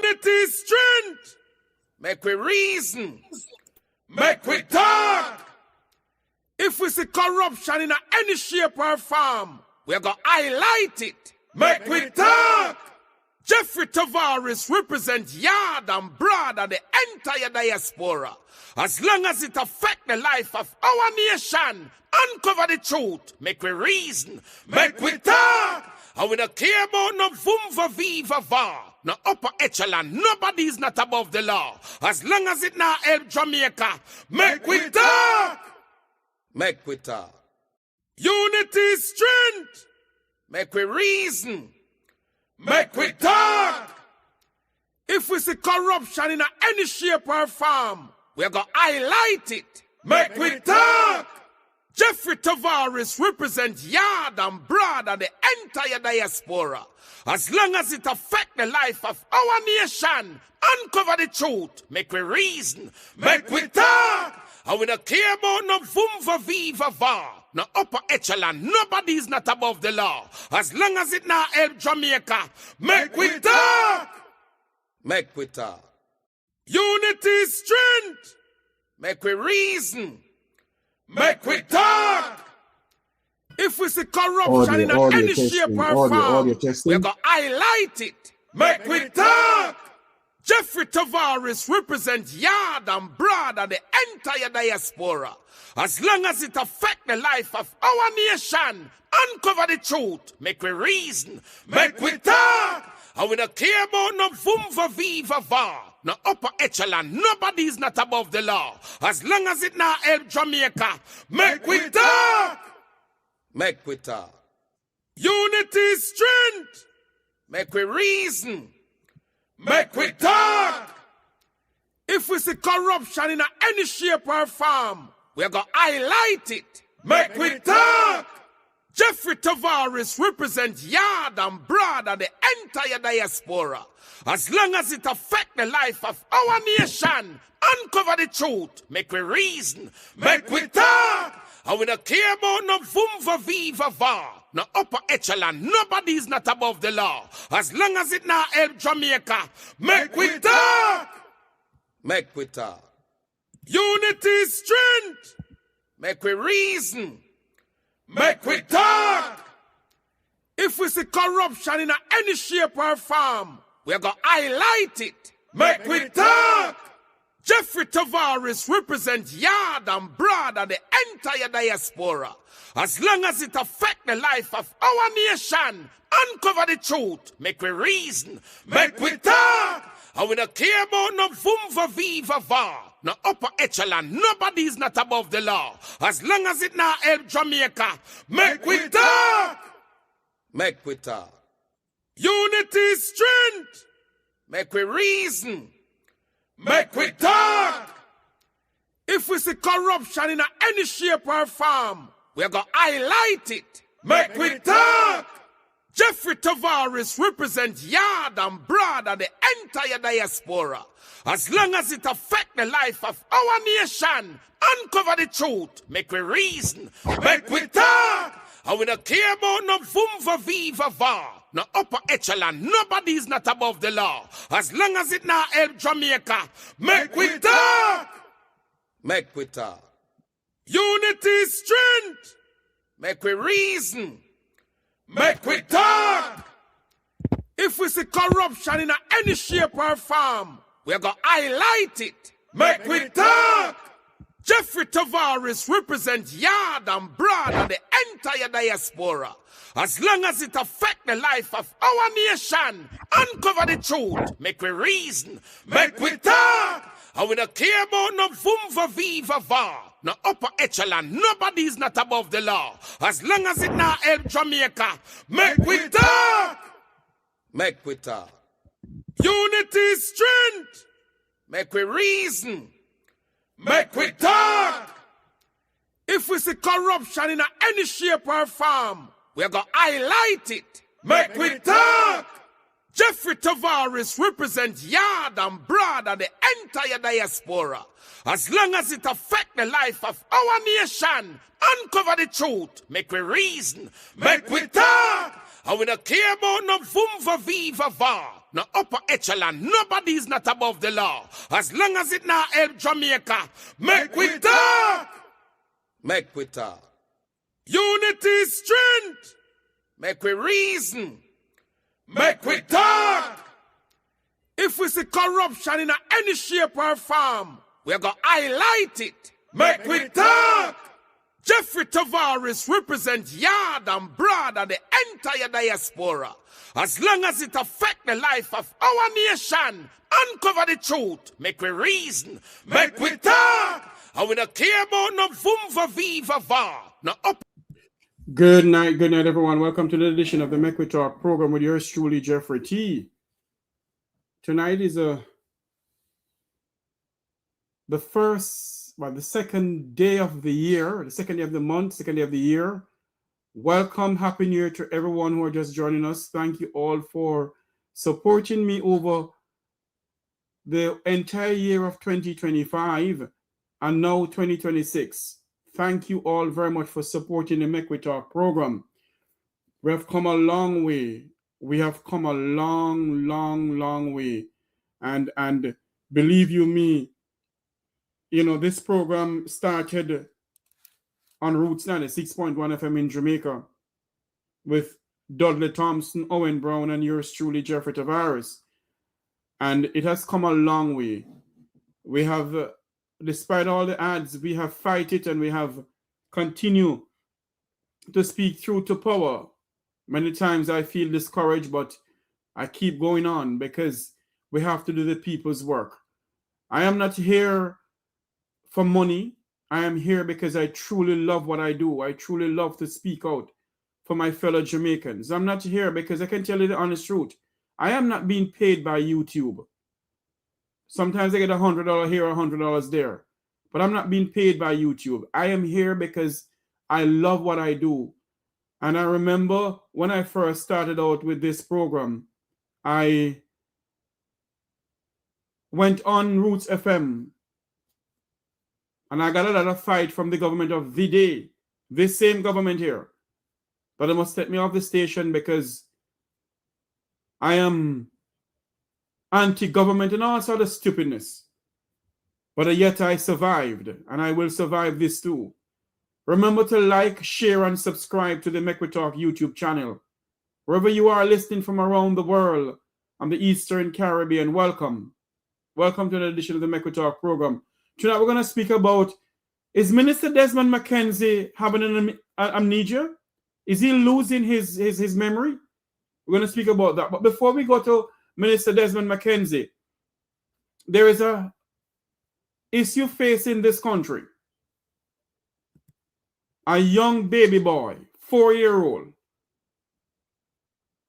Unity is strength. Make we reason. Make we talk. If we see corruption in any shape or form, we're going to highlight it. Make we talk. Jeffrey Tavares represents yard and broad and the entire diaspora. As long as it affects the life of our nation, uncover the truth, make we reason, make we talk. And we don't care about no vumva viva va, no upper echelon, nobody is not above the law. As long as it not help Jamaica, make we talk. Make we talk. Unity is strength. Make we reason. Make we talk. If we see corruption in any shape or form, we're going to highlight it. Make we talk. Jeffrey Tavares represents yard and broad and the entire diaspora. As long as it affects the life of our nation, uncover the truth, make we reason, make we talk. And we don't care about no vumva viva va, no upper echelon, nobody is not above the law. As long as it not help Jamaica, make we talk. Make we talk. Unity is strength. Make we reason. Make we talk. If we see corruption in any shape or form, we're going to highlight it. Make we talk. Jeffrey Tavares represents yard and broad and the entire diaspora. As long as it affects the life of our nation, uncover the truth, make we reason, make we talk. And we don't care about no vumva viva va, no upper echelon, nobody is not above the law. As long as it not help Jamaica, make we talk. Make we talk. Unity is strength. Make we reason. Make we talk. If we see corruption in any shape or form, we're going to highlight it. Make we talk. Jeffrey Tavares represents yard and broad and the entire diaspora. As long as it affects the life of our nation, uncover the truth, make we reason, make we talk. And we don't care about no vumva viva va, no upper echelon, nobody is not above the law. As long as it not help Jamaica, make we talk. Make we talk. Unity is strength. Make we reason. Make we talk. If we see corruption in any shape or form, we're going to highlight it. Make we talk. Jeffrey Tavares represents yard and broad and the entire diaspora. As long as it affects the life of our nation, uncover the truth, make we reason, make we talk. And we don't care about no vumva viva va, no upper echelon, nobody is not above the law. As long as it not help Jamaica, make we talk. Make we talk. Unity is strength. Make we reason. Make we talk. If we see corruption in any shape or form, we're going to highlight it. Make we talk. Jeffrey Tavares represents yard and broad and the entire diaspora. As long as it affects the life of our nation, uncover the truth, make we reason, make we talk. And we don't care about no vumva viva va, no upper echelon, nobody is not above the law. As long as it not help Jamaica, make we talk. Make we talk. Unity is strength. Make we reason. Make we talk. If we see corruption in any shape or form, we're going to highlight it. Make we talk. Jeffrey Tavares represents yard and broad and the entire diaspora. As long as it affects the life of our nation, uncover the truth, make we reason, make we talk. And we don't care about no vumva viva va, no upper echelon, nobody is not above the law. As long as it not help Jamaica, make we talk. Make we talk. Unity is strength. Make we reason. Make we talk. If we see corruption in any shape or form, we're going to highlight it. Make we talk. Jeffrey Tavares represents yard and broad and the entire diaspora. As long as it affects the life of our nation, uncover the truth, make we reason, make we talk. And we don't care about no vumva viva va, no upper echelon. Nobody is not above the law. As long as it now help Jamaica, make we talk. Make we talk. Unity is strength. Make we reason. Make we talk. If we see corruption in any shape or form, we're going to highlight it. Make we talk. Jeffrey Tavares represents yard and broad and the entire diaspora. As long as it affects the life of our nation, uncover the truth, make we reason, make we talk, and we don't care about no vumva viva va, no up. Good night, everyone. Welcome to the edition of the Make We Talk program with yours truly, Jeffrey T. Tonight is the second day of the year, the second day of the month, second day of the year. Welcome, Happy New Year to everyone who are just joining us. Thank you all for supporting me over the entire year of 2025 and now 2026. Thank you all very much for supporting the Make We Talk program. We have come a long way. We have come a long way. And believe you me, you know, this program started on Roots 96.1 FM in Jamaica with Dudley Thompson, Owen Brown, and yours truly, Jeffrey Tavares. And it has come a long way. We have, despite all the ads, we have fight it and we have continued to speak through to power. Many times I feel discouraged, but I keep going on because we have to do the people's work. I am not here for money. I am here because I truly love what I do. I truly love to speak out for my fellow Jamaicans. I'm not here because I can tell you the honest truth. I am not being paid by YouTube. Sometimes I get $100 here, $100 there. But I'm not being paid by YouTube. I am here because I love what I do. And I remember when I first started out with this program, I went on Roots FM. And I got a lot of fight from the government of the day, this same government here. But they must take me off the station because I am anti-government and all sort of stupidness. But yet I survived, and I will survive this too. Remember to like, share, and subscribe to the Make We Talk YouTube channel. Wherever you are listening from around the world, on the Eastern Caribbean, welcome. Welcome to the edition of the Make We Talk program. Tonight we're going to speak about, is Minister Desmond Mckenzie having an amnesia? Is he losing his memory? We're going to speak about that. But before we go to Minister Desmond Mckenzie, there is a issue facing this country. A young baby boy, 4-year-old,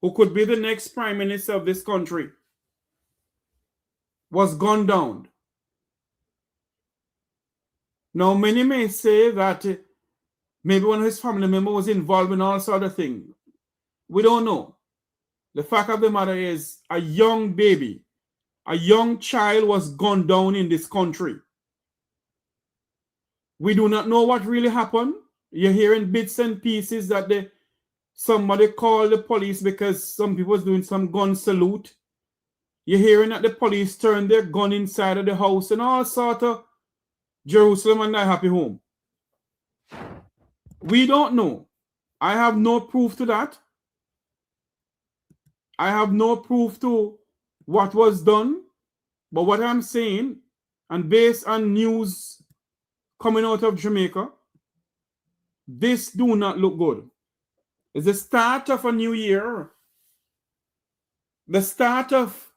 who could be the next prime minister of this country, was gunned down. Now, many may say that maybe one of his family members was involved in all sort of things. We don't know. The fact of the matter is, a young baby, a young child was gunned down in this country. We do not know what really happened. You're hearing bits and pieces that somebody called the police because some people was doing some gun salute. You're hearing that the police turned their gun inside of the house and all sort of Jerusalem and thy happy home. We don't know. I have no proof to that. I have no proof to what was done. But what I'm saying, and based on news coming out of Jamaica, this do not look good. It's the start of a new year. The start of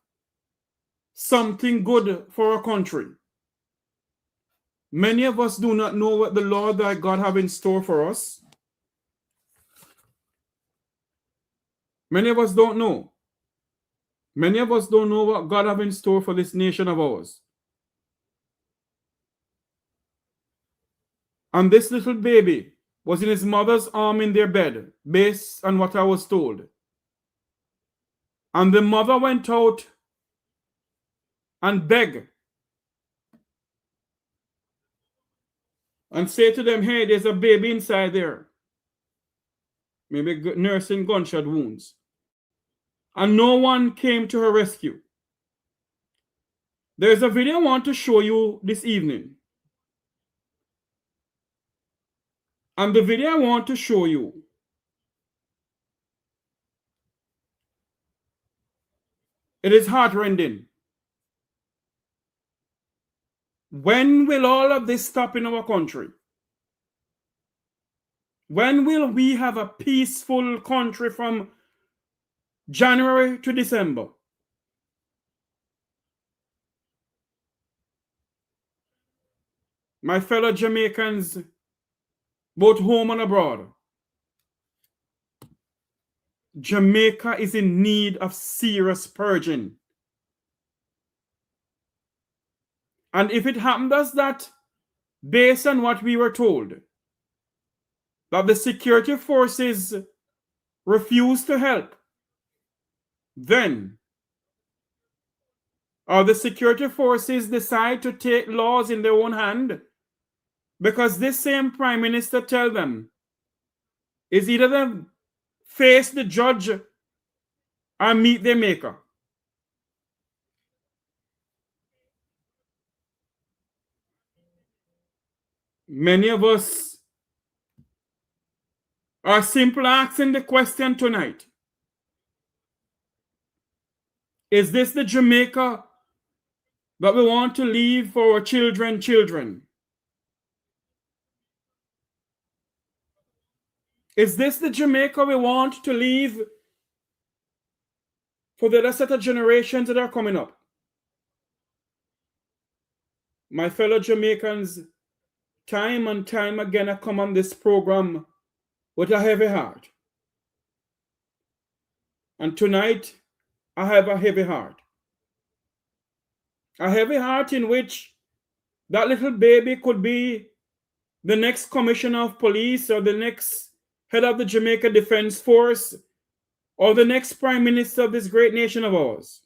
something good for our country. Many of us do not know what the Lord thy God have in store for us. Many of us don't know. Many of us don't know what God have in store for this nation of ours. And this little baby was in his mother's arm in their bed, based on what I was told. And the mother went out and begged and say to them, hey, there's a baby inside there. Maybe nursing gunshot wounds. and no one came to her rescue. There's a video I want to show you this evening. And the video I want to show you it is heartrending. When will all of this stop in our country? When will we have a peaceful country from January to December? My fellow Jamaicans, both home and abroad, Jamaica is in need of serious purging. And if it happens that, based on what we were told, that the security forces refuse to help, then, or the security forces decide to take laws in their own hand, because this same prime minister tell them, is either them face the judge or meet their maker. Many of us are simply asking the question tonight. Is this the Jamaica that we want to leave for our children? Is this the Jamaica we want to leave for the other set of generations that are coming up? My fellow Jamaicans, time and time again I come on this program with a heavy heart. And tonight I have a heavy heart. A heavy heart in which that little baby could be the next commissioner of police or the next head of the Jamaica Defense Force or the next prime minister of this great nation of ours.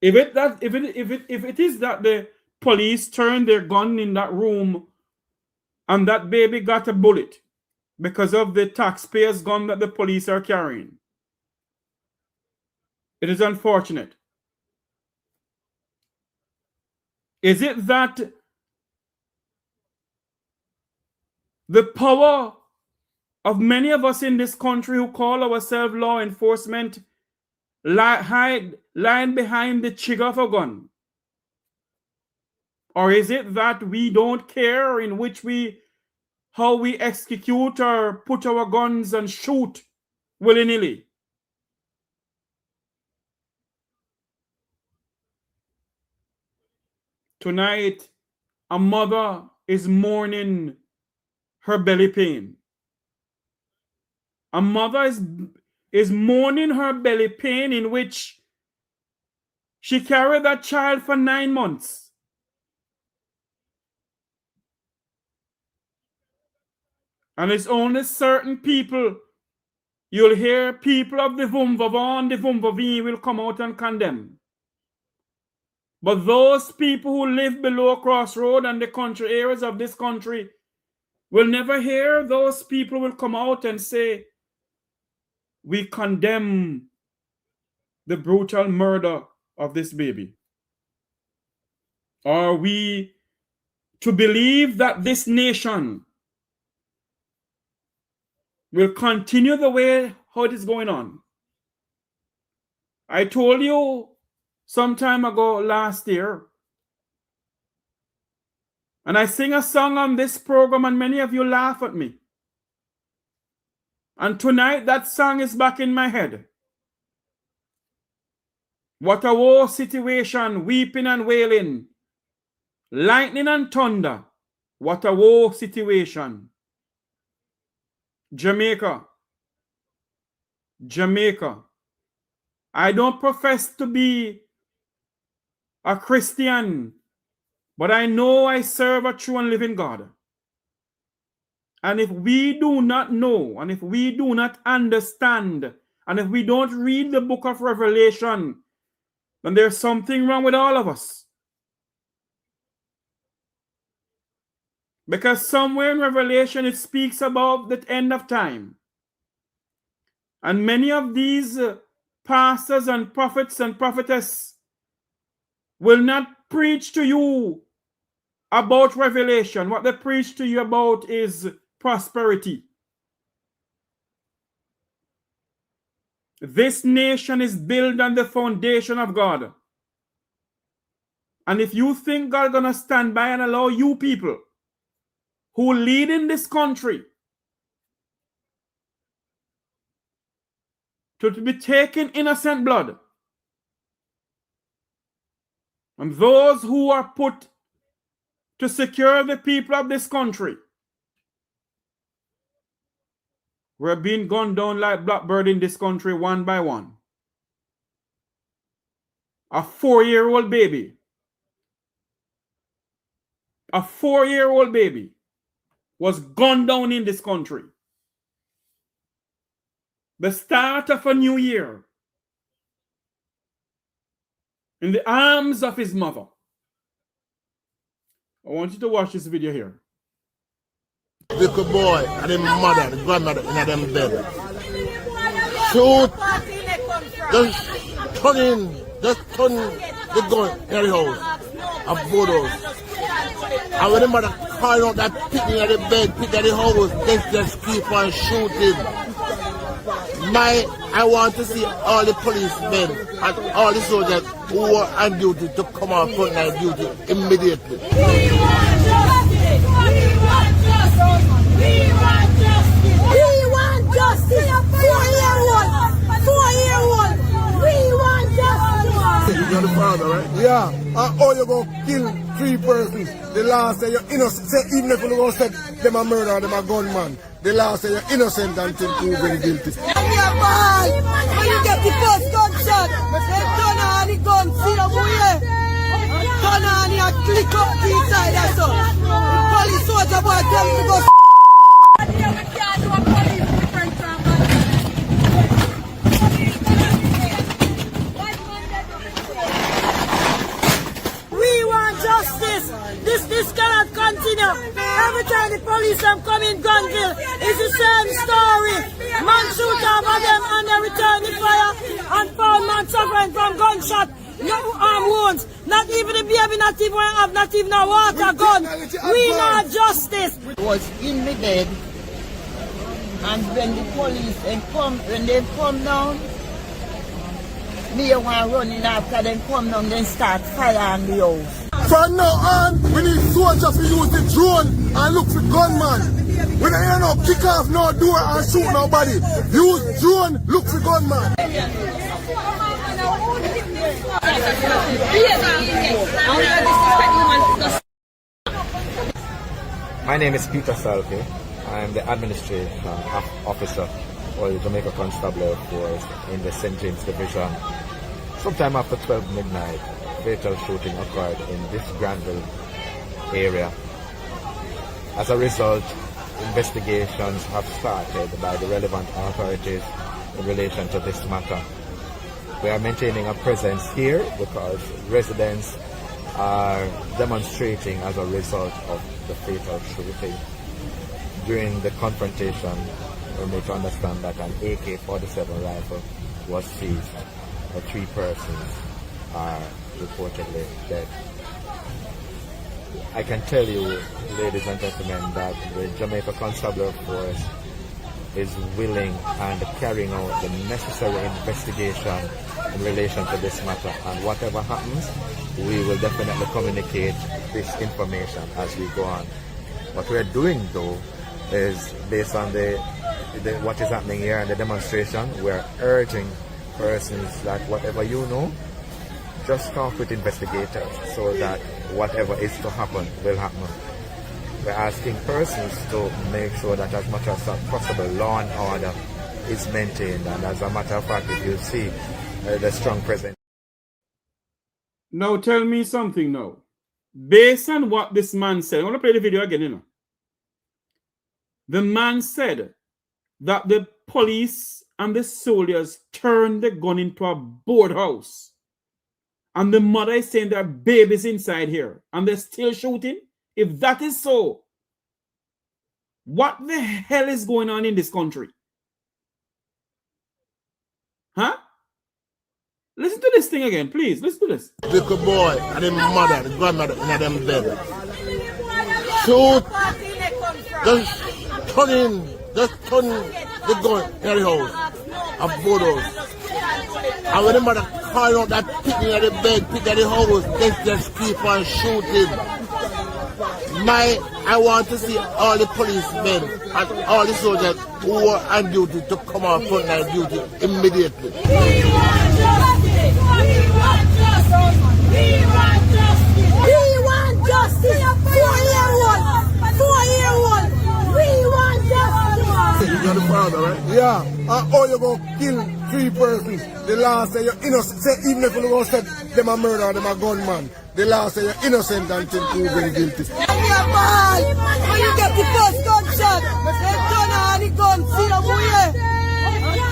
If it is that the police turned their gun in that room and that baby got a bullet because of the taxpayers' gun that the police are carrying, it is unfortunate. Is it that the power of many of us in this country who call ourselves law enforcement lying behind the trigger of a gun? Or is it that we don't care in which how we execute or put our guns and shoot willy-nilly? Tonight, a mother is mourning her belly pain. A mother is mourning her belly pain in which she carried that child for 9 months. And it's only certain people, you'll hear people of the Vumvavon, the Vumvavi will come out and condemn. But those people who live below Crossroad and the country areas of this country will never hear those people will come out and say, we condemn the brutal murder of this baby. Are we to believe that this nation will continue the way how it is going on? I told you some time ago last year, and I sing a song on this program and many of you laugh at me. And tonight that song is back in my head. What a war situation, weeping and wailing, lightning and thunder. What a war situation. Jamaica. I don't profess to be a Christian, but I know I serve a true and living God. And if we do not know, and if we do not understand, and if we don't read the book of Revelation, then there's something wrong with all of us. Because somewhere in Revelation it speaks about the end of time. And many of these pastors and prophets and prophetess will not preach to you about revelation. What they preach to you about is prosperity. This nation is built on the foundation of God. And if you think God is going to stand by and allow you people who lead in this country to be taking innocent blood, and those who are put to secure the people of this country were being gunned down like blackbird in this country one by one. A 4-year-old baby. A 4-year-old baby was gunned down in this country. The start of a new year. In the arms of his mother. I want you to watch this video here. Little boy and his mother, the grandmother in them bed. Shoot, just turn the gun in the house, and photos. And when the mother crying out that picking at the bed, picking at the house, they just keep on shooting. I want to see all the policemen and all the soldiers who are on duty to come on front line duty immediately. We want justice. 4-year-old. We want justice. You're the father, right? Yeah. And all you gonna kill 3 persons. The last say you're innocent. Say even if you gonna say them a murderer, them a gunman. The last say you're innocent until proven guilty. When you get the first gunshot, they turn on the gun, see the boy. Turn on and click up the inside or so. The police soldier boy tell me to go. We want justice. This cannot continue. Every time the police have come in Gunville, it's the same story. Man shoot over them and they return the fire and found man suffering from gunshot. No arm wounds. Not even the baby not even a water gun. We want justice. Was in the bed, and when the police when they come down, me want running after them come down, then start fire on the house. From now on, we need soldiers to use the drone and look for gunman. We don't hear no kick off no door and shoot nobody. Use drone, look for gunman. My name is Peter Salke. I am the administrative officer for the Jamaica Constabulary Force in the St. James Division. Sometime after 12 midnight, fatal shooting occurred in this Granville area. As a result, investigations have started by the relevant authorities in relation to this matter. We are maintaining a presence here because residents are demonstrating as a result of the fatal shooting. During the confrontation, we need to understand that an AK-47 rifle was seized. 3 persons are reportedly dead. I can tell you, ladies and gentlemen, that the Jamaica Constabulary Force is willing and carrying out the necessary investigation in relation to this matter, and whatever happens, we will definitely communicate this information as we go on. What we're doing though is based on what is happening here in the demonstration. We're urging persons that whatever you know, just talk with investigators so that whatever is to happen will happen. We're asking persons to make sure that as much as possible law and order is maintained, and as a matter of fact, if you see the strong presence. Now tell me something now. Based on what this man said, I want to play the video again, you know. The man said that the police and the soldiers turned the gun into a boardhouse. And the mother is saying there are babies inside here. And they're still shooting. If that is so, What the hell is going on in this country? Huh? Listen to this thing again, please. Listen to this. Little boy and his mother, the grandmother in them bed. Shoot, just turn the gun in the house. A photos. And when the mother call out that picking at the bed, pick at the house, they just keep on shooting. I want to see all the policemen and all the soldiers who are on duty to come on frontline duty immediately. We want justice! We want justice! We want justice! We want justice! 4-year-old! 4-year-old! We want justice! You got the father, right? Yeah, or you go kill 3 persons. The last say you're innocent. Say, even if you don't say them a murderer, them a gunman. The last say you're innocent until proven guilty. When you get the first gunshot, they turn on the gun, see them way.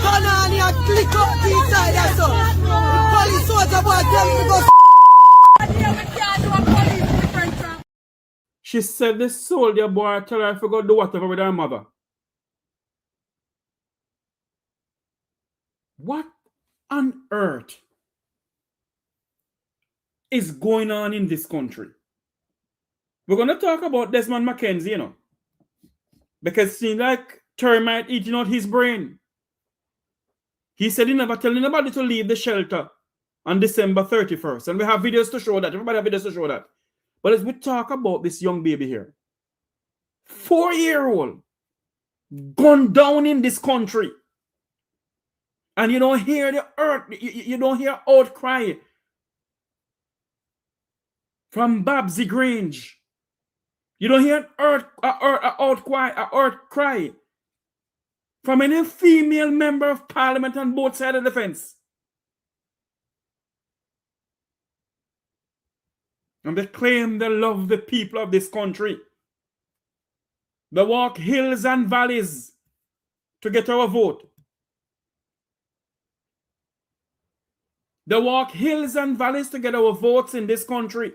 Turn on and click up the inside or so. The police soldier boy tell me to go. She said the soldier boy tell her to go do whatever with her mother. What on earth is going on in this country? We're going to talk about Desmond Mckenzie, you know, because it seems like termite eating out his brain. He said he never told anybody to leave the shelter on December 31st. And we have videos to show that. Everybody have videos to show that. But as we talk about this young baby here, 4-year-old gone down in this country. And you don't hear the earth, you don't hear outcry from Babsy Grange. You don't hear an outcry from any female member of parliament on both sides of the fence. And they claim they love the people of this country. They walk hills and valleys to get our vote. They walk hills and valleys to get our votes in this country.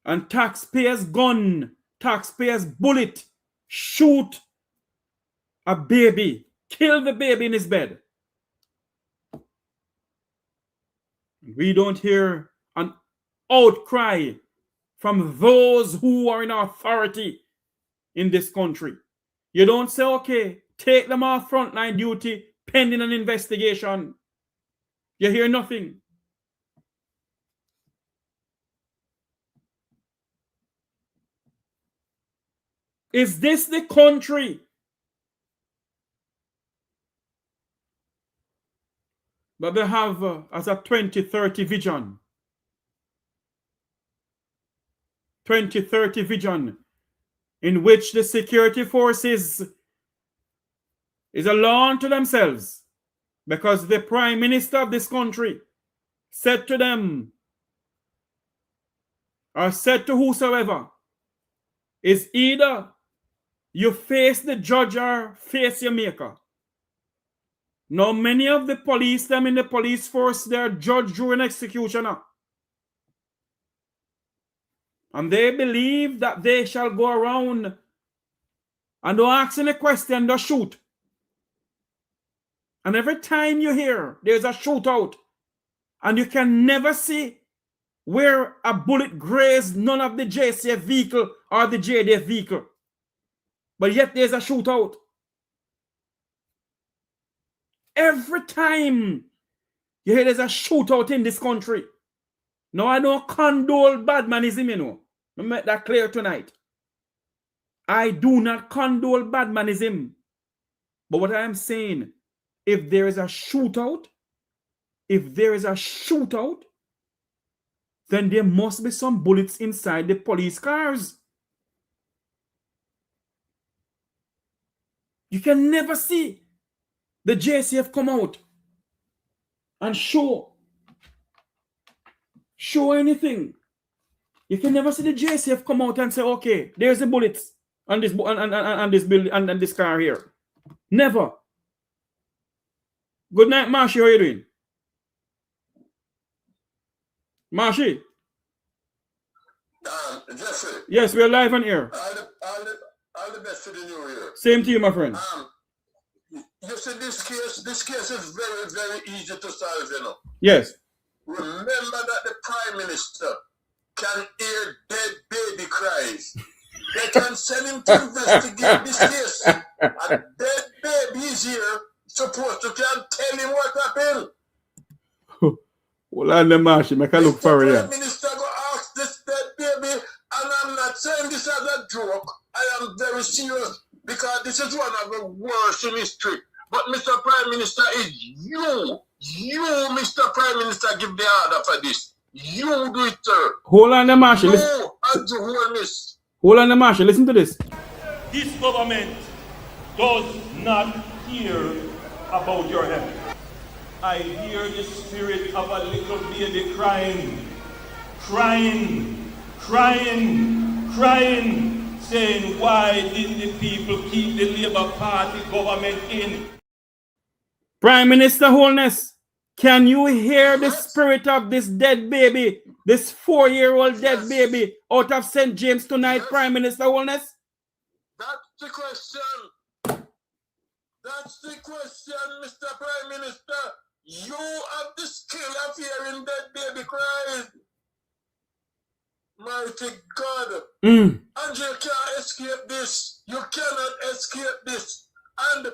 And taxpayers' gun, taxpayers' bullet, shoot a baby, kill the baby in his bed. We don't hear an outcry from those who are in authority in this country. You don't say, okay, take them off frontline duty pending an investigation. You hear nothing. Is this the country that they have as a 2030 vision? 2030 vision in which the security forces is a law unto themselves, because the prime minister of this country said to them, or said to whosoever, is either you face the judge or face your maker. Now, many of the police, them in the police force, they're judge, jury, and executioner. And they believe that they shall go around and don't ask any question, just shoot. And every time you hear there's a shootout, and you can never see where a bullet grazed none of the JCF vehicle or the JDF vehicle. But yet there's a shootout. Every time you hear there's a shootout in this country. Now, I don't condole badmanism, you know. Let me make that clear tonight. I do not condole badmanism. But what I am saying, if there is a shootout, then there must be some bullets inside the police cars. You can never see the JCF come out and show anything. You can never see the JCF come out and say, okay, there's the bullets on this building and this car here. Never. Good night, Marshy. How are you doing? Marshy? Jeffrey. Yes, we're live on air. All the best for the new year. Same to you, my friend. You see, this case is very, very easy to solve, you know. Yes. Remember that the Prime Minister can hear dead baby cries. They can send him to investigate this case. A dead baby is here, supposed to can tell him what happened. Well, I'm the Marshal. I can look for it. The Prime Minister go ask this dead baby, and I'm not saying this as a joke. I am very serious because this is one of the worst in history. But Mr. Prime Minister, is you, Mr. Prime Minister, give the order for this. You do it, sir. Hold on, the Marshal. You and the wholeness. Hold on, the Marshal. Listen to this. This government does not hear about your help. I hear the spirit of a little baby crying, saying, why didn't the people keep the Labour Party government in? Prime Minister Holness, can you hear the spirit of this dead baby, this 4-year-old dead baby out of St. James tonight, Prime Minister Holness? That's the question. That's the question, Mr. Prime Minister. You have the skill of hearing dead baby cries. Mighty God. And you can't escape this. You cannot escape this. And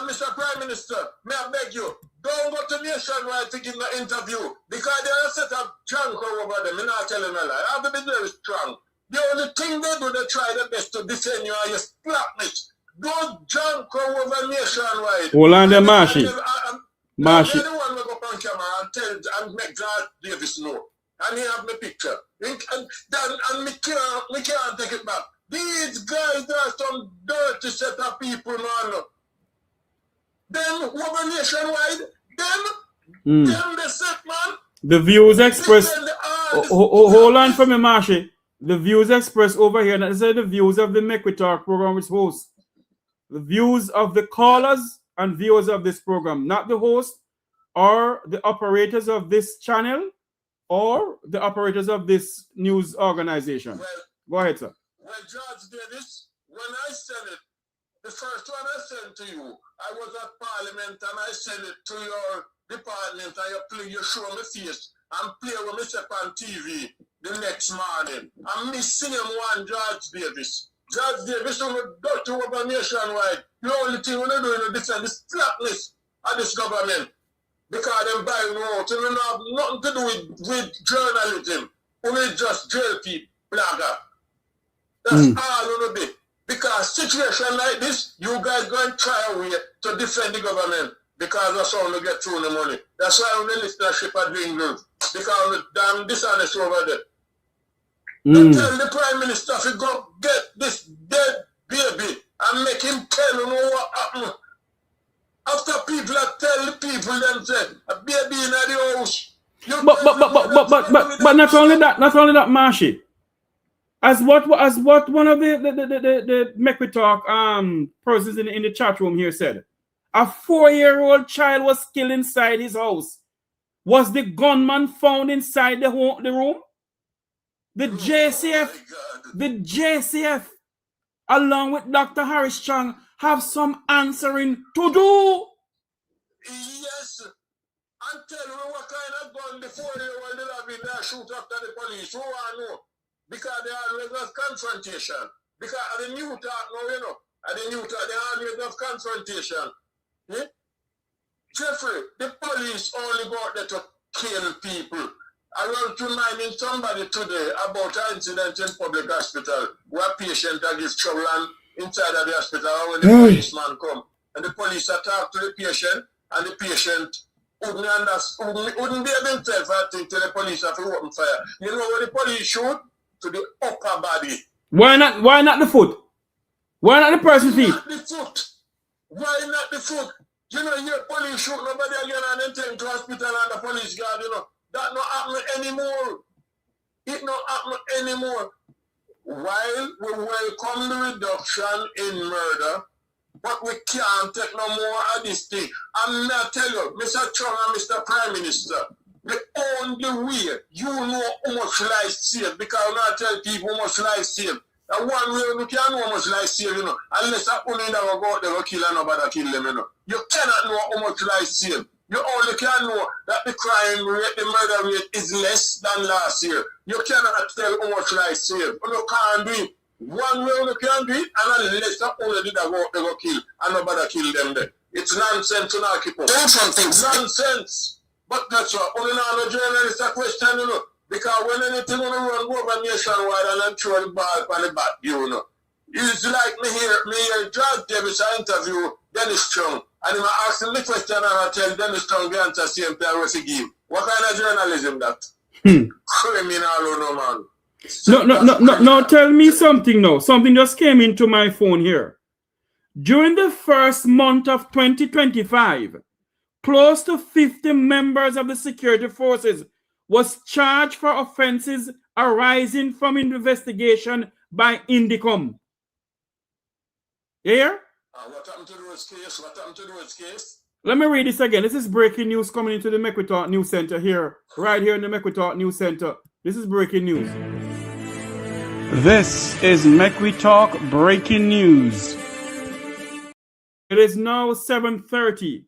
Mr. Prime Minister, may I beg you, don't go to Nationwide to give an interview because there are a set of drunk over them. I'm not telling a lie. I have to be very strong. The only thing they do, they try their best to defend you and your slackness. Don't drunk over Nationwide. Hold on, the Marshal. Marshal. The one will go on camera and tell and make George Davis know. And he have my picture. And we can't take it back. These guys are some dirty set of people, man. Them over Nationwide, them the set, man. The views expressed. Hold on for me, Marshal. The views expressed over here, these are the views of the Make We Talk program which host. The views of the callers and viewers of this program, not the host or the operators of this channel or the operators of this news organization. Well, go ahead, sir. Well, George Davis, when I sent it, the first one I sent to you, I was at Parliament and I sent it to your department and you show me face and play with me on TV the next morning. I'm missing him one George Davis. George Davis on the dirty over Nationwide. The only thing we're doing is defend the slackness of this government. Because them buying out, and we don't have nothing to do with journalism. We just jail people, blogger. That's all we do. Because situation like this, you guys go and try a way to defend the government. Because that's how we get through the money. That's why the listenership are doing good. Because we're damn dishonest over there. Tell the Prime Minister to go get this dead baby and make him tell you what happened. After people tell the people them say a baby in the house. But not only that, Marshal. As what one of the Make We Talk persons in the chat room here said, a 4-year-old child was killed inside his house. Was the gunman found inside the room? The JCF, along with Dr. Harris Chang, have some answering to do. Yes. And tell me what kind of gun the 4-year-old will have in there shoot after the police. Who I know? Because they always have confrontation. Because at the new talk now, you know, at the new talk, they always have confrontation. Yeah? Jeffrey, the police only go out there to kill people. I was reminding somebody today about an incident in public hospital where a patient that gives trouble and inside of the hospital when the policeman come. And the police attack to the patient and the patient wouldn't be able himself, I think, till the police have to open fire. You know where the police shoot? To the upper body. Why not the foot? Why not the person's feet? Not the foot. Why not the foot? You know, your police shoot nobody again and then take to hospital and the police guard, you know. That not happen anymore. It not happen anymore. While we welcome the reduction in murder, but we can't take no more of this thing. I'm not tell you, Mr. Chung and Mr. Prime Minister, the only way you know how much life saved, because I'm not tell people how much life saved, And one way you can't know how much life save, you know. Unless I only never go out there kill and nobody kill them, you know. You cannot know how much life save. You only can know that the crime rate, the murder rate is less than last year. You cannot tell how much life save. You can't do it. One way you can do it, and unless I only did go out there go kill and nobody kill them there. It's nonsense to not keep up. Don't something. Nonsense. But that's what only now the journalist a question, you know. Because when anything on the run go over nationwide and I'm throw the ball on the back, you know. It's like me here George Davis I interview Dennis Strong, and I ask him the question and I tell Dennis Strong the answer same time as he give. What kind of journalism that? Criminal, man. No, tell me something now. Something just came into my phone here. During the first month of 2025, close to 50 members of the security forces was charged for offenses arising from investigation by Indicom. Here? What happened to those case? What happened to those case? Let me read this again. This is breaking news coming into the Mequitalk News Center here, right here in the Mequitalk News Center. This is breaking news. This is Mequitalk breaking news. It is now 7:30,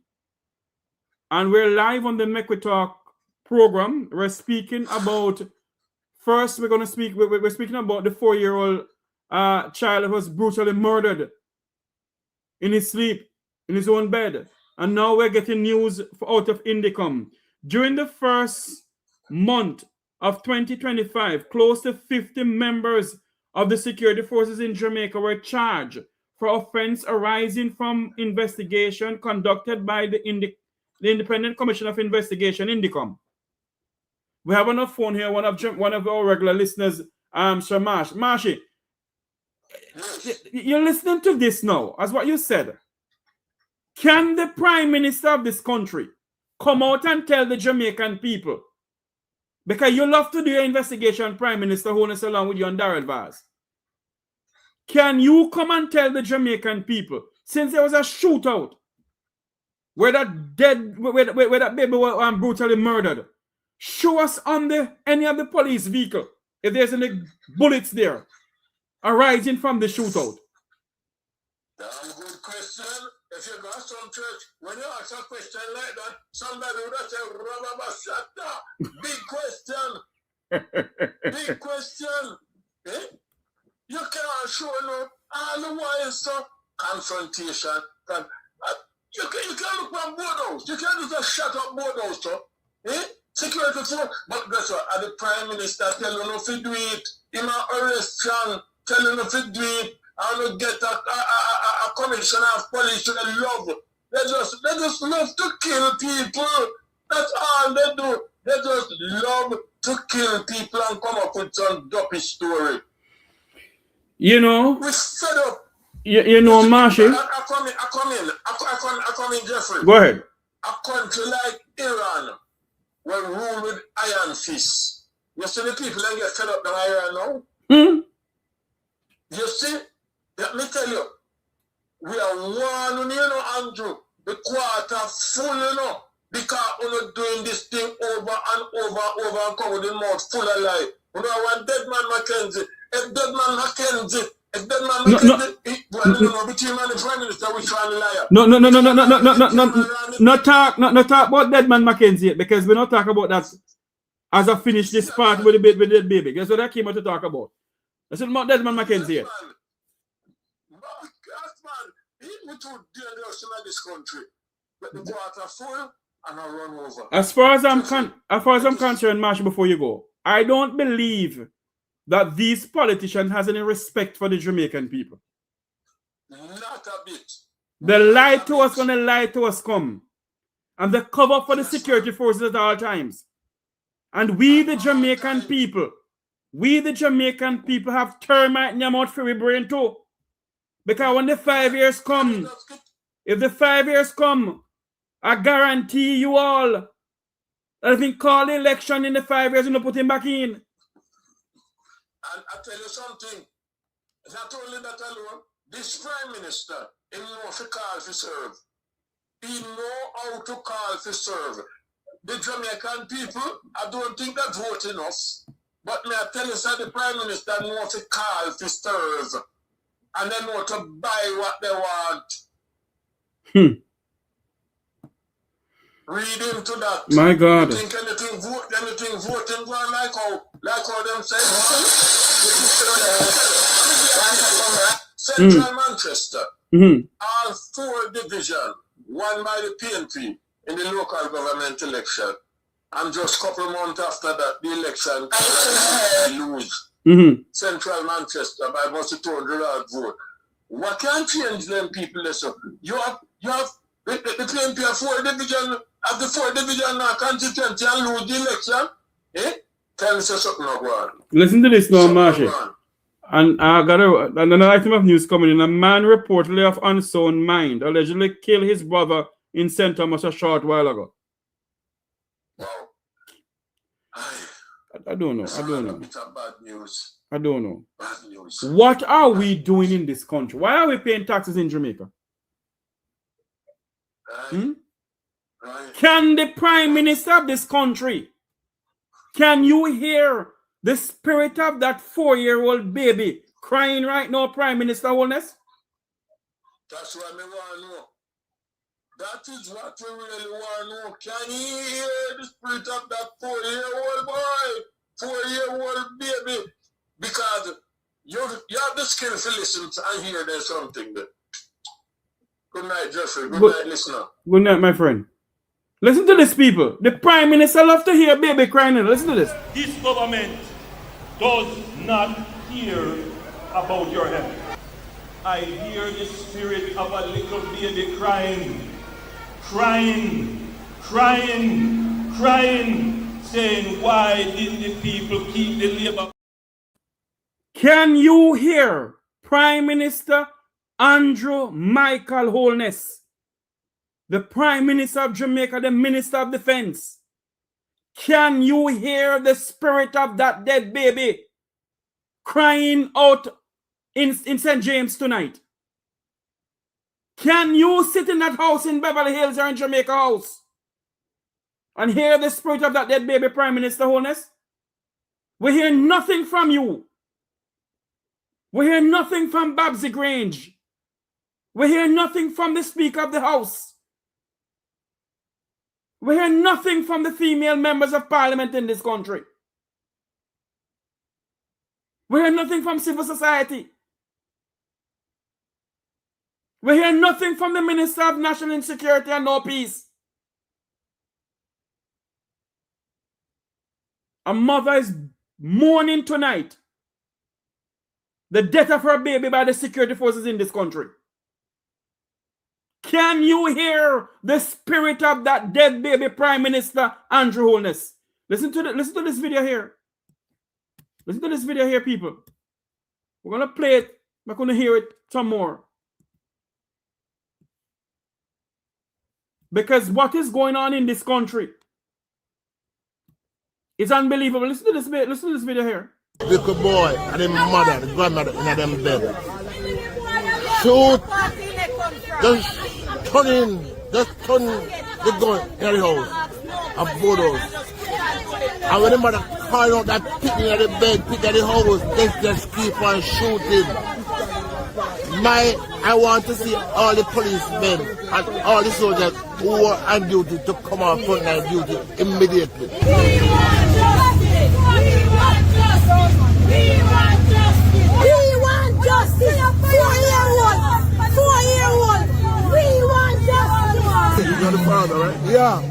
and we're live on the Mequitalk program. We're speaking about, first we're speaking about the 4-year-old child who was brutally murdered in his sleep, in his own bed. And now we're getting news out of Indicom. During the first month of 2025, close to 50 members of the security forces in Jamaica were charged for offense arising from investigation conducted by the Independent Commission of Investigation, Indicom. We have on the phone here one of our regular listeners, Sir Marsh. Marshy, you're listening to this now, as what you said. Can the Prime Minister of this country come out and tell the Jamaican people, because you love to do your investigation, Prime Minister, who is along with you and Darrell Vaz, can you come and tell the Jamaican people, since there was a shootout where that baby was brutally murdered, show us on any of the police vehicle if there's any bullets there arising from the shootout? That's a good question. If you go to some church, when you ask a question like that, somebody would have said, Rabba Big question. Big question. Eh? You can't show no all the while, so confrontation. You can look on board house. You can't just shut up board house, so. Eh? Security force. But guess what? The Prime Minister tell you if you do it, he might arrest Strong, tell you if you do it, and get a commissioner of police to love. They just love to kill people. That's all they do. They just love to kill people and come up with some dopey story. You know, we set up. You know, Marshy. I come in, Jeffrey. Go ahead. A country like Iran will rule with iron fists. You see the people that get fed up with Iran now? You see? Let me tell you, we are one, you know, Andrew, the quarter full, you know, because we're doing this thing over and come with the mouth full of life. You know, one Desmond Mckenzie. If Desmond Mckenzie, between man and Prime Minister, we trying to lie. No talk about Desmond Mckenzie, because we're not talking about that as I finish this part with the baby. That's what I came out to talk about. That's about Desmond Mckenzie. We too dangerous in this country. Let the water full and I run over. As far as I'm concerned, Marsh, before you go, I don't believe that these politicians has any respect for the Jamaican people. Not a bit. The lie to us when the lie to us come. And the cover for the security forces at all times. And we the Jamaican people have termite in your mouth for your brain too. Because when the 5 years come, if the 5 years come, I guarantee you all that if we call the election in the 5 years, you'll put him back in. And I tell you something, not only that alone, this Prime Minister, he knows to call for serve. He know how to call for serve. The Jamaican people, I don't think they vote enough. But me I tell you, sir, the Prime Minister know to call to serve. And they know to buy what they want. Read into that. My God. You think anything voting going like how them say? Central Manchester. All 4 divisions won by the PNP in the local government election. And just a couple months after that, the election lose. Central Manchester by almost 200 vote. What can change them people? Listen, you have the PNP of 4 division of the 4 division now constituency and lose the election. Tell me something about. Listen to this now, Marshy. And I got another item of news coming in. A man reportedly of unsound mind allegedly killed his brother in St. Thomas a short while ago. Wow. I don't know. Bad news. I don't know. Bad news. What are we doing in this country? Why are we paying taxes in Jamaica? Right. Can the Prime Minister of this country, can you hear the spirit of that 4-year-old baby crying right now, Prime Minister Holness? That's what I want to know. That is what we really want to know. Can you hear the spirit of that 4-year-old boy, 4-year-old baby? Because you have the skill to listen and hear there's something there. Good night, Jeffrey. Good night, listener. Good night, my friend. Listen to this, people. The Prime Minister loves to hear baby crying. Listen to this. This government does not hear about your health. I hear the spirit of a little baby crying, saying, why didn't the people keep the labor? Can you hear Prime Minister Andrew Michael Holness, the Prime Minister of Jamaica, the Minister of Defense? Can you hear the spirit of that dead baby crying out in St. James tonight? Can you sit in that house in Beverly Hills or in Jamaica House and hear the spirit of that dead baby, Prime Minister Holness? We hear nothing from you. We hear nothing from Babsy Grange. We hear nothing from the Speaker of the House. We hear nothing from the female members of Parliament in this country. We hear nothing from civil society. We hear nothing from the Minister of National Insecurity and No Peace. A mother is mourning tonight the death of her baby by the security forces in this country. Can you hear the spirit of that dead baby, Prime Minister Andrew Holness? Listen to this video here. Listen to this video here, people. We're going to play it. We're going to hear it some more. Because what is going on in this country is unbelievable. Listen to this video here. Little boy and his mother, the grandmother in them bed. Shoot. Just turn the gun in the house. And photos. And when the mother called out that picking at the bed, pick at the house, they just keep on shooting. I want to see all the policemen and all the soldiers who are on duty to come on frontline duty immediately. We want justice. 4-year-old. We want justice. You're the father, right? Yeah.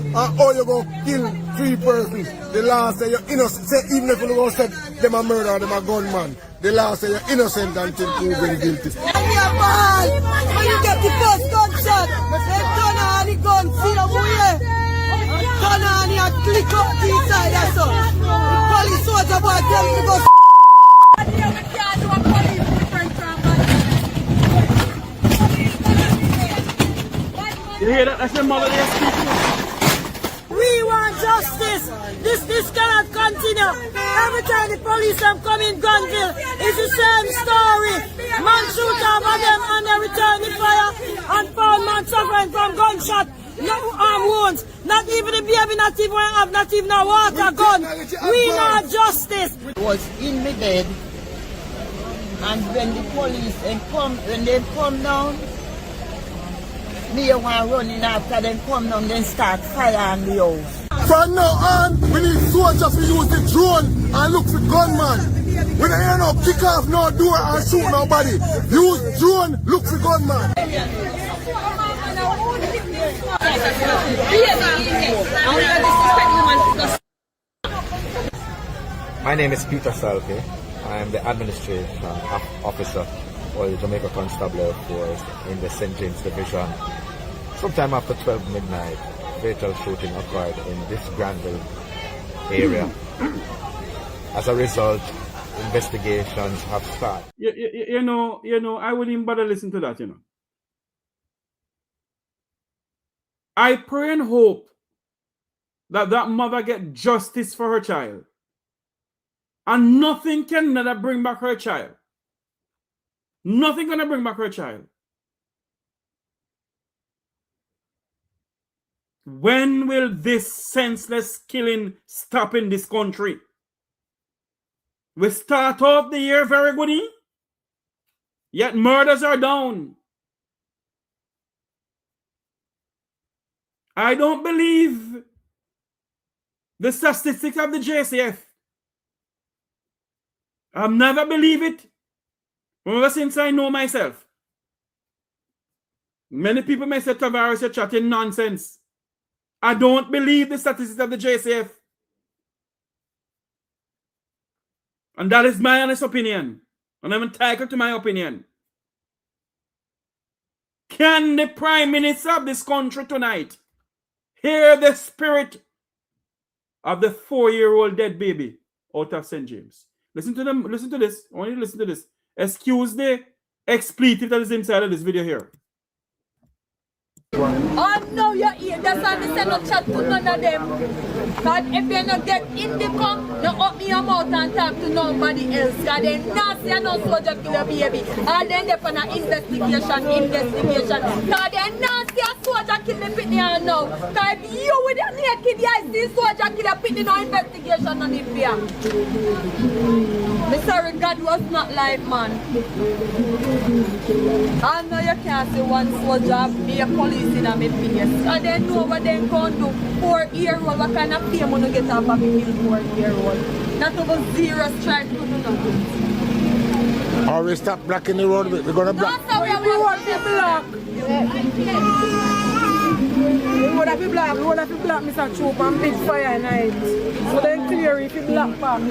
Or you go kill 3 persons. The law say you're innocent. Say, even if you go say them a murderer, them a gunman. The law say you're innocent until proven guilty. And you're bad. When you get the first gunshot, they turn on the gun, see the way. Turn on and click up the inside or so. The police soldier boy tell me to go. You hear that? That's the mother there speaking. We want justice. This cannot continue. Every time the police have come in Granville, it's the same story. Man shoot over them and they return the fire and found man suffering from gunshot. No arm wounds. Not even the baby, not even a water gun. We need justice. I was in my bed, and when the police when they come down, me want running after them come down, then start fire on the house. From now on, we need soldiers to use the drone and look for gunman. We don't hear no kick off no door and shoot nobody. Use drone, look for gunman. My name is Peter Salke. I am the administrative officer for the Jamaica Constabulary Force in the St. James Division. Sometime after 12 midnight, fatal shooting occurred in this Granville area. As a result, investigations have started. You know, I wouldn't even bother listen to that, you know. I pray and hope that that mother get justice for her child. And nothing can never bring back her child. Nothing gonna bring back her child. When will this senseless killing stop in this country? We start off the year very good, yet murders are down. I don't believe the statistics of the JCF. I've never believed it ever since I know myself. Many people may say, Tavares, you're chatting nonsense. I don't believe the statistics of the JCF. And that is my honest opinion. And I'm entitled to my opinion. Can the Prime Minister of this country tonight hear the spirit of the 4-year-old dead baby out of St. James? Listen to them. Listen to this. I want you to listen to this. Excuse the expletive that is inside of this video here. Oh no, you're here. That's why I say no chat to none of them. Because if you not get in the come, no open your mouth and talk to nobody else. Because they nasty and no soldier kill a baby. And then they find an investigation. Because they nasty and soldier kill the pitney and now. Because if you with your naked eyes see soldier kill a pitney, no investigation on it here. Me sorry, God was not like man. I know you can't see one soldier be a police in a me face. And they know what they can do. 4-year-old, what kind of fame when you get off of me kill 4-year-old? Not over 0 strike to do nothing. Or we stop blocking the road, we're gonna block. That's how we want to block. We would have to block Mr. Troop and big fire night. So then clear if you block back.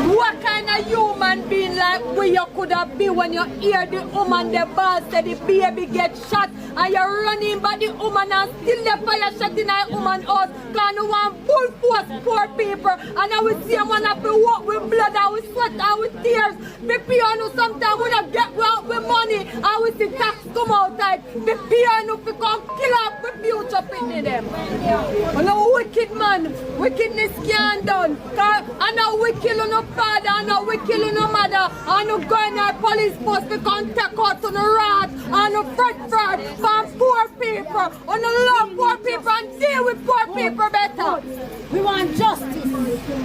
What kind of human being like we you could have been when you hear the woman, the boss say the baby get shot and you're running by the woman and still the fire shot in a woman's house because you want full force poor people and I will see one have to walk with blood and with sweat and with tears. The piano sometimes when I get out with money and we see tax come outside. The piano to come kill up the future pitney them. And a wicked man, wickedness can't done. And now we kill no father, and now we kill no mother, and no go in our police post we can take out on the rat, and no fraud from poor people, and no love poor people and deal with poor people better. We want justice.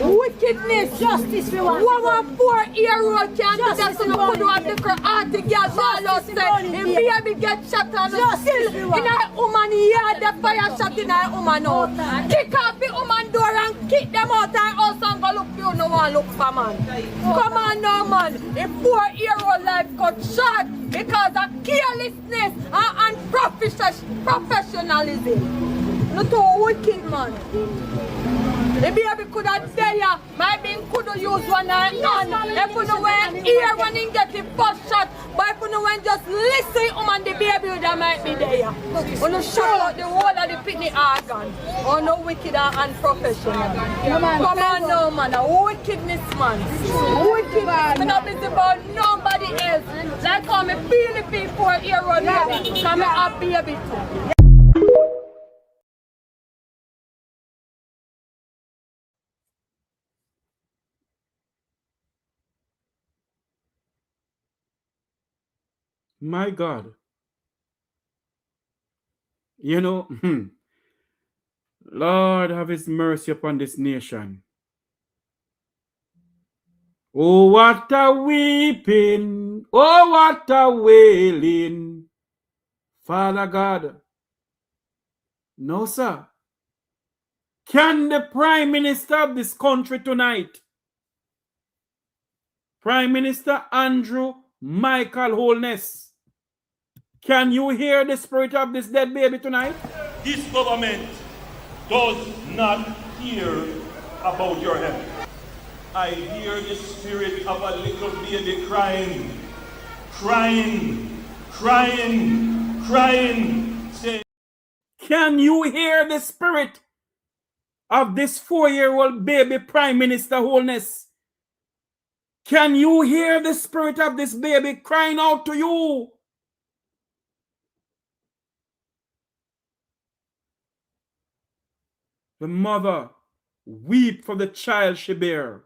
Wickedness. Justice we want. One 4-year-old can't do that, so no put one the auntie girl ball outside. If baby get shot and still in a woman yard, the fire shot in a woman house. Kick off the woman door and kick them out her house and go look for you, no one look for man. Come on now man, a 4-year-old life got shot because of carelessness and professionalism. Not a wicked man. The baby could have stayed here, maybe could have used one hand. If you know when here when he get the first shot, but if you know when just listen and the baby that might be there. You know show out the whole of the pitney organ. Oh no wicked and professional. Come on now man, a wickedness man. Wickedness. I'm not busy about nobody else. Like how me feel the people here on baby. Because I have baby too. My God. You know, Lord have his mercy upon this nation. Oh, what a weeping. Oh, what a wailing. Father God. No, sir. Can the Prime Minister of this country tonight, Prime Minister Andrew Michael Holness, can you hear the spirit of this dead baby tonight? This government does not hear about your health. I hear the spirit of a little baby crying, crying, crying, crying, saying, Can you hear the spirit of this 4-year-old baby Prime Minister Holness? Can you hear the spirit of this baby crying out to you? The mother weep for the child she bear.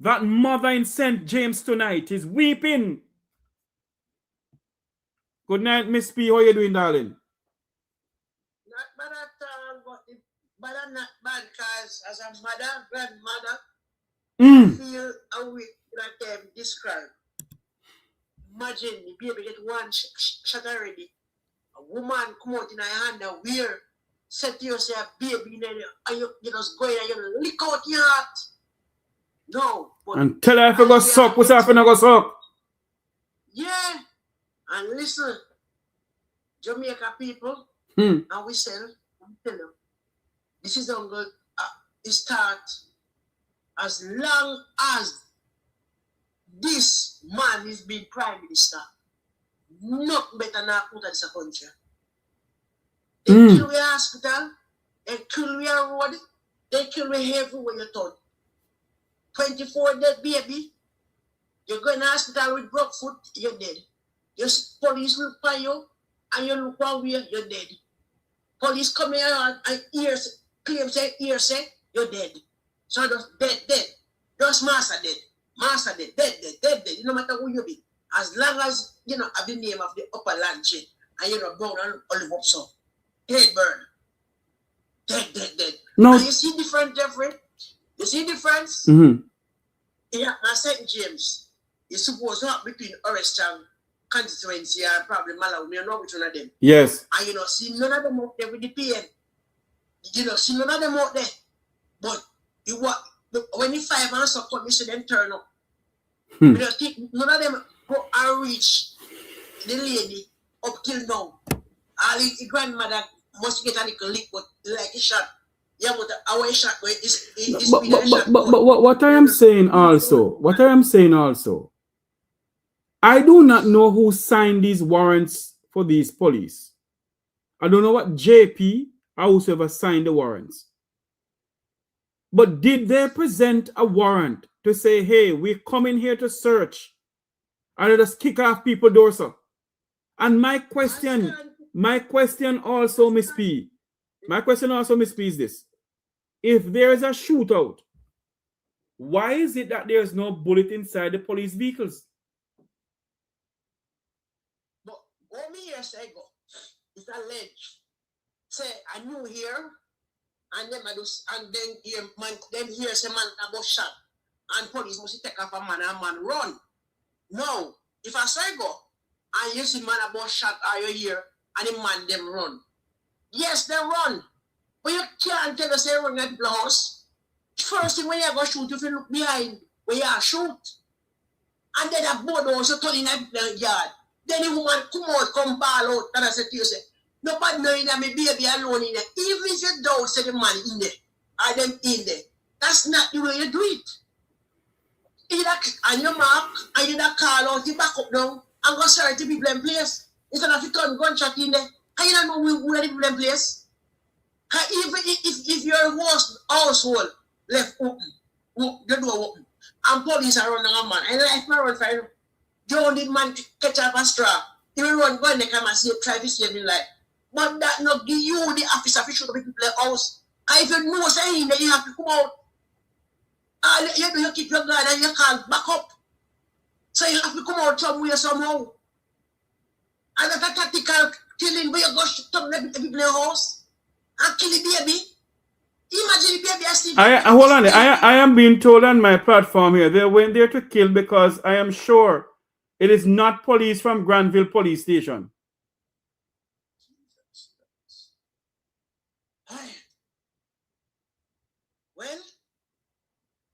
That mother in St. James tonight is weeping. Good night, Miss P. How you doing, darling? Not bad at all, but the bad and not bad because as a mother, grandmother, I feel a way that them describe. Imagine the baby get one shot already. A woman come out in her hand and wear, say to yourself, baby, and you just go in and you lick out your heart. No. But and tell her if you go suck, what's if you not go suck? Yeah. And listen, Jamaica people, and we tell them, this is how it start as long as this man is being Prime Minister. Not better than put at this country. They kill the hospital, they kill the road, they kill the everywhere you turn. 24 dead baby, you go in the hospital with broke foot, you're dead. Your police will find you, and you look one way, you're dead. Police come here and ears, claim say, ears say, you're dead. So just dead. Just master dead. No matter who you be. As long as, you know, have the name of the upper land chain, and you know, brown and olive up so. Dead burn. Dead. No. And you see different, Jeffrey? You see difference? Yeah, now St. James is supposed to happen between Orestang constituency and probably Malawi. You know which one of them. Yes. And you know, see none of them out there with the PM. You know, see none of them out there. But when the 5 and so come, you see them turn up. You know, none of them go and reach the lady up till now. All the grandmother must get a little lick, but like a shot. Yeah, but our shot, but what I am saying also, I do not know who signed these warrants for these police. I don't know what JP or whoever signed the warrants. But did they present a warrant to say, hey, we're coming here to search, and just kick off people's doors up? And my question also, Miss P, is this. If there is a shootout, why is it that there's no bullet inside the police vehicles? But all me here say go, it's alleged. Say I knew here, and then here say man about shot, and police must take off a man and man run. No, if I say go, and you see man about shot, are you here, and the man them run? Yes, they run. But you can't tell us they run at the house. First thing when you go shoot, if you look behind, where you are shoot. And then a board also turn in the yard. Then the woman come ball out, and I said to you, say, nobody knowing that my baby alone in there. Even if you don't say the man in there, I them in there. That's not the way you do it. And you mark, and you call out the back up now, and go search the people in place. Instead of you turn gunshot in there, and you don't know where the people in place. Even if your household left open, the door open, and police are running a man, and life man run for you, don't need man to catch up a straw. He will run, go in the camera, try to save his life. But that not give you the officer to shoot the people in the house. And if you know saying that you have to come out, you keep your guard and you can't back up. So you have to come out somewhere somehow. And that's a tactical killing where you go to the people in the house and kill the baby. Imagine the baby asleep. Hold on. I am being told on my platform here they went there to kill because I am sure it is not police from Granville Police Station. Well,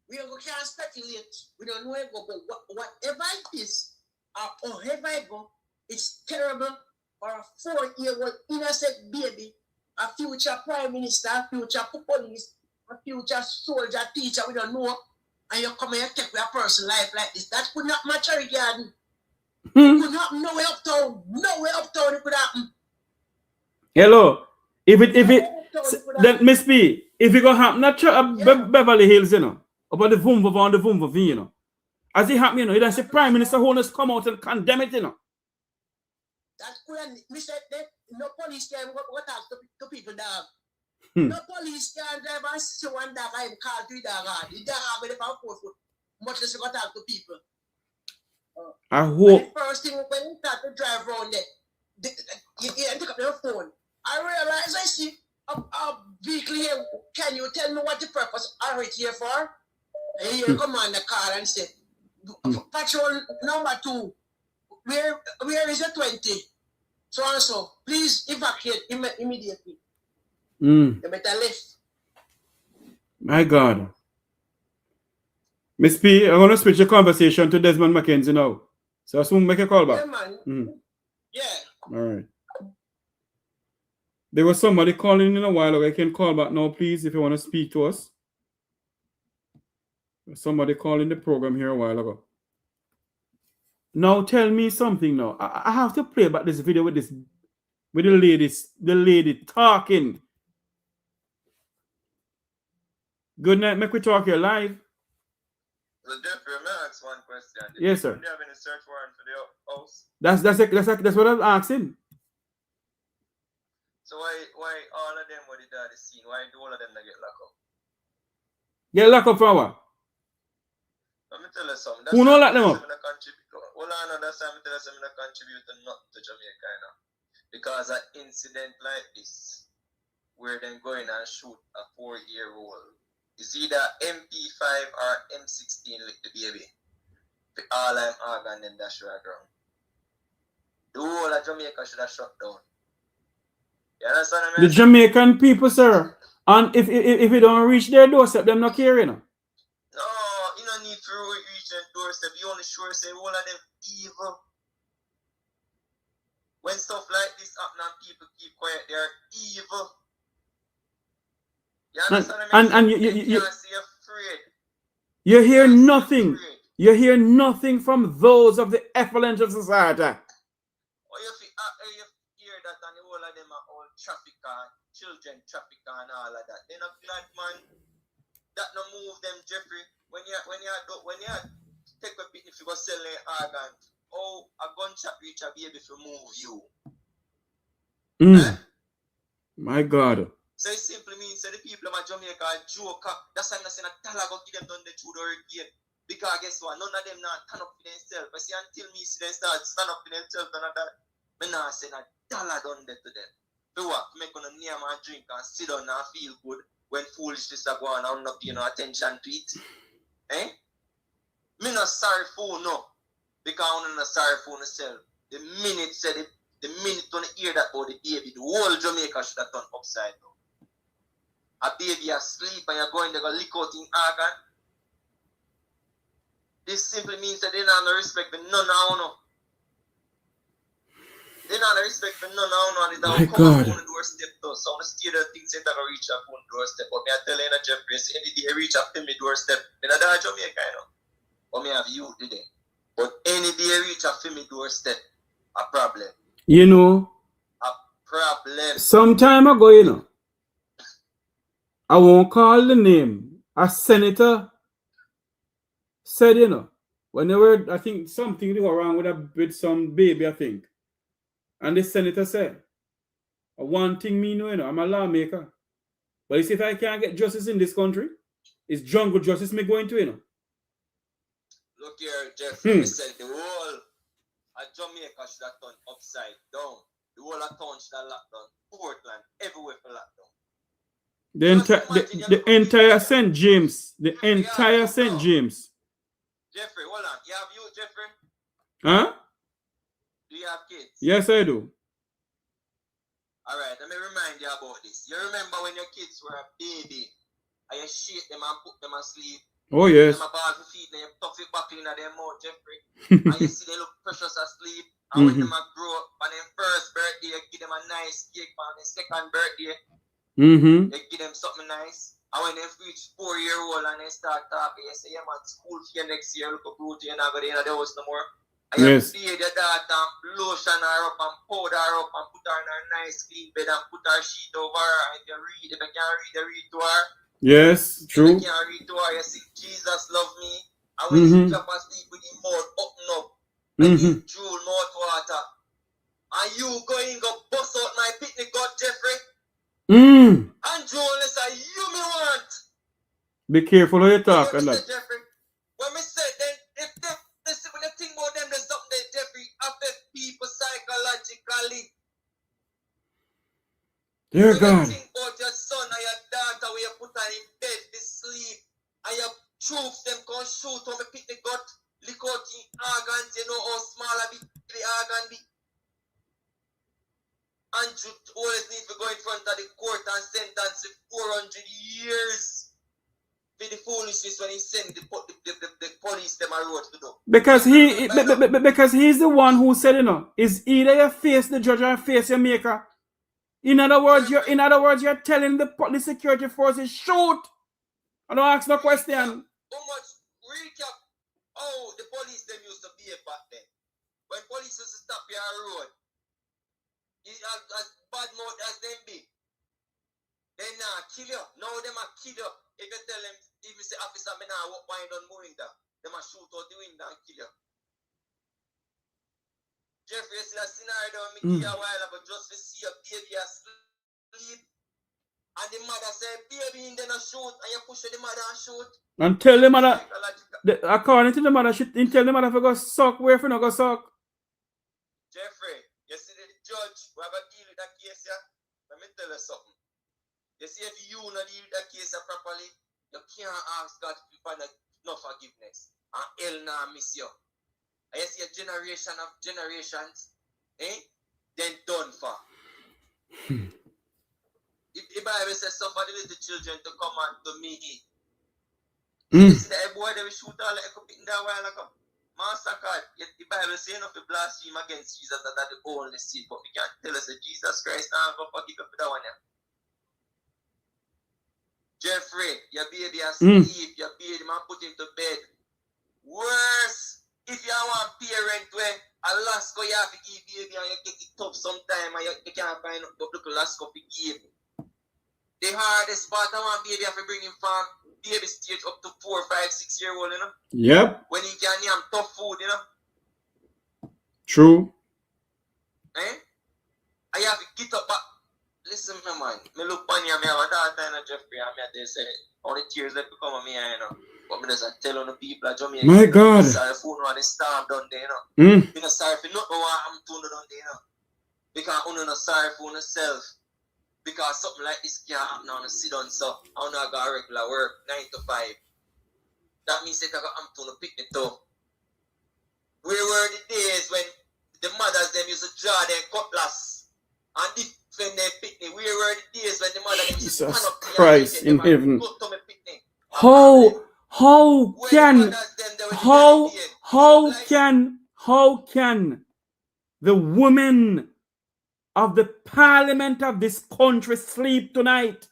we can't speculate. We don't know it, but whatever it is, or however it go, it's terrible for a 4-year-old innocent baby, a future prime minister, a future police, a future soldier, teacher, we don't know, and you come and take a person's life like this. That could not match a garden. It could happen nowhere uptown. Nowhere uptown it could happen. Hello. If it then Miss P, if it gonna happen not Beverly Hills, you know, about the Vumva, you know. As it happen, you know, you don't see Prime Minister Holness come out and condemn it, you know. That couldn't, we said that no police can go talk to people, dog. No police can drive and see one dog and call 3 dogs. The dog have been about 4 foot. Much less go talk to people. I hope. The first thing when you start to drive around there, you pick up your phone. I realize I see a vehicle here. Can you tell me what the purpose of it here for? And here come on the car and say, patrol number 2, where is the 20? So and so, please evacuate immediately. You better left. My God. Miss P, I'm going to switch the conversation to Desmond Mckenzie now. So I soon make a call back. Yeah, man. Yeah. All right. There was somebody calling in a while ago. I can call back now, please, if you want to speak to us. Somebody calling the program here a while ago. Now tell me something now. I have to play back this video with the lady talking. Good night. Make we talk here live. So Jeffrey, may I ask one question? Yes, sir. Do you have any search warrant for the house? That's what I'm asking. So why all of them were at the scene? Why do all of them not get locked up? Get locked up for what? Let me tell you something. Who know lock them up? Well, I know that's why I'm telling you I'm not contributing nothing to Jamaica, you know. Because an incident like this, where them going and shoot a 4-year-old, is either MP5 or M16 like the baby. All I'm organ them dash right ground. The whole of Jamaica should have shut down. You understand what I mean? The Jamaican people, sir. And if it don't reach their doorstep, them not caring. No, you don't need to reach their doorstep. You only sure say all of them evil. When stuff like this happen and people keep quiet, they're evil. You understand what I mean? And you afraid. You hear nothing. You hear nothing from those of the effluent of society. Or you hear that and the whole of them are all trafficker, children trafficker and all of that. They're not glad, man. That no move them, Jeffrey. When you take a picnic, if you go sell an organ, oh, a gunshot reach a baby if you move you. My God. So it simply means that the people of Jamaica joke up. That's why I'm not saying a dollar go give them done the through the hurricane. Because guess what? None of them not stand up for themselves. But see, until me see them start stand up for themselves, none of that, I'm not saying a dollar done that to them. For what? Make them name and drink and sit down and feel good when foolishness are going on and not paying no attention to it. Eh? Me not sorry for no. Because I'm not sorry for myself. The minute said it, the minute when you hear that about the baby, the whole Jamaica should have turned upside down. A baby asleep and you're going to go lick out in organ. This simply means that they don't have no respect for none of you. They don't have no respect for none of you. They don't come up on the doorstep though. So I'm going to steer the things that don't reach up on the doorstep. But I tell you, Jeffrey, any day I reach up to my doorstep, then I don't Jamaica, you know. But I have you today. But any day I reach up to my doorstep, a problem. You know, a problem. Some time ago, you know, I won't call the name. A senator said, you know, when they were, I think something they were wrong with some baby, I think. And the senator said, one thing me know, you know, I'm a lawmaker. But you see, if I can't get justice in this country, it's jungle justice me going to, you know. Look here, Jeffrey, said the whole of Jamaica should have turned upside down. The whole of town should have lockdown. Portland, everywhere for lockdown. The entire St. James. The entire St. James. Jeffrey, hold on. You have youth, Jeffrey? Huh? Do you have kids? Yes, I do. Alright, let me remind you about this. You remember when your kids were a baby and you shake them and put them asleep? Oh, yes. Them a ball for feet and you tuck it back in their mouth, Jeffrey. And you see they look precious asleep. And when them a grow up on their first birthday, you give them a nice cake on their second birthday. You give them something nice. And when they reach 4-year-old and they start talking, you say, yeah man, school for you next year, look up beauty, you're not going to the house no more. And you feed your daughter and lotion her up and powder her up and put her in her nice clean bed and put her sheet over her. And if you read, if you can't read, you read to her. Yes, true. If you can't read to her, you see, Jesus love me. And when you drop and sleep with your mouth open up, and you drool mouth water, and you going go bust out my picnic gut, Jeffrey. And drool is a you me want. Be careful how you talk. Jeffrey, when me say then, if they when you think about them, there's something that Jeffrey affect people psychologically. Dear God. You think about your son or your daughter where you put her in bed to sleep and your troops them can shoot on the picnic gut, lick out the organs, you know how small a bit the organ be. And you always need to go in front of the court and sentence 400 years. For the foolishness when he sent the police them a road to do. Because he's the one who said, you know, is either you face the judge or face your maker. In other words, you're telling the security forces shoot. I don't ask no question. Recap how the police them used to behave back then. When police used to stop your road, as bad mouth as them be, they not kill you. Now them a kill you. If you tell them, if you say officer, me now walk behind on window, they must shoot out the window and kill you. Jeffrey, you see a scenario me give you a while ago just to see a baby asleep. And the mother say, baby, in there no shoot, and you push the mother and shoot. And tell the mother, according to the mother, she tell the mother to go suck, where if you not go suck. Jeffrey, you see the judge, we have a deal with that case, yeah? Let me tell you something. You see, if you not deal with that case properly, you can't ask God to find no forgiveness. And hell nah miss you. And you see a generation of generations, then done for. If the Bible says, suffer the little children to come unto me. You see that boy, they will shoot all like a picking that while ago. Master God, yet the Bible says enough to blaspheme against Jesus that the only sin, but we can't tell us that Jesus Christ now go forgive you for that one. Yeah. Jeffrey, your baby asleep, your baby man put him to bed. Worse, if you want parent where Alaska you have to give baby and you get it tough sometime and you can't find the little Alaska to give. The hardest part I want baby have to bring him from baby stage up to 4, 5, 6 year old, you know? Yep. When he can name tough food, you know? True. I have to get up back. Listen, man, me look funny, I have a daughter and a Jeffrey, and they say, all the tears that become of me, you know. But me just tell on the people at Jamaica, my God. Sorry for no the storm down there, you know. Me not sorry for nothing what I'm doing down there, you know. Because I'm not sorry for myself. Because something like this can't happen on a sit down, so I'm not going to regular work, 9 to 5. That means that I'm doing a picnic too. Where were the days when the mothers them used to draw their cutlass and defend their picnic? Where were the days when the mothers them used to stand up Christ in heaven. go to my picnic? How can the women of the parliament of this country sleep tonight?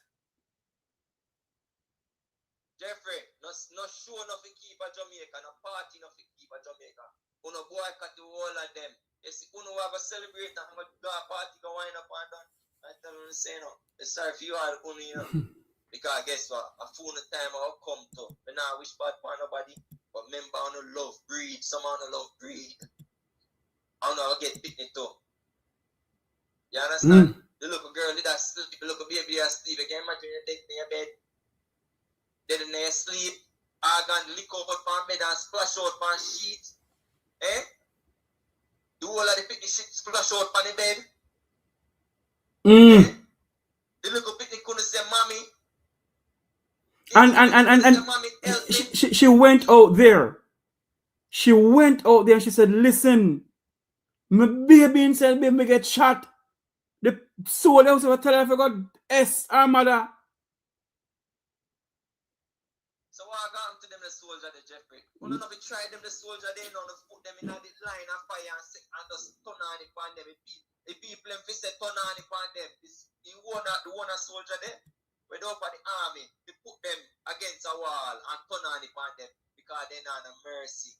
Jeffrey, no show enough to keep a Jamaica, no party enough to keep a Jamaica. Uno boycott the whole of them. You see, uno have a celebrate and have a party go wind up and down. I tell them, say no. It's sorry for you all, uno, you know. Because guess what? A phone time I'll come to. I now wish bad for nobody. But remember, I don't love breed. Some I don't love breed. I don't know, I'll get picnic too. You understand? The little girl did that sleep, the little baby asleep. You can imagine you take in your bed. Then they sleep. I can lick out from bed and splash out from sheets. The whole of the picnic shit splash out from the bed. Eh? The little picnic couldn't say, mommy. And she went out there. She went out there and she said, listen, my baby inside, baby, me get shot. The soldier was tell her I forgot S, our mother. So what I got to them, the soldier, the Jeffrey? We don't know if we try them, the soldier, they know to put them in the line of fire and just turn on it on them. The people them say turn on it on them. The one soldier there, we don't for the army, they put them against a wall and turn on it on them because they're not a mercy.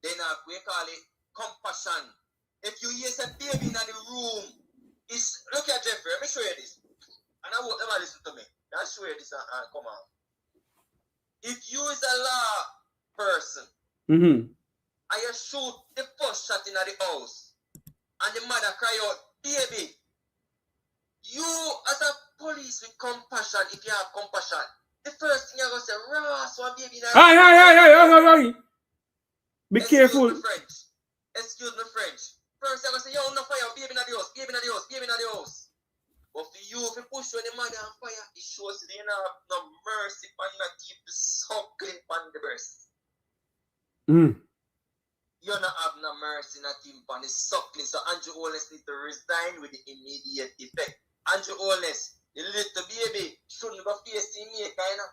They're not, we call it compassion. If you hear a baby in the room, look at Jeffrey, let me show you this. And I want them to listen to me. I'll show you this and come on. If you is a law person, and you shoot the first shot in the house, and the mother cry out, baby, you as a police with compassion, if you have compassion, the first thing you're going to say, Ross, one baby in the house. Be careful. Excuse me, French. First, I'm going to say, yo, no fire, baby in the house, baby in the house, baby in the house. But for you, if you push the mother on fire, it shows you don't have no mercy on your keep the suckling on the breast. You don't have no mercy on the on the suckling. So Andrew Holness need to resign with the immediate effect. Andrew Holness, the little baby shouldn't go face the maker, you know.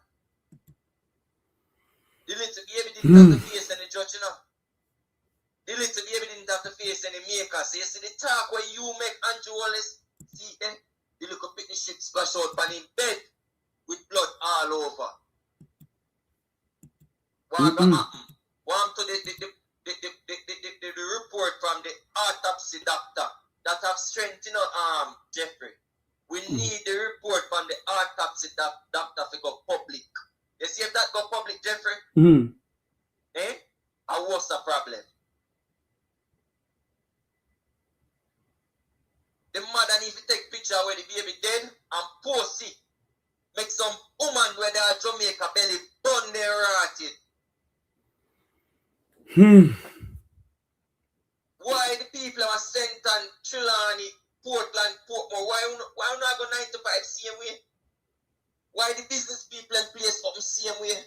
The little baby didn't have to face any judge, you know. The little baby didn't have to face any maker. So you see the talk where you make Andrew Holness, see, the little picnic shit splash out on his bed with blood all over. What happened? One to the report from the autopsy doctor that have strengthened our Jeffrey. We need the report from the autopsy doctor to go public. You see if that go public, Jeffrey? Eh? And what's the problem? The mother needs to take picture where the baby dead and post it. Make some woman where they are Jamaica belly burn their rotted. Why the people are sent on Trelawney, Portland, Portmore? Why not go 9 to 5 same way? Why the business people and place something same way?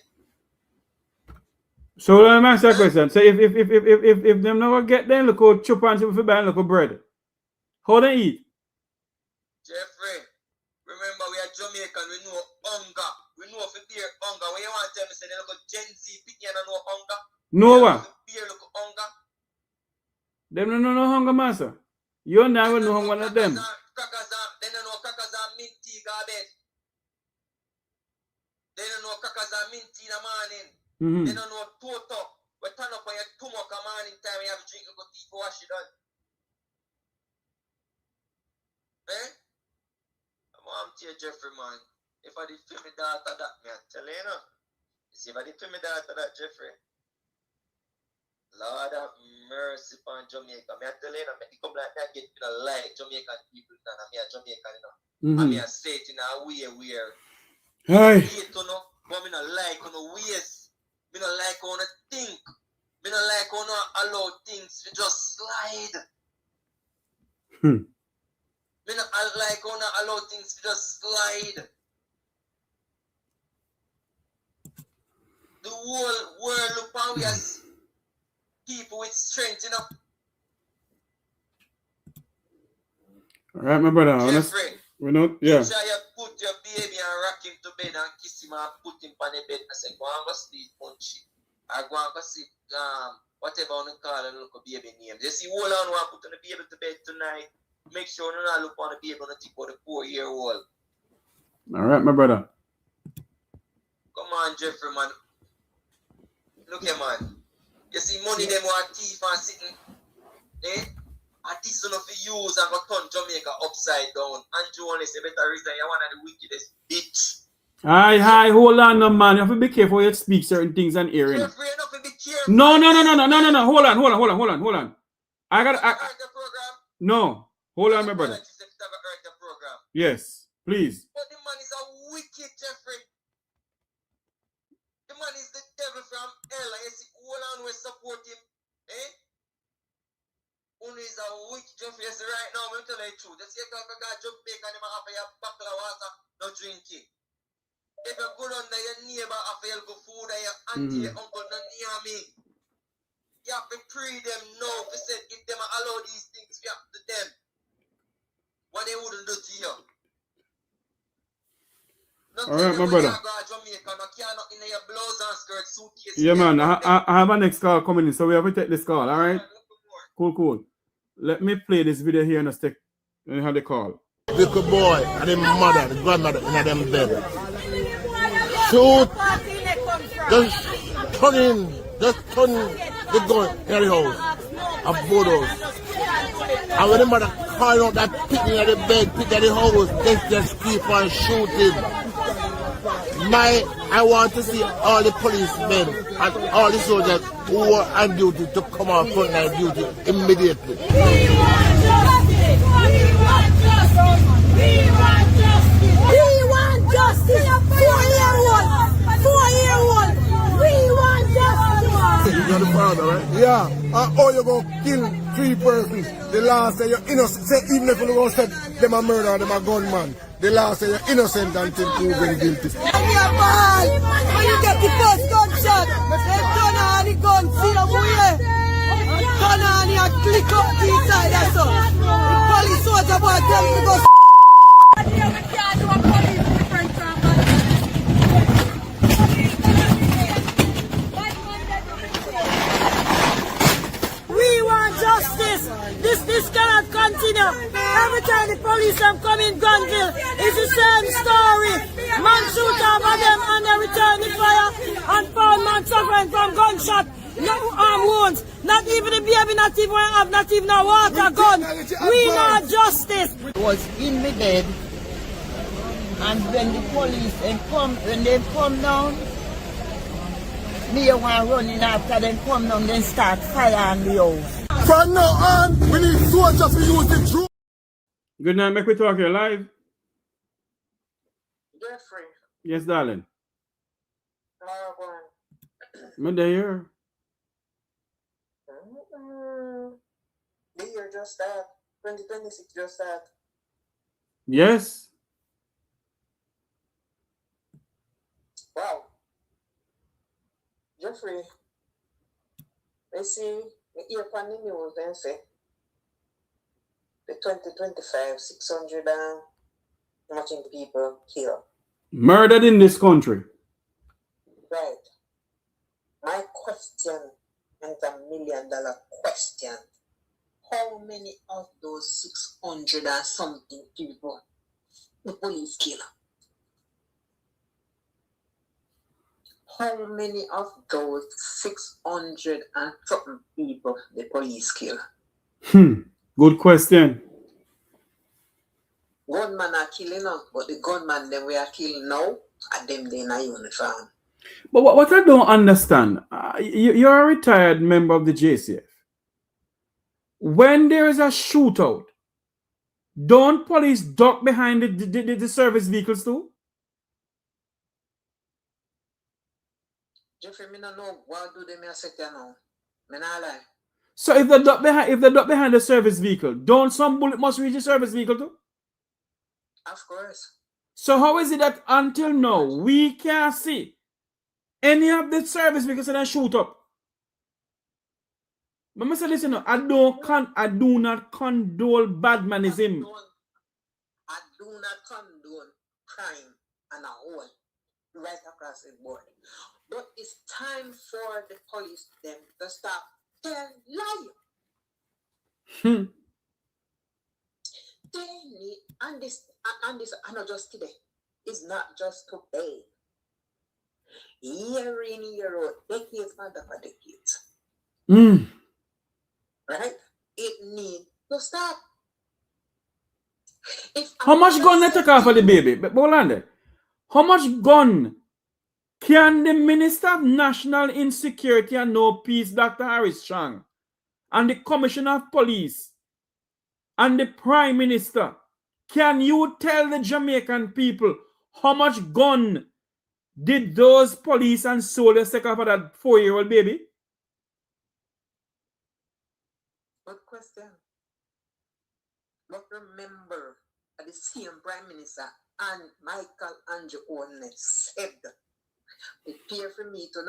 So let me ask you a question. So if them never get them, look how chop and chop buy look how bread. How they eat? Jeffrey, remember we are Jamaican, we know hunger. We know if we beer hunger. When you want to tell me say they look at Gen Z picking and know hunger? No what? Beer look at hunger. Them no know hunger, master. You never know one of them. They don't know crackers and mint tea garbage. They don't know crackers and mint tea in the morning. They don't know toto. We turn up on your 2 o'clock morning time, you have to drink a good tea for wash it done. Eh? I'm to you, Jeffrey, man. If I did film me daughter that, me I tell you, you know. See, if I did film me daughter that, Jeffrey, Lord have mercy upon Jamaica. Me I tell you, you know, me come like that, get me like Jamaican people, and me a Jamaican, you know. And me I say it in a way where Hey. hate, you know, but me not like on the ways. Me not like on the think. Me not like on allow things to just slide. Me not like on allow things to just slide. The whole world look on we as people with strength, you know. All right, my brother. Jeffrey, we know, yeah. Try you put your baby and rock him to bed and kiss him and put him on the bed and say, go and go sleep, punchy. I go and go sleep, whatever on the call and look a baby name. Just see, hold on, one put on the baby to bed tonight. Make sure you don't look on the baby on the tip of the 4-year-old. All right, my brother. Come on, Jeffrey, man. Look here, man. You see, money them want thief and sitting. Eh? And this one of the use and go turn Jamaica upside down. Andrew only say better reason you're one of the wickedest bitch. Hi, hold on, no man. You have to be careful you speak certain things and hearing. Jeffrey, you have to be careful. No. Hold on. I got the program. No. Hold on, my brother. Yes, please. But the man is a wicked Jeffrey. The man is the devil from hell. And you see, hold on, we support him. Eh? Who is a witch Jeffries right now? I'm telling you the truth. Just say I got Jamaica and half your buckler water, no drinking. If you go under your neighbor after you go food and your auntie, your uncle, not near me. You have to pray them now to say if them allow these things to happen to them. What they wouldn't do to you. All right, my brother. Yeah, man. I have a next call coming in, so we have to take this call. All right. Cool. Let me play this video here in a sec. Let me have the call. Little boy and his mother, the grandmother in them bed. Shoot. Just turn the gun in the house. A photos. And when the mother call out that pit in the bed, pit in the house, they just keep on shooting. I want to see all the policemen and all the soldiers who are on duty to come on front line duty immediately. We want justice! We want justice! 4-year-old! We want justice! You got the father, right? Yeah. Oh, you're going to kill 3 persons. The last say you're innocent. Say, even if you don't say them a murderer, them a gunman. The law say you're innocent until proven guilty. When you get the first gunshot, they turn on the gun, see them way. Turn on and click up the inside, that's all. The police soldier boy tell me to go We want justice. This cannot continue. Every time the police come in Granville, it's the same story. Man shoot over them and they return the fire and found man suffering from gunshot, no arm wounds. Not even the baby, not even a water gun. We want justice. I was in my bed, and when the police when they come down, me want running after them come down, then start fire on the house. From now on, we need soldiers to use the truth. Good night, make we talk here live. Jeffrey. Yes, darling. One. I'm there. The year just started. 2026 just started. Yes. Wow. Jeffrey, I see the ear on the news and say the 2025 600 and watching people killed. Murdered in this country. Right. My question, and it's $1 million question. How many of those 600 and something people the police kill? How many of those 600 and something people the police kill? Good question. Gunmen are killing us, but the gunmen that we are killing now are them in a uniform. But what I don't understand, you're a retired member of the JCF. When there is a shootout, don't police duck behind the service vehicles too? Jeffrey, I don't know what do they say now. I not lie. So if they duck behind the service vehicle, don't some bullet must reach the service vehicle too? Of course. So how is it that until now we can't see any of the service vehicles that shoot up? But I say, listen, I do not condone badmanism. I do not condone crime and a whole right across the board. But it's time for the police them to stop telling lies. They need, and this I not just today. It's not just today. Year in, year out, decades after decades. Right? It needs to stop. How much gun they take off of the baby? But hold on there. How much gun can the Minister of National Insecurity and No Peace, Dr. Harris Chang, and the Commissioner of Police, and the Prime Minister, can you tell the Jamaican people how much gun did those police and soldiers take off of that 4-year-old baby? Good question. But remember, the same Prime Minister and Michael Andrew Owen said, prepare for me to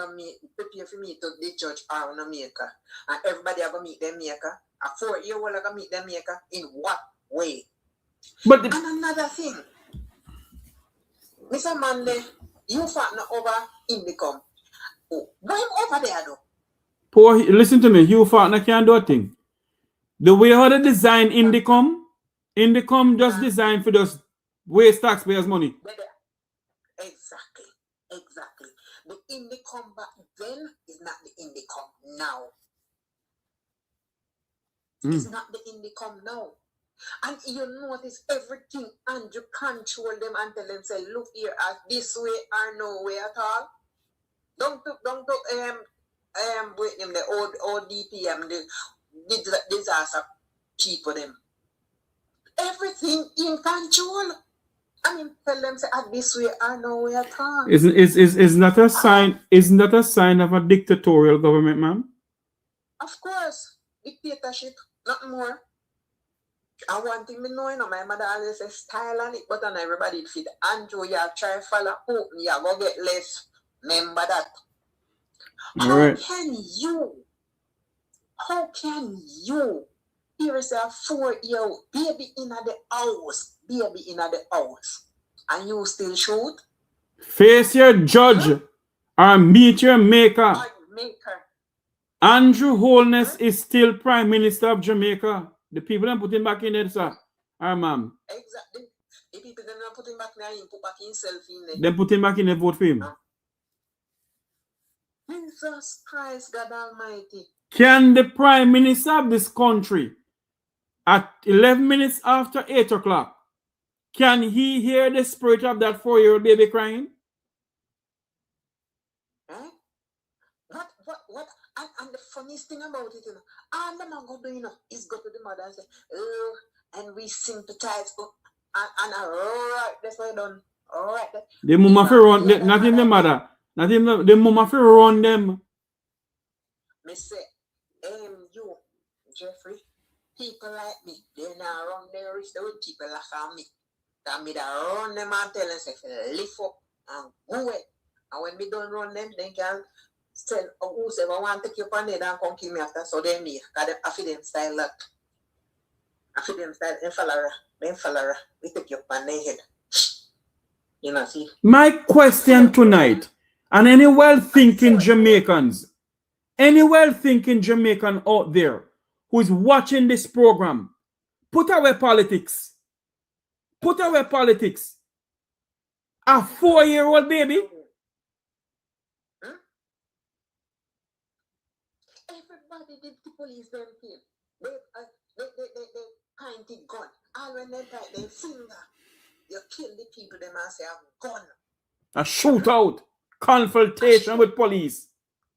the judge or no maker. And everybody are going to meet them maker. A 4-year-old are going to meet them maker. In what way? But and another thing, Mr. Monday, you fought over Indicom. Oh, why over there though? Poor, listen to me, Hugh Fartner can't do a thing. The way how they design Indicom just designed for those waste taxpayers' money. Exactly. The Indicom back then is not the Indicom now. It's not the Indicom now. And you notice everything Andrew control them and tell them, say, look here, this way or no way at all. Don't wait them, the old DPM, the disaster people them. Everything in control. I mean, tell them, say, this way or no way at all. Isn't that a sign of a dictatorial government, ma'am? Of course. Dictatorship, nothing more. And one thing me know, my mother always says style on it, but on everybody fit. Andrew, you try to follow hope, you go get less. Remember that. How can you, here is a 4-year-old baby in the house, and you still shoot? Face your judge or meet your maker. Andrew Holness is still Prime Minister of Jamaica. The people that put him back in there, sir. Ma'am. Exactly. The people that not put him back there, he put back himself in there. Then put him back in there, vote for him. Jesus Christ, God Almighty. Can the Prime Minister of this country, at 11 minutes after 8 o'clock, can he hear the spirit of that 4-year-old baby crying? What? And the funniest thing about it, all the man go do, is go to the mother and say, oh, and we sympathize. And all right, that's what I done. All right. The mama for run, not even the mother. Not even the mama for run them. Me say, you, Jeffrey, people like me, they're not around there, rich, they with people like me. That me that run them and tell them, say, lift up and go away. And when we don't run them, they can send whoever want to take you up on it and come kill me after. So they me, because I feel them style that. I feel them style, them follower, we take you up on their head. You know, see? My question tonight, and any well-thinking Jamaicans, any well-thinking Jamaican out there who is watching this program, put away politics. Put away politics. A 4-year-old baby? Everybody did the police them kill. They pointed gun. All when they point their finger, you kill the people them and say a gun. A shootout. Confrontation with police.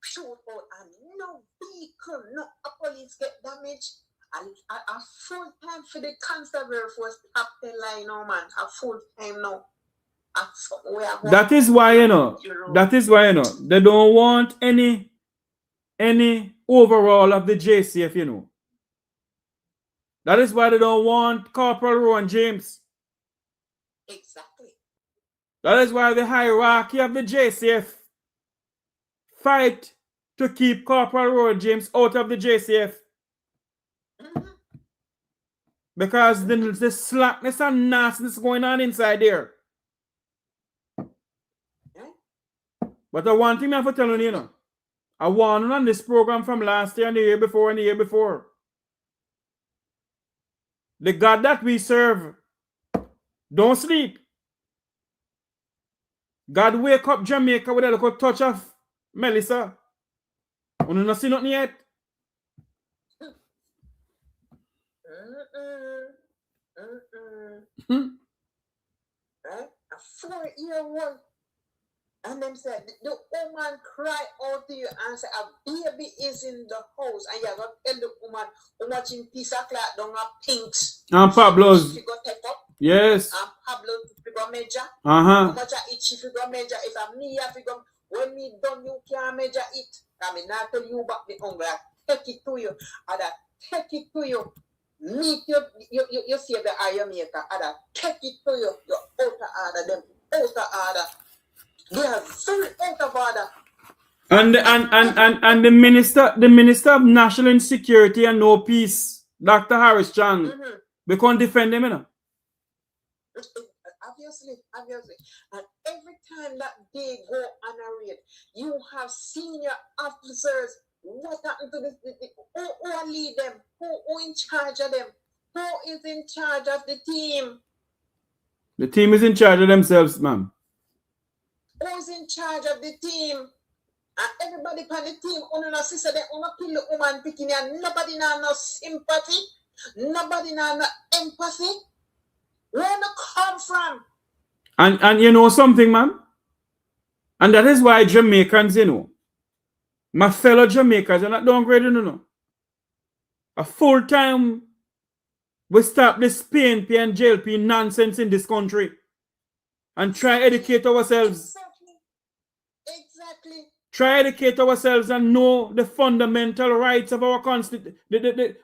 Shootout and no vehicle, no police get damaged. And a full time for the constable force up the line, no man. A full time now. That is why, they don't want any overall of the JCF, That is why they don't want Corporal Rowan James. Exactly. That is why the hierarchy of the JCF fight to keep Corporal Rowan James out of the JCF. Because the slackness and nastiness going on inside there. But the one thing I have to tell you, I warned on this program from last year and the year before and the year before. The God that we serve, don't sleep. God wake up Jamaica with a little touch of Melissa. We don't see nothing yet. Right? A 4-year-old. And them said, the woman cry out to you and say, a baby is in the house. And you have to tell the woman, how much in piece of cloth don't have pinks. And Pablo's. She got take up. Yes. And Pablo's if you go measure. How much I eat if you go measure. If I'm me, if you go, when me done, you can't measure it. I mean, not tell you back the hunger. I take it to you. And that take it to you. Meet you see the eye maker, other take it to you. You're out of order, them out of order. They are very out of order. And the minister of national insecurity and no peace, Dr. Harris Chan, we can't defend him, you know. Obviously. And every time that they go on a raid, you have senior officers. What happened to who lead them? Who in charge of them? Who is in charge of the team? The team is in charge of themselves, ma'am. Who's in charge of the team? And everybody on the team, on sister, they on a kill the woman picking and nobody now no sympathy, nobody now no empathy. Where do come from? And you know something, ma'am? And that is why Jamaicans, you know, my fellow Jamaicans are not downgrading, you know. A full time we stop this PNP and JLP nonsense in this country and try educate ourselves. Exactly. Try educate ourselves and know the fundamental rights of our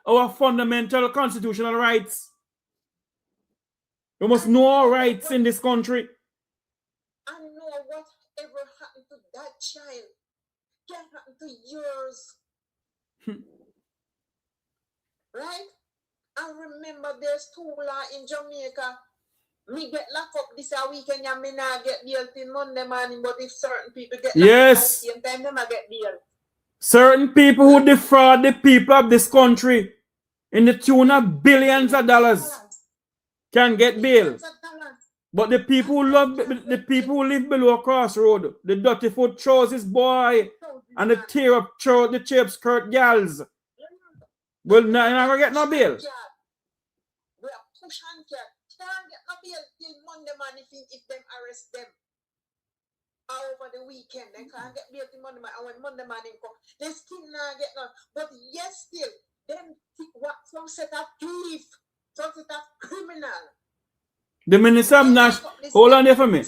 our fundamental constitutional rights. We must know our rights in this country. And know whatever happened to that child can happen to yours. Right? And remember, there's 2 laws in Jamaica. Me get locked up this weekend and me not get bail till Monday morning, but if certain people get locked up at the same time, them I get bail. Certain people who defraud the people of this country in the tune of billions of dollars can get bail. But the people who live below Crossroad, the dirty foot trousers boy and the tear up the cheap skirt gals will never get no bail. We are push and can't get no bail till Monday morning if them arrest them. Over the weekend, they can't get bail till Monday morning. And when Monday morning come, they still not get none. But yes, still, them some set of thief, some set of criminal. The Minister of National, hold on there for me.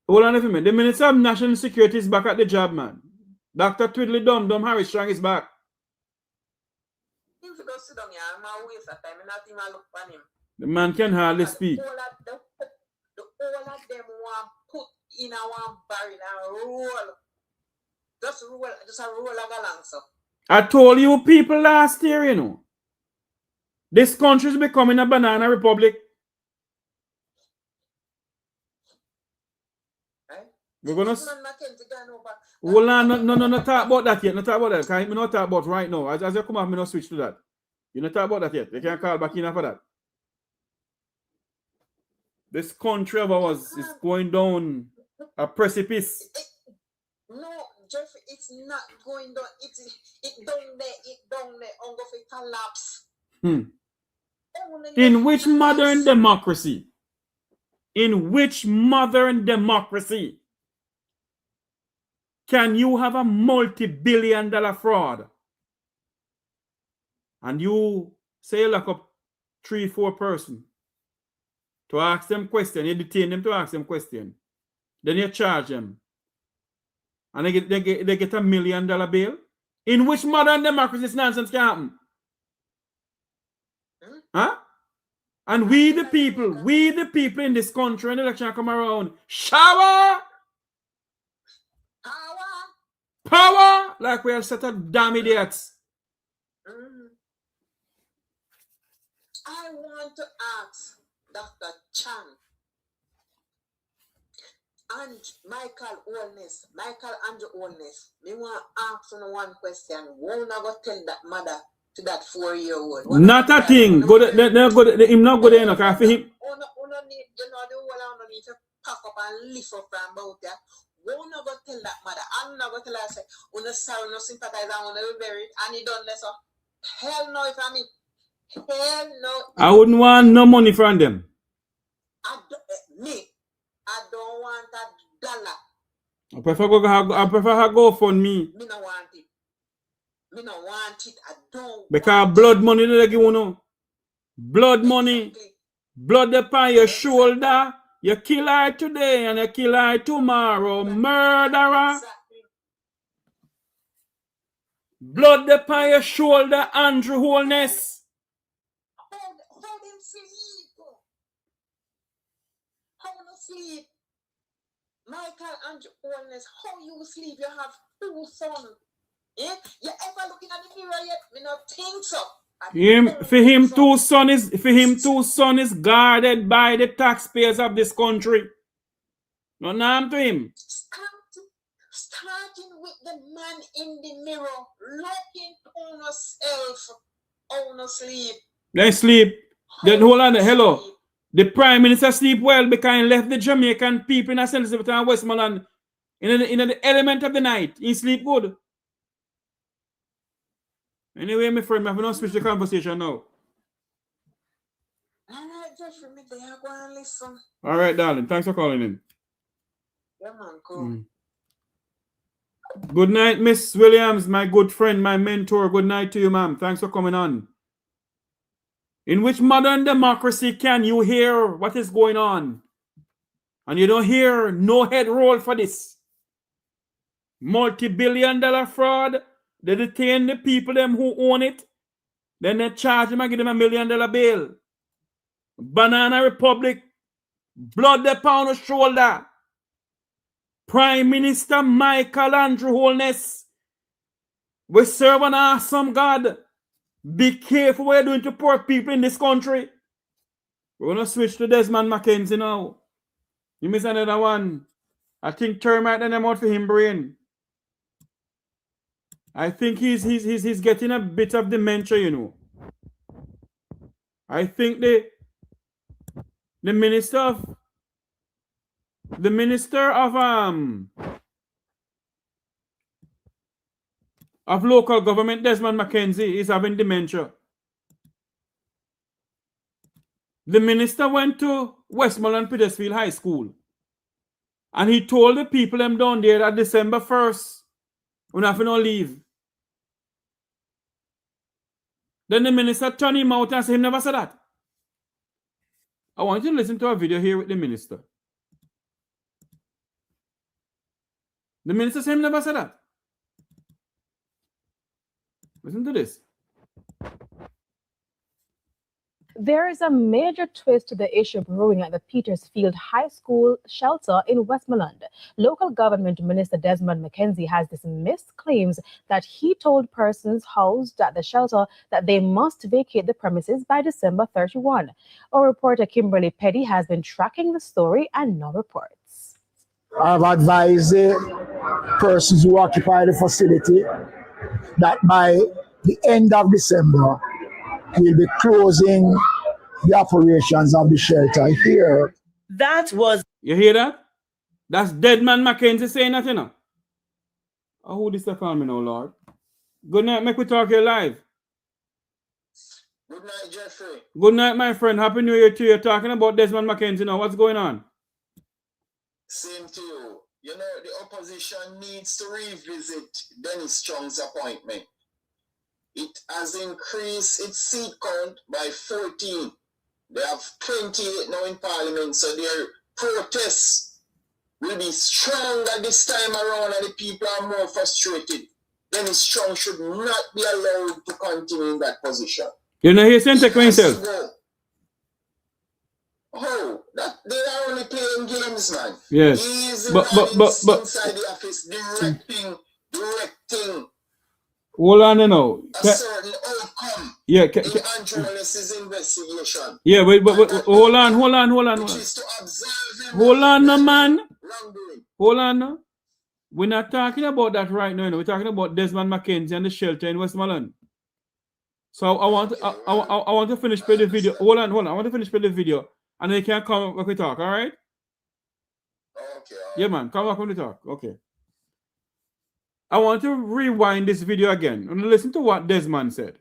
Hold on there for me. The Minister of National Security is back at the job, man. Dr. Twiddly Dum Harris Strong is back. The man can hardly speak. The whole of them want put in a one barrel and roll. Just a roll of along, so. I told you people last year, you know. This country is becoming a banana republic. We're gonna. Hold on, no, talk about that yet. No talk about that. Because I'm not talk about right now. As you come up, I'm not switch to that. You not talk about that yet. You can't call back in after that. This country of ours is going down a precipice. No, Jeffrey, it's not going down. It down there. I'm going to collapse. In which modern democracy? In which modern democracy can you have a multi-billion-dollar fraud and you say you lock up 3-4 persons to ask them questions, you detain them to ask them questions, then you charge them, and they get $1 million bail? In which modern democracy this nonsense can happen? Huh? And we the people in this country, when the election come around, shower power like we are set of damn idiots. I want to ask Dr. Chan and Michael Andrew Holness. Me want to ask you one question. Won't I go tell that mother to that 4-year-old? Not a thing. Him not go there, no, because for him. You know the whole I need to pack up and lift up from about there. Won't I go tell that mother? I'm not going to tell her, say, sorry, no sympathize, I want to be buried, and he done this. So, hell no, if I mean, hell no. I wouldn't want no money from them. I don't want $1. I prefer go fund me. Me no want it. I don't. Because blood money they give you no. Blood money. Blood upon your shoulder. You kill her today and you kill her tomorrow. Murderer. Blood upon your shoulder, Andrew Holness. Hold him sleep. Hold him sleep. Michael and Holness, how you sleep? You have 2 sons. Yeah? You ever looking at the mirror yet? Me not think so. For him, 2 sons is guarded by the taxpayers of this country. No name to him. Starting with the man in the mirror, looking on yourself, on sleep. They sleep. Then hold on. Hello. The Prime Minister sleep well because he left the Jamaican people in a sense of Westmoreland in the element of the night. He sleep good. Anyway, my friend, I have not switch the conversation now. All right, Jeffrey, me there, go and listen. All right, darling. Thanks for calling in. Yeah, man, cool. Good night, Miss Williams, my good friend, my mentor. Good night to you, ma'am. Thanks for coming on. In which modern democracy can you hear what is going on? And you don't hear no head roll for this. Multi-billion-dollar fraud. They detain the people them who own it. Then they charge them and give them $1 million bail. Banana Republic. Blood upon the shoulder. Prime Minister Michael Andrew Holness. We serve an awesome God. Be careful what you're doing to poor people in this country. We're going to switch to Desmond Mckenzie now. You miss another one. I think termite and them out for him brain. I think he's getting a bit of dementia, you know. I think the minister of local government, Desmond Mckenzie, is having dementia. The minister went to Westmoreland Petersfield High School and he told the people them down there that December 1st, we're not going to leave. Then the minister turned him out and said he never said that. I want you to listen to a video here with the minister. The minister said he never said that. Listen to this. There is a major twist to the issue brewing at the Petersfield High School shelter in Westmoreland. Local government minister Desmond Mckenzie has dismissed claims that he told persons housed at the shelter that they must vacate the premises by December 31. Our reporter Kimberly Petty has been tracking the story and now reports. I've advised the persons who occupy the facility that by the end of December, we'll be closing the operations of the shelter here. You hear that? That's Desmond Mckenzie saying that, you know. Oh, who this to call me now, Lord? Good night, make we talk here live. Good night, Jeffrey. Good night, my friend. Happy New Year to you. Talking about Desmond Mckenzie now. What's going on? Same to you. You know, the opposition needs to revisit Dennis Strong's appointment. It has increased its seat count by 14. They have 28 now in Parliament, so their protests will be stronger this time around and the people are more frustrated. Dennis Strong should not be allowed to continue in that position. You know, he's sent himself. Oh, that they are only playing games, man. Yes. He's but inside the office directing. Hold on, you know. A certain outcome. Yeah. In Andrew Holness's investigation. Yeah, but hold on. Hold on, no, man. Hold on, no. We're not talking about that right now. We're talking about Desmond Mckenzie and the shelter in Westmoreland. So I want to finish with the video. Hold on. I want to finish with the video, and then you can come back we talk. All right? Okay. Yeah, man. Come back when we talk. Okay. I want to rewind this video again and listen to what Desmond said.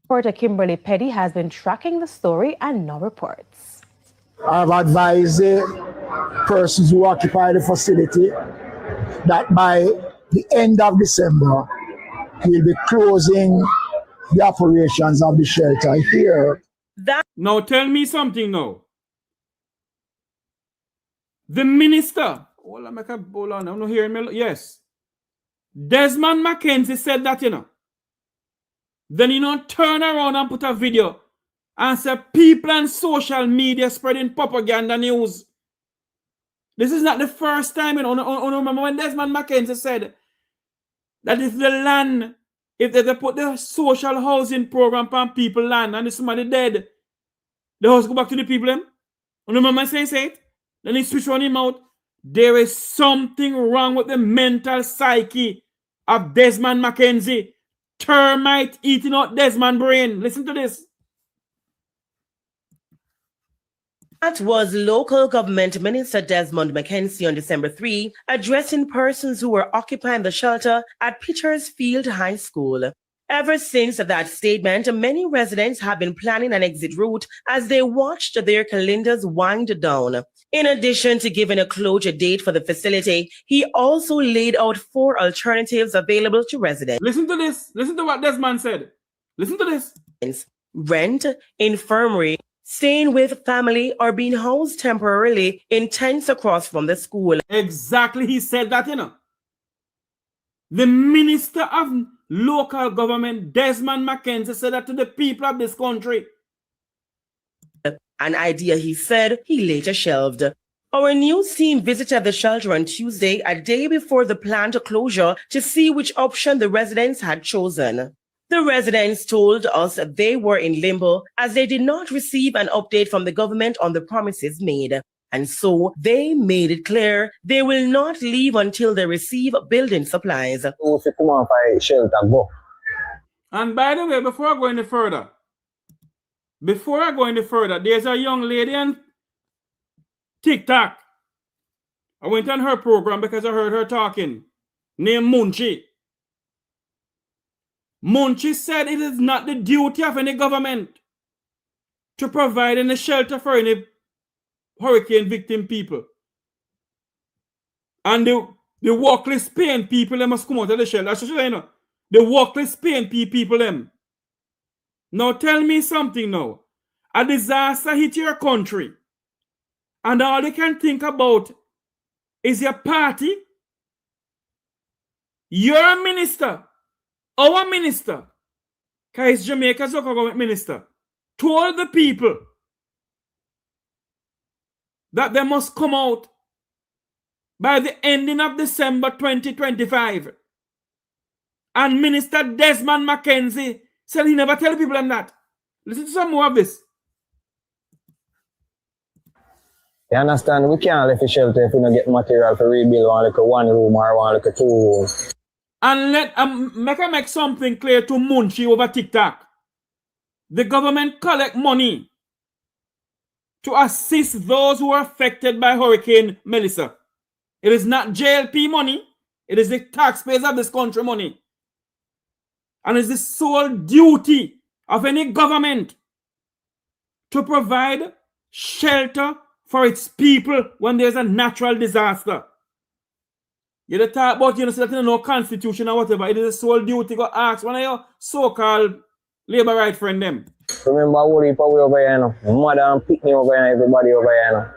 Reporter Kimberly Petty has been tracking the story and now reports. I've advised the persons who occupy the facility that by the end of December, we'll be closing the operations of the shelter here. Now tell me something now. The minister, hold on, I'm not hearing me. Yes. Desmond Mckenzie said that, you know. Then, you know, turn around and put a video and say people on social media spreading propaganda news. This is not the first time, you know. Remember when Desmond Mckenzie said that if the land, if they put the social housing program on people land and if somebody dead, the house go back to the people. Remember saying it? Then he switch on him out. There is something wrong with the mental psyche of Desmond Mckenzie. Termite eating out Desmond brain. Listen to this. That was local government minister Desmond Mckenzie on December 3, addressing persons who were occupying the shelter at Petersfield High School. Ever since that statement, many residents have been planning an exit route as they watched their calendars wind down. In addition to giving a closure date for the facility, he also laid out 4 alternatives available to residents. Listen to this. Listen to what Desmond said. Listen to this. Rent, infirmary, staying with family, or being housed temporarily in tents across from the school. Exactly, he said that, you know. The Minister of Local Government, Desmond Mckenzie, said that to the people of this country. An idea he said he later shelved. Our news team visited the shelter on Tuesday, a day before the planned closure, to see which option the residents had chosen. The residents told us they were in limbo as they did not receive an update from the government on the promises made. And so they made it clear they will not leave until they receive building supplies. And by the way, before I go any further, there's a young lady on TikTok. I went on her program because I heard her talking, named Munchi. Munchi said it is not the duty of any government to provide any shelter for any hurricane victim people. And the workless paying people, they must come out of the shelter. That's what you know. The workless paying people, them. Now tell me something now. A disaster hit your country, and all they can think about is your party, your minister, our minister, because it's Jamaica's local government minister, told the people that they must come out by the ending of December 2025. And Minister Desmond Mckenzie said he never tell people that. Listen to some more of this. You understand? We can't live in shelter if we don't get material to rebuild one room or one 2 rooms. And make something clear to Munchi over TikTok. The government collect money to assist those who are affected by Hurricane Melissa. It is not JLP money. It is the taxpayers of this country money. And it's the sole duty of any government to provide shelter for its people when there's a natural disaster. You don't talk about, you know, so that no constitution or whatever. It is a sole duty to ask one of your so-called labor right friend them. Remember all the people over here now. Mother and pickney over here, everybody over here now.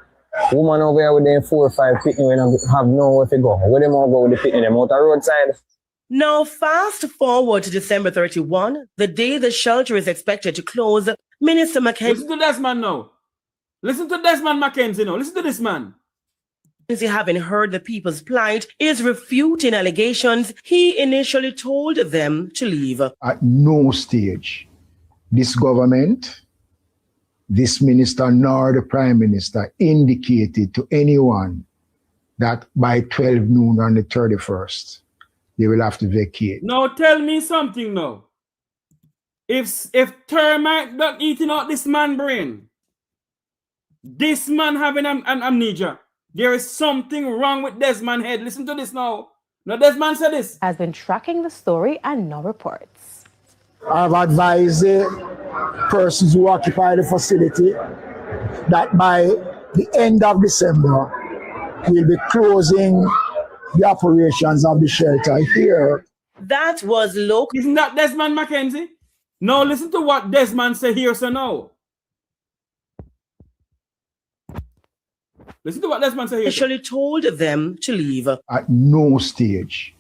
Woman over here with them 4 or 5 pickney when have nowhere to go. Where them all go with the pickney? Them out the roadside. Now, fast forward to December 31, the day the shelter is expected to close, Minister Mckenzie... Listen to Desmond now. Listen to Desmond Mckenzie now. Listen to this man. Having heard the people's plight, is refuting allegations he initially told them to leave. At no stage, this government, this minister, nor the prime minister indicated to anyone that by 12 noon on the 31st, they will have to vacate. Now tell me something now. If termite not eating out this man brain, this man having an amnesia, there is something wrong with Desmond's head. Listen to this now. Now Desmond said this. Has been tracking the story and no reports. I've advised the persons who occupy the facility that by the end of December, we'll be closing the operations of the shelter here. That was local. Isn't that Desmond Mckenzie? Now listen to what Desmond said here, so now. Listen to what Desmond said here. Initially told them to leave. At no stage,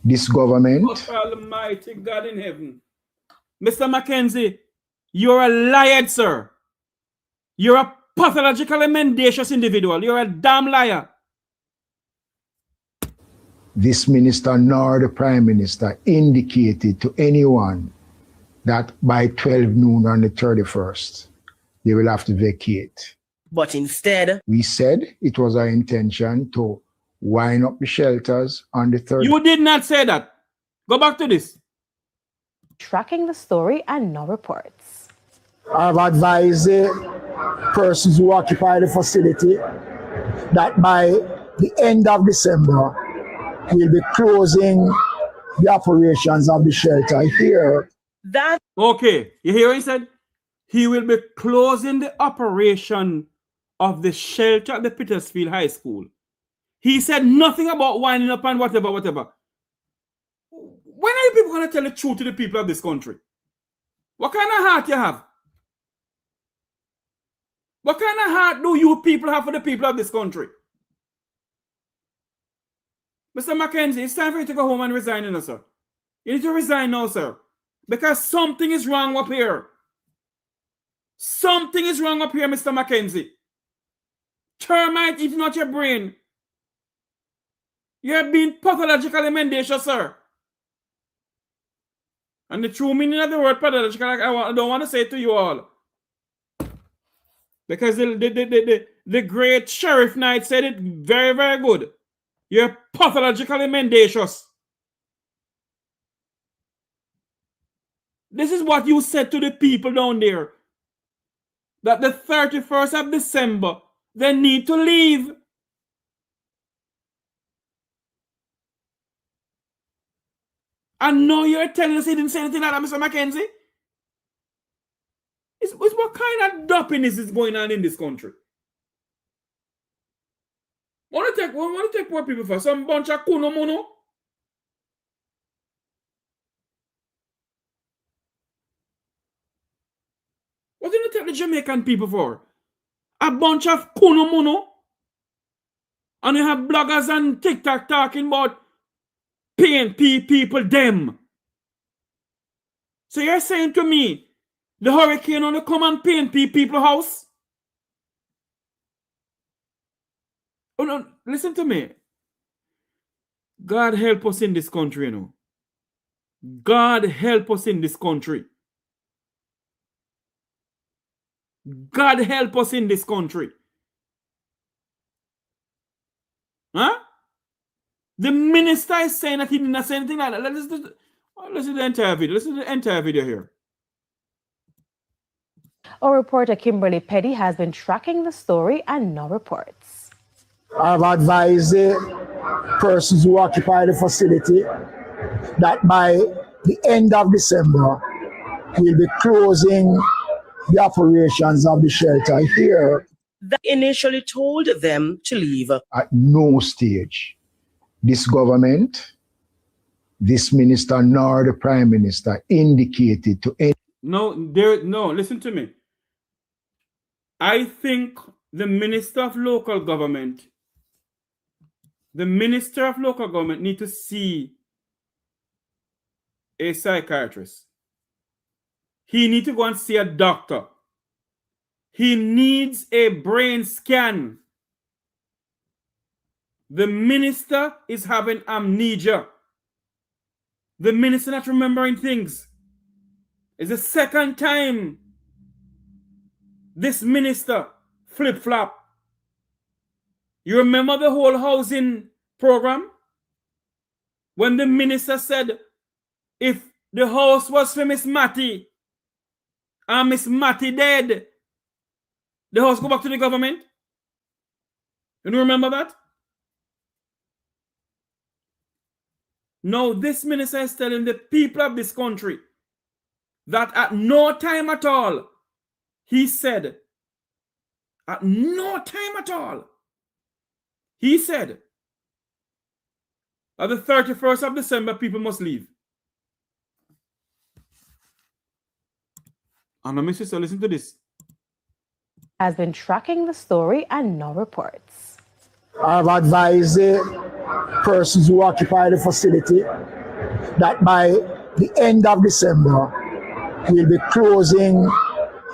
This government. Oh, Almighty God in heaven. Mr. Mckenzie, you're a liar, sir. You're a pathologically mendacious individual. You're a damn liar. This minister nor the prime minister indicated to anyone that by 12 noon on the 31st, they will have to vacate. But instead, we said it was our intention to wind up the shelters on the 30th. You did not say that. Go back to this. Tracking the story and no reports. I've advised persons who occupy the facility that by the end of December, we'll be closing the operations of the shelter here. That okay, you hear what he said? He will be closing the operation of the shelter at the Petersfield High School. He said nothing about winding up and whatever. When are you people going to tell the truth to the people of this country? What kind of heart you have? What kind of heart do you people have for the people of this country? Mr. Mckenzie, it's time for you to go home and resign, you know, sir. You need to resign now, sir. Because something is wrong up here. Something is wrong up here, Mr. Mckenzie. Termite eating out your brain. You're being pathologically mendacious, sir. And the true meaning of the word pathological, I don't want to say it to you all. Because the great Sheriff Knight said it very, very good. You're pathologically mendacious. This is what you said to the people down there. That the 31st of December, they need to leave. And now you're telling us he didn't say anything like that, Mr. Mckenzie? What kind of dumpiness is going on in this country? Want to take poor people for some bunch of kuno mono? What do you take the Jamaican people for? A bunch of kuno mono? And you have bloggers and TikTok talking about PNP people, them. So you're saying to me, the hurricane only come and PNP people house? Oh no, listen to me. God help us in this country, you know. God help us in this country. God help us in this country. Huh? The minister is saying that he did not say anything like that. Listen to the entire video. Listen to the entire video here. Our reporter Kimberly Petty has been tracking the story and no reports. I've advised persons who occupy the facility that by the end of December, we'll be closing the operations of the shelter here. That initially told them to leave. At no stage, this government, this minister, nor the prime minister indicated to any. No, listen to me. I think the Minister of Local Government need to see a psychiatrist. He needs to go and see a doctor. He needs a brain scan. The minister is having amnesia. The minister not remembering things. It's the second time this minister flip-flop. You remember the whole housing program? When the minister said, if the house was for Miss Matty, and Miss Matty dead, the house go back to the government? You remember that? No, this minister is telling the people of this country that at no time at all, he said, at no time at all, he said, at the 31st of December, people must leave. And my sister, listen to this. Has been tracking the story and no reports. I've advised persons who occupy the facility that by the end of December, we'll be closing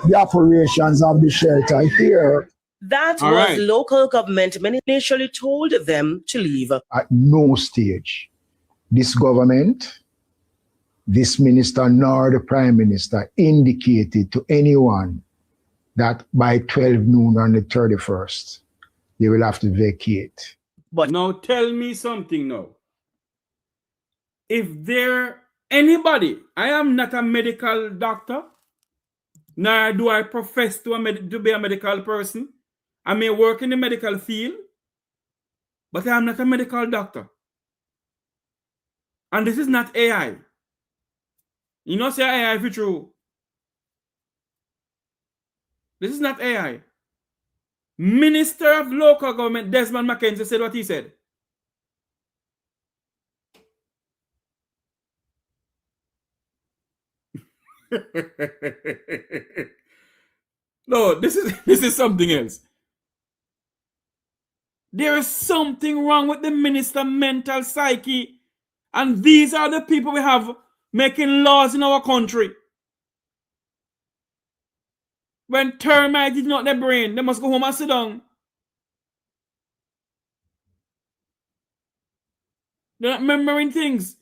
the operations of the shelter here. That was local government initially told them to leave. At no stage, this government, this minister, nor the prime minister indicated to anyone that by 12 noon on the 31st, they will have to vacate. But now tell me something now. If there anybody, I am not a medical doctor, nor do I profess to be a medical person. I may work in the medical field, but I am not a medical doctor. And this is not AI. You know, say AI if it's true. This is not AI. Minister of Local Government Desmond Mckenzie said what he said. No, this is something else. There is something wrong with the minister's mental psyche, and these are the people we have making laws in our country. When termites is not their brain, they must go home and sit down. They're not remembering things.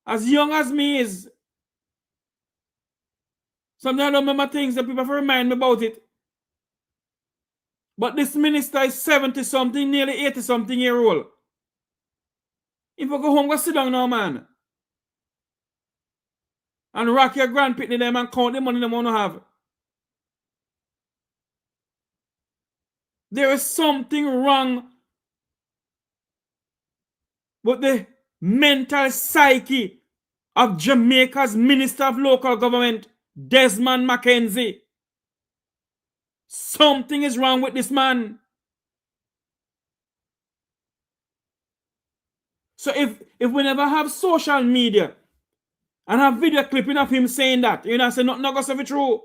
As young as me is, sometimes I don't remember things that people have to remind me about it. But this minister is 70-something, nearly 80-something year old. If you go home, go sit down now, man. And rock your grandpitney them and count the money they want to have. There is something wrong with the mental psyche of Jamaica's Minister of Local Government, Desmond Mckenzie. Something is wrong with this man. So if we never have social media and have video clipping of him saying that, you know, I say not going to be true.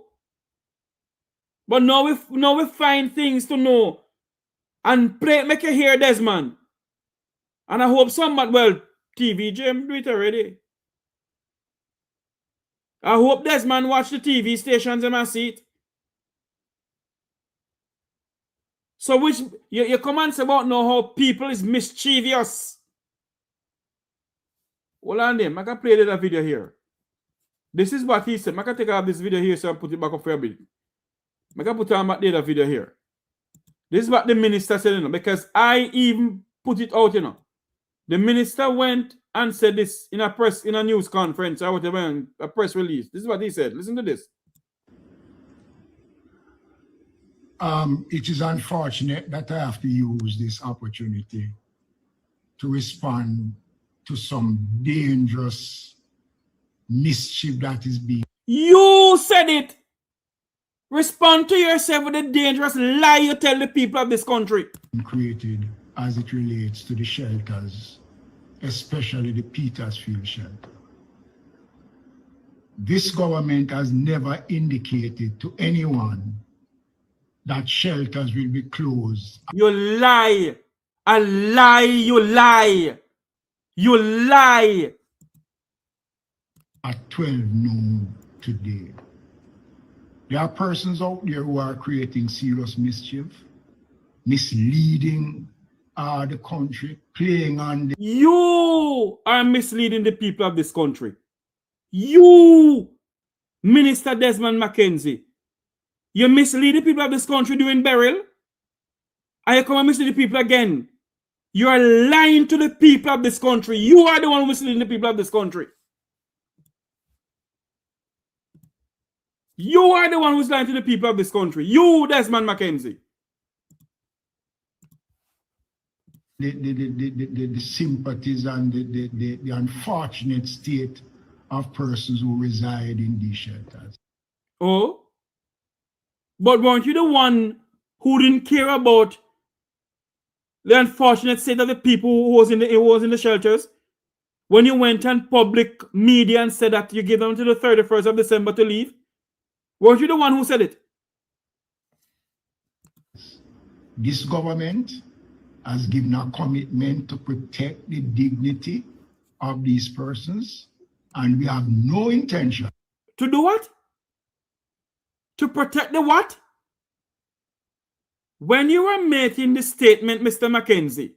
But now we find things to know and play, make you hear Desmond. And I hope somebody, well, TV Jim do it already. I hope Desmond watch the TV stations and see it. So which your comments about know how people is mischievous. Hold on there, I can play that video here. This is what he said. I can take out this video here so I put it back up for a bit. I can put on that video here. This is what the minister said, you know, because I even put it out, you know. The minister went and said this in a news conference or whatever, a press release. This is what he said. Listen to this. It is unfortunate that I have to use this opportunity to respond to some dangerous mischief that is being. You said it. Respond to yourself with the dangerous lie you tell the people of this country. Created as it relates to the shelters, especially the Petersfield shelter. This government has never indicated to anyone that shelters will be closed. You lie. A lie, you lie. You lie. At 12 noon today. There are persons out there who are creating serious mischief, misleading the country, playing on the... You are misleading the people of this country. You, Minister Desmond Mckenzie, you mislead the people of this country during burial, and you come and mislead the people again. You are lying to the people of this country. You are the one misleading the people of this country. You are the one who's lying to the people of this country. You, Desmond Mckenzie. The sympathies and the unfortunate state of persons who reside in these shelters. Oh? But weren't you the one who didn't care about the unfortunate state of the people who was in the shelters? When you went on public media and said that you gave them until the 31st of December to leave? Weren't you the one who said it? This government has given a commitment to protect the dignity of these persons, and we have no intention. To do what? To protect the what? When you were making the statement, Mr. Mckenzie,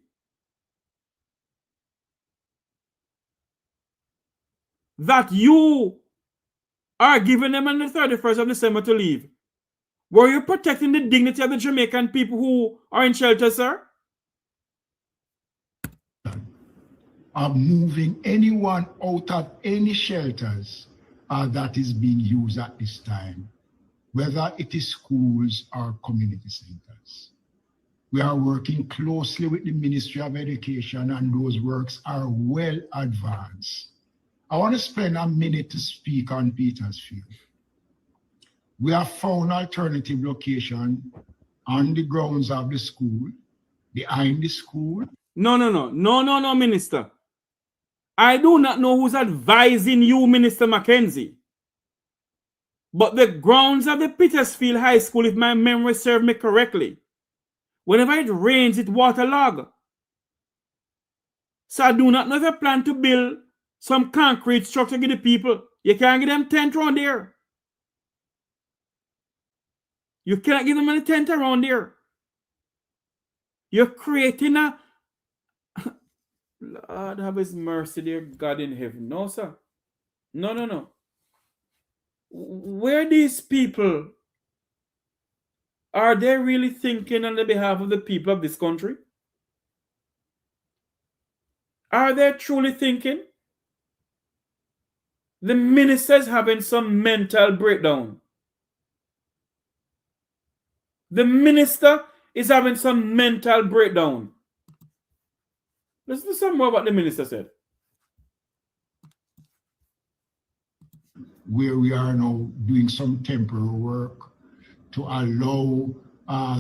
that you are giving them on the 31st of December to leave, were you protecting the dignity of the Jamaican people who are in shelter, sir? Of moving anyone out of any shelters that is being used at this time, whether it is schools or community centers. We are working closely with the Ministry of Education, and those works are well advanced. I want to spend a minute to speak on Petersfield. We have found alternative location on the grounds of the school, behind the school. No, Minister. I do not know who's advising you, Minister Mckenzie. But the grounds of the Petersfield High School, if my memory serves me correctly, whenever it rains, it waterlogs. So I do not know if you plan to build some concrete structure to give the people. You can't give them tent around there. You cannot give them any tent around there. You're creating a... Lord have his mercy, dear God in heaven. No, sir. No. Where these people, are they really thinking on the behalf of the people of this country? Are they truly thinking? The minister is having some mental breakdown. The minister is having some mental breakdown. Let's do some more about the minister said. Where we are now doing some temporary work to allow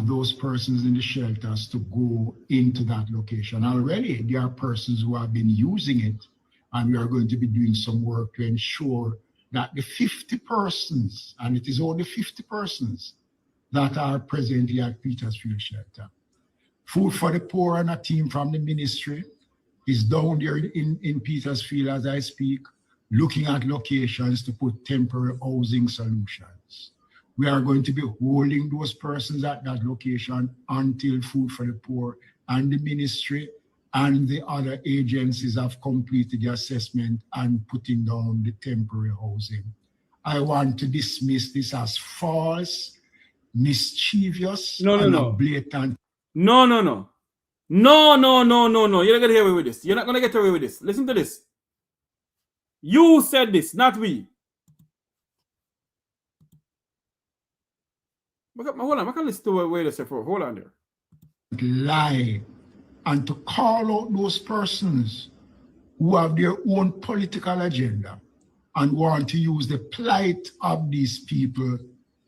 those persons in the shelters to go into that location. Already there are persons who have been using it, and we are going to be doing some work to ensure that the 50 persons, and it is only 50 persons, that are presently at Petersfield Shelter. Food for the Poor and a team from the ministry is down there in Petersfield as I speak, looking at locations to put temporary housing solutions. We are going to be holding those persons at that location until Food for the Poor and the ministry and the other agencies have completed the assessment and putting down the temporary housing. I want to dismiss this as false, mischievous, blatant. No. You're not going to get away with this. You're not going to get away with this. Listen to this. You said this, not we. Hold on, I can listen to what you said for. Hold on there. Lie and to call out those persons who have their own political agenda and want to use the plight of these people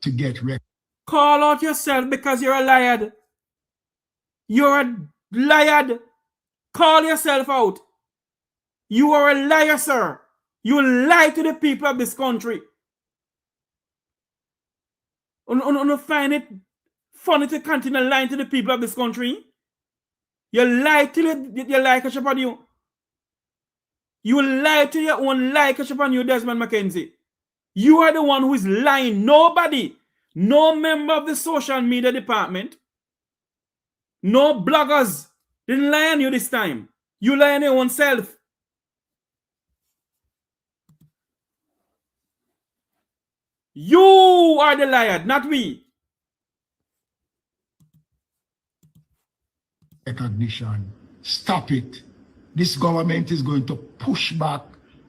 to get rich. Call out yourself because you're a liar. You're a liar. Call yourself out. You are a liar, sir. You lie to the people of this country. You find it funny to continue lying to the people of this country? You lie till your lie catch up on you. You lie to your own lie catch up on you, Desmond Mckenzie. You are the one who is lying. Nobody, no member of the social media department, no bloggers didn't lie on you this time. You lie on your own self. You are the liar, not we. Recognition. Stop it. This government is going to push back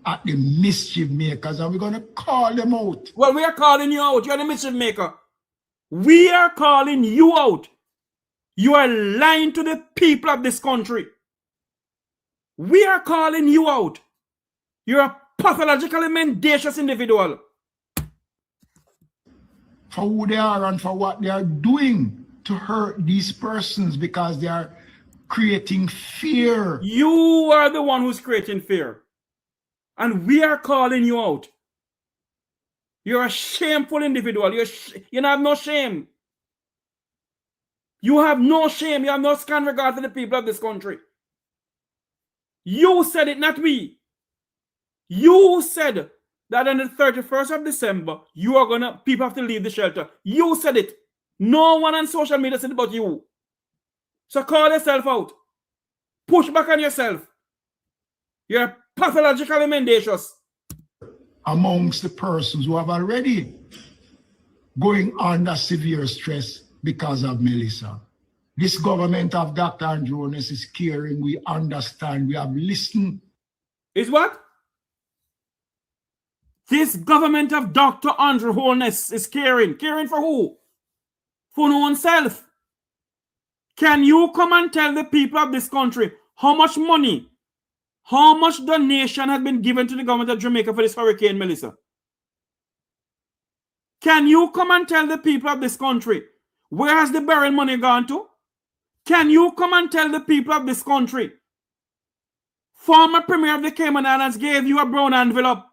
at the mischief makers, and we're going to call them out. Well, we are calling you out. You're the mischief maker. We are calling you out. You are lying to the people of this country. We are calling you out. You're a pathologically mendacious individual. For who they are and for what they are doing to hurt these persons, because they are creating fear. You are the one who's creating fear. And we are calling you out. You're a shameful individual. You don't have no shame. You have no shame. You have no scan regard for the people of this country. You said it, not we. You said that on the 31st of December, people have to leave the shelter. You said it. No one on social media said it but you. So call yourself out. Push back on yourself. You're pathologically mendacious. Amongst the persons who have already going under severe stress because of Melissa. This government of Dr. Andrew Holness is caring. We understand. We have listened. Is what? This government of Dr. Andrew Holness is caring. Caring for who? For no oneself. Can you come and tell the people of this country how much money, how much donation has been given to the government of Jamaica for this Hurricane Melissa? Can you come and tell the people of this country where has the burial money gone to? Can you come and tell the people of this country former Premier of the Cayman Islands gave you a brown envelope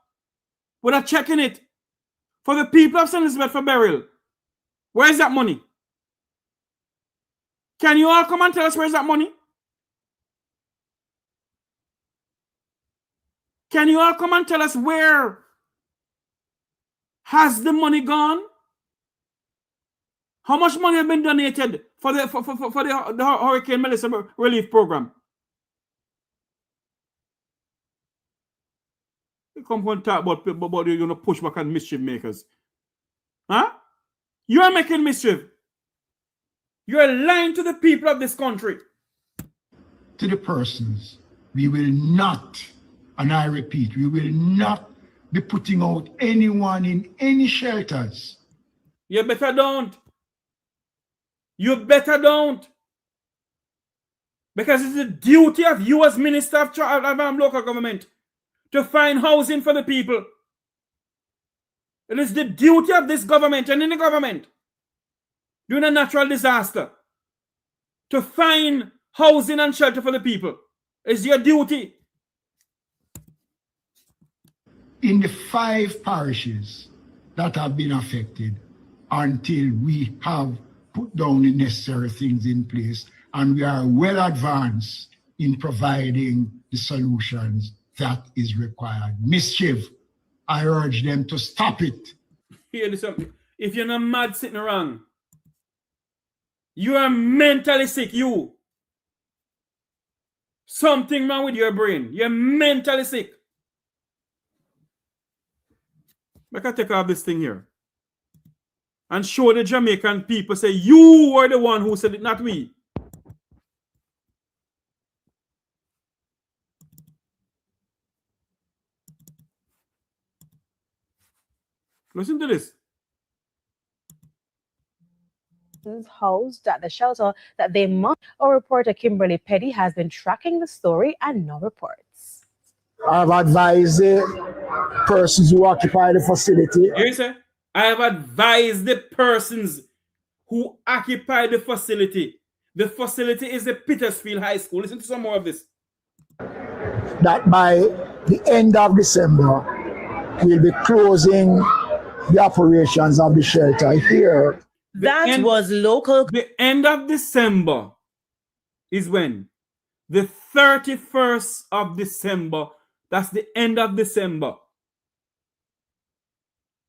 with a check in it for the people of St. Elizabeth for burial? Where is that money? Can you all come and tell us where is that money? Can you all come and tell us where has the money gone? How much money has been donated for the Hurricane Melissa relief program? You come and talk about you're going to push back on mischief makers. Huh? You are making mischief. You are lying to the people of this country. To the persons, we will not, and I repeat, we will not be putting out anyone in any shelters. You better don't. You better don't. Because it's the duty of you as Minister of Local Government to find housing for the people. It is the duty of this government and any government during a natural disaster to find housing and shelter for the people. It's your duty. In the 5 parishes that have been affected, until we have put down the necessary things in place and we are well advanced in providing the solutions that is required. Mischief, I urge them to stop it. Hear this something. If you're not mad sitting around, you are mentally sick, you. Something wrong with your brain. You're mentally sick. I can take off this thing here and show the Jamaican people, say, you were the one who said it, not we. Listen to this. Housed at the shelter that they must. Our reporter Kimberly Petty has been tracking the story and no reports. I've advised the persons who occupy the facility. Here you say, I have advised the persons who occupy the facility. The facility is the Petersfield High School. Listen to some more of this. That by the end of December, we'll be closing the operations of the shelter here. The end of December is when? The 31st of December. That's the end of December.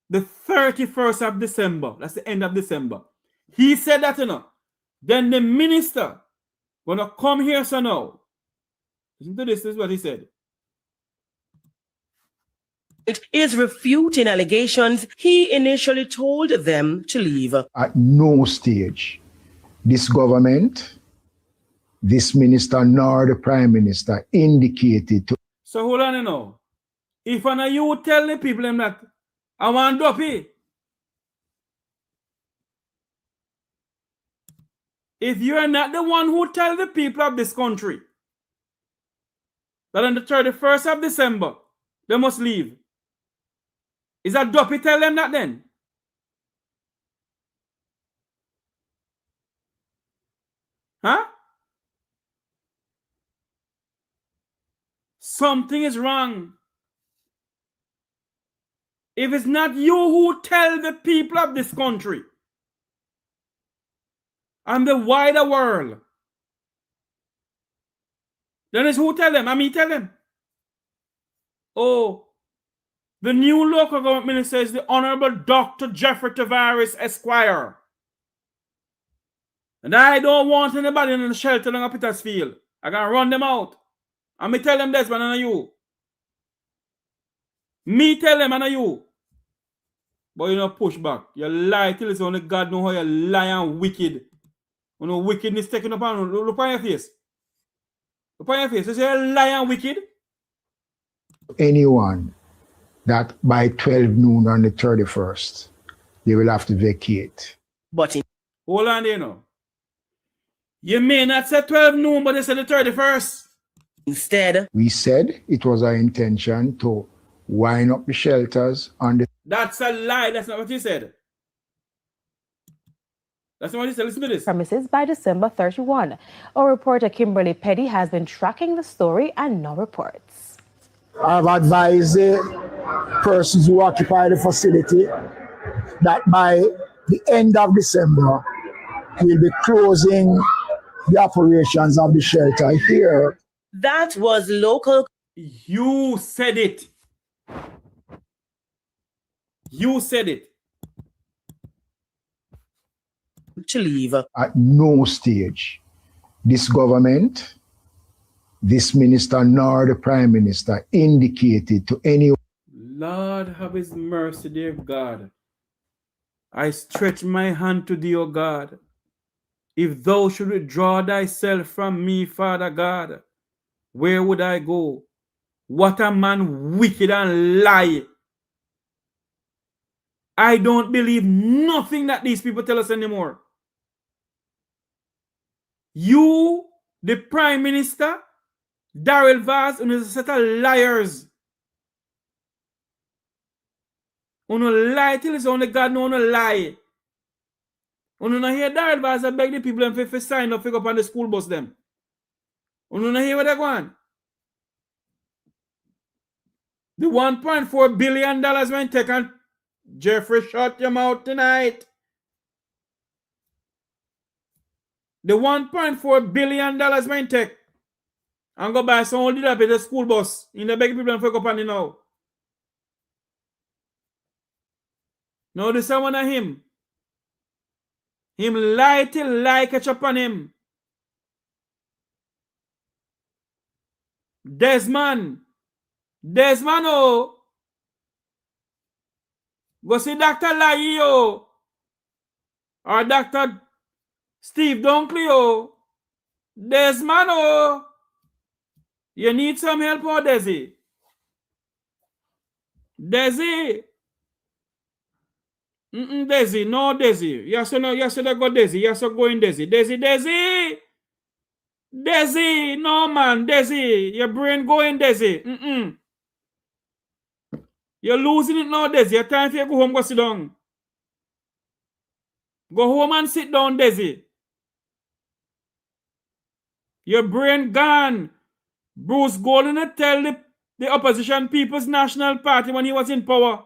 The 31st of December. That's the end of December. He said that, you know. Then the minister gonna come here, so now. Listen to this is what he said. It is refuting allegations he initially told them to leave. At no stage, this government, this minister, nor the prime minister indicated to. So hold on, you know. If one of you tell the people them that I want Duppy, if you are not the one who tell the people of this country that on the 31st of December they must leave, is that Duppy tell them that then? Huh? Something is wrong. If it's not you who tell the people of this country and the wider world. Then it's who tell them? I mean, tell them. Oh, the new local government minister is the Honorable Dr. Jeffrey Tavares, Esquire. And I don't want anybody in the shelter along Petersfield. I can run them out. And me tell them this, man, and you. Me tell them, and you. But you don't push back. You lie till it's only God know how you lie and wicked. You know wickedness taking up on you. Look on your face. Look on your face. You say you lie and wicked. Anyone that by 12 noon on the 31st, they will have to vacate. But hold on there now. You may not say 12 noon, but they say the 31st. Instead, we said it was our intention to wind up the shelters on the... That's a lie. That's not what you said. That's not what you said. Listen to this. Premises by December 31. Our reporter Kimberly Petty has been tracking the story and no reports. I've advised the persons who occupy the facility that by the end of December, we'll be closing the operations of the shelter here. That was local. You said it. You said it. To leave. At no stage, this government, this minister, nor the prime minister indicated to anyone. Lord have his mercy, dear God. I stretch my hand to thee, O God. If thou should withdraw thyself from me, Father God, where would I go? What a man wicked and lie. I don't believe nothing that these people tell us anymore. You, the Prime Minister, Daryl Vaz, and a set of liars. Uno lie till it's only God know uno lie. Uno not hear Daryl Vaz beg the people them for sign up, pick up on the school bus them. Uno not hear what they want. The $1.4 billion went taken. Jeffrey, shut your mouth tonight. The $1.4 billion went take. And go buy some old did up at the school bus. In the beg people and pick up on it now. Now this is one of him. Him lie till lie catch up on him. Desmond, oh. Go see Dr. Lai, oh. Or Dr. Steve Dunkley, oh. Desmond, oh. You need some help, oh, Desi. Desi. Desi, no Desi. Yes, no, yes, go Desi. Yes, go in Desi. Desi. Desi, no man, Desi. Your brain going Desi. You're losing it now, Desi. Your time for you go home, go sit down. Go home and sit down, Desi. Your brain gone. Bruce Golden tell the opposition People's National Party when he was in power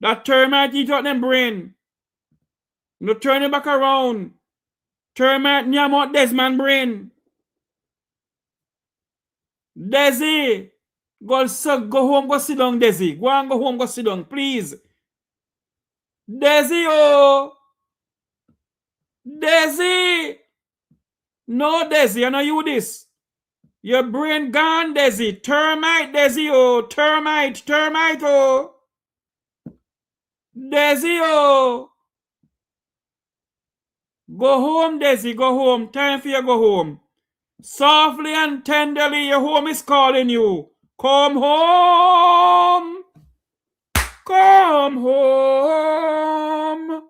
that termite eat out them brain. You turn it back around. Termite nyam out Desmond brain. Desi, go home, go sit down, Desi. Go home, go sit down, please. Desi, oh. Desi. No, Desi, I know you this. Your brain gone, Desi. Termite, Desi, oh. Termite, oh. Desi, oh. Go home, Desi, go home. Time for you go home. Softly and tenderly, your home is calling you. Come home. Come home.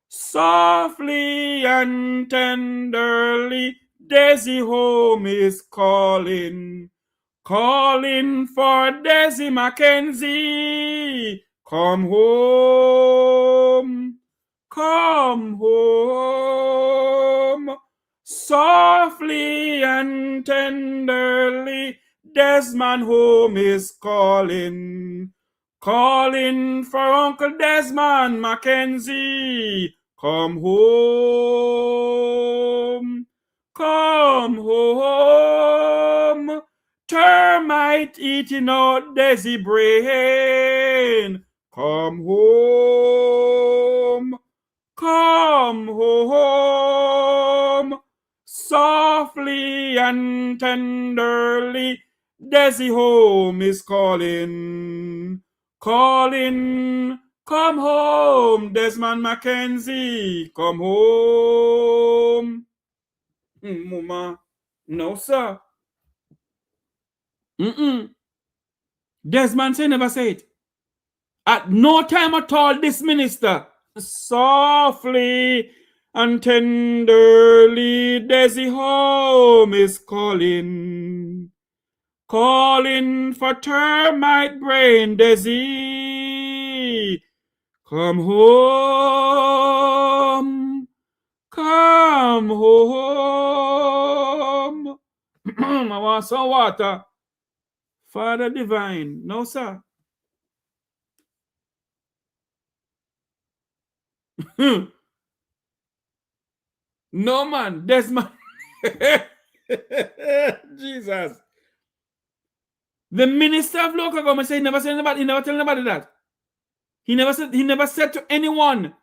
Softly and tenderly, Desi home is calling. Calling for Desi Mckenzie. Come home. Come home. Softly and tenderly, Desmond home is calling. Calling for Uncle Desmond Mckenzie. Come home. Come home. Termite eating out Desi brain. Come home. Come home. Softly and tenderly, Desi home is calling. Calling. Come home, Desmond Mckenzie. Come home. Mama. No, sir. Desmond say never say it. At no time at all, this minister. Softly and tenderly, Desi home is calling. Calling for termite brain, Desi. Come home. Come home. I want some water. Father divine. No, sir. No, man. Desmond. Jesus. The minister of local government said he never tell anybody that. He never said to anyone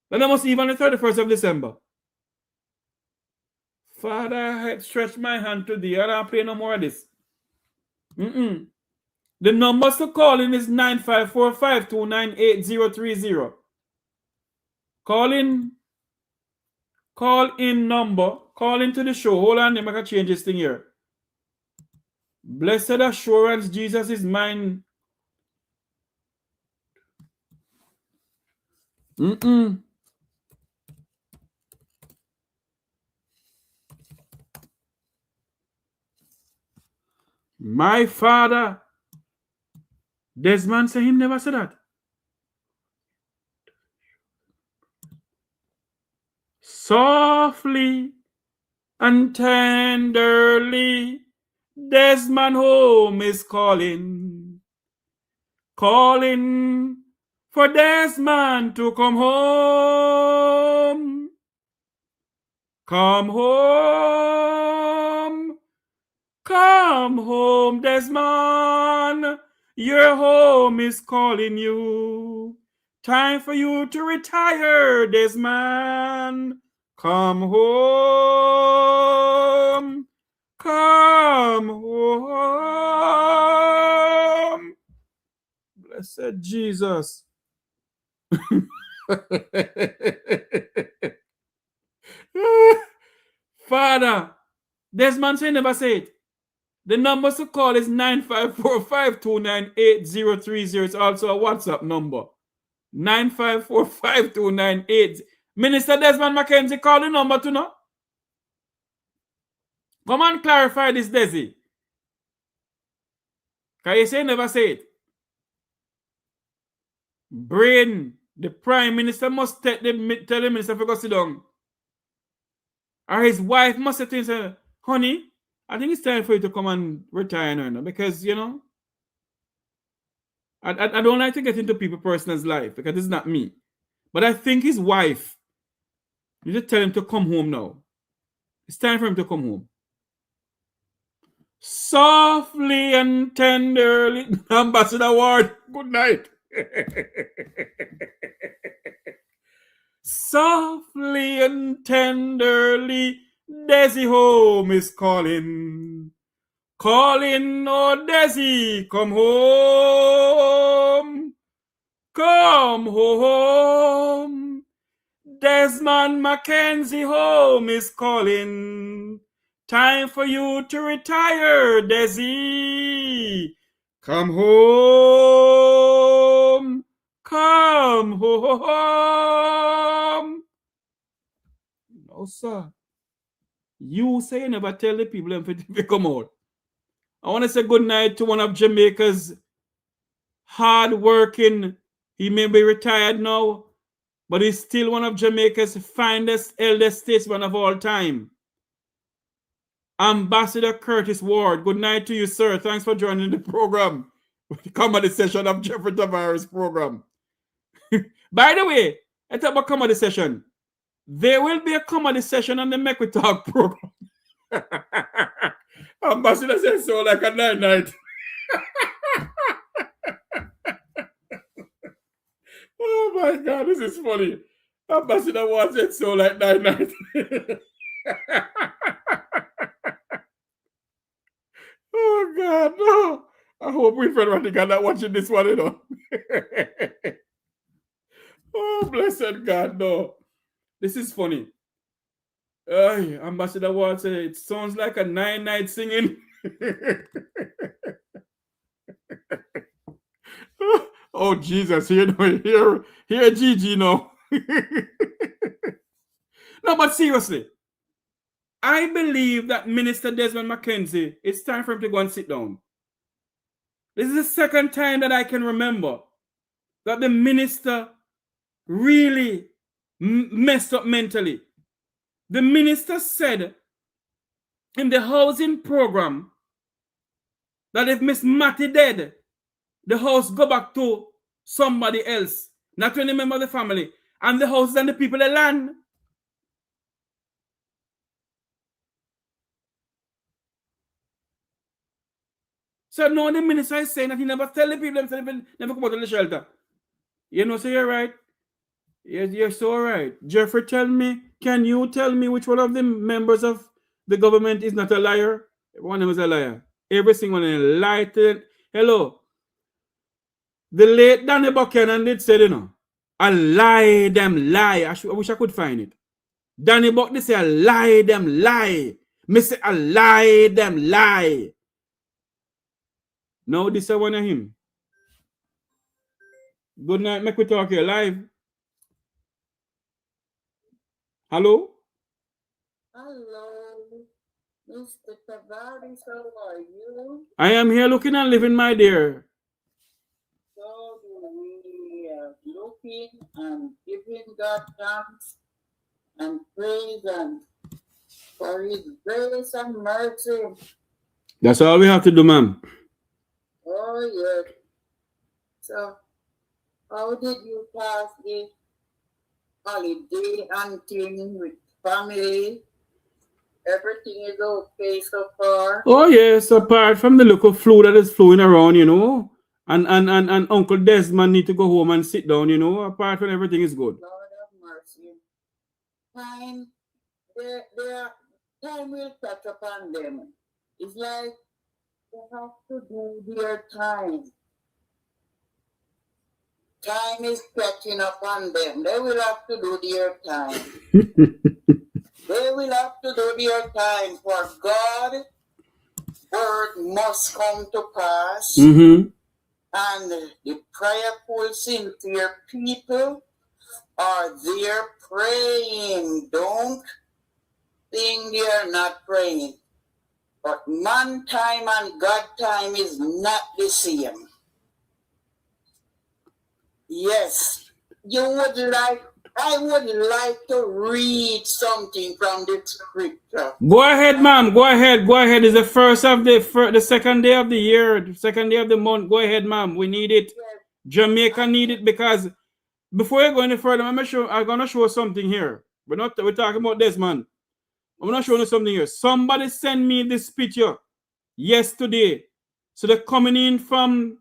that I must leave on the 31st of December. Father, I stretch my hand to thee. I don't play no more of this. The numbers to call in is 9545298030. Call in number. Call into the show. Hold on, I can change this thing here. Blessed assurance, Jesus is mine. My father. Desmond said him never said that. Softly and tenderly, Desmond home is calling. Calling for Desmond to come home. Come home. Come home, Desmond. Your home is calling you. Time for you to retire, Desmond. Come home. Come home. Blessed Jesus. Father, Desmond say never say it. The number to call is 9545298030. It's also a WhatsApp number. 9545298030. Minister Desmond Mckenzie, call the number to know. Come and clarify this, Desi. Can you say never say it? Brain, the Prime Minister must tell the Minister to go sit down. Or his wife must say to him, honey, I think it's time for you to come and retire now, because, you know, I don't like to get into people's personal life because it's not me. But I think his wife, you just tell him to come home now. It's time for him to come home. Softly and tenderly, Ambassador Ward, good night. Softly and tenderly, Desi home is calling. Calling, oh Desi, come home. Come home. Desmond Mckenzie home is calling. Time for you to retire, Desi. Come home. Come home. No, sir. You say you never tell the people if they come out. I want to say good night to one of Jamaica's hard-working. He may be retired now, but he's still one of Jamaica's finest elder statesmen of all time. Ambassador Curtis Ward. Good night to you, sir. Thanks for joining the program. The comedy session of Jeffrey Tavares program. By the way, let's talk about comedy session. There will be a comedy session on the Make We Talk program. Ambassador says so like a night. Oh my God, this is funny. Ambassador wants it so like night. Oh God, no. I hope Wilfred Radical not watching this one, you know. Oh, blessed God, no. This is funny. Ambassador Ward said it sounds like a night singing. Oh Jesus, here Gigi no. No, but seriously, I believe that Minister Desmond Mckenzie, it's time for him to go and sit down. This is the second time that I can remember that the minister really messed up mentally. The minister said in the housing program that if Miss Matty dead, the house go back to somebody else, not to any member of the family, and the house and the people, the land. So now the minister is saying that he never tell the people themselves never come out of the shelter. You know, so you're right. Yes, you're so right. Jeffrey, can you tell me which one of the members of the government is not a liar? One of them is a liar. Every single one enlightened. Hello. The late Danny Buchanan did say, you know, a lie them lie. I wish I could find it. Danny Buck did say a lie them lie. Me say a lie them lie. Now this is one of him. Good night, make we talk here live. Hello? Hello, Mr. Tavares, how are you? I am here looking and living, my dear. So we are looking and giving God thanks and praise and for His grace and mercy. That's all we have to do, ma'am. Oh, yes. So, how did you pass the holiday and thing with family? Everything is okay so far? Oh, yes, apart from the local flu that is flowing around, you know, and Uncle Desmond need to go home and sit down, you know, apart from everything is good. Lord have mercy. Time will catch up on them. It's like they have to do their time. Time is catching up on them. They will have to do their time. They will have to do their time, for God's word must come to pass. Mm-hmm. And the prayerful, sincere people are there praying. Don't think they are not praying. But man time and God time is not the same. Yes, I would like to read something from the scripture. Go ahead, ma'am. Go ahead. It's the first of the second day of the year, the second day of the month. Go ahead, ma'am. We need it. Yes. Jamaica need it, because before you go any further, I'm gonna show something here. We're talking about Desmond. I'm gonna show you something here. Somebody sent me this picture yesterday. So they're coming from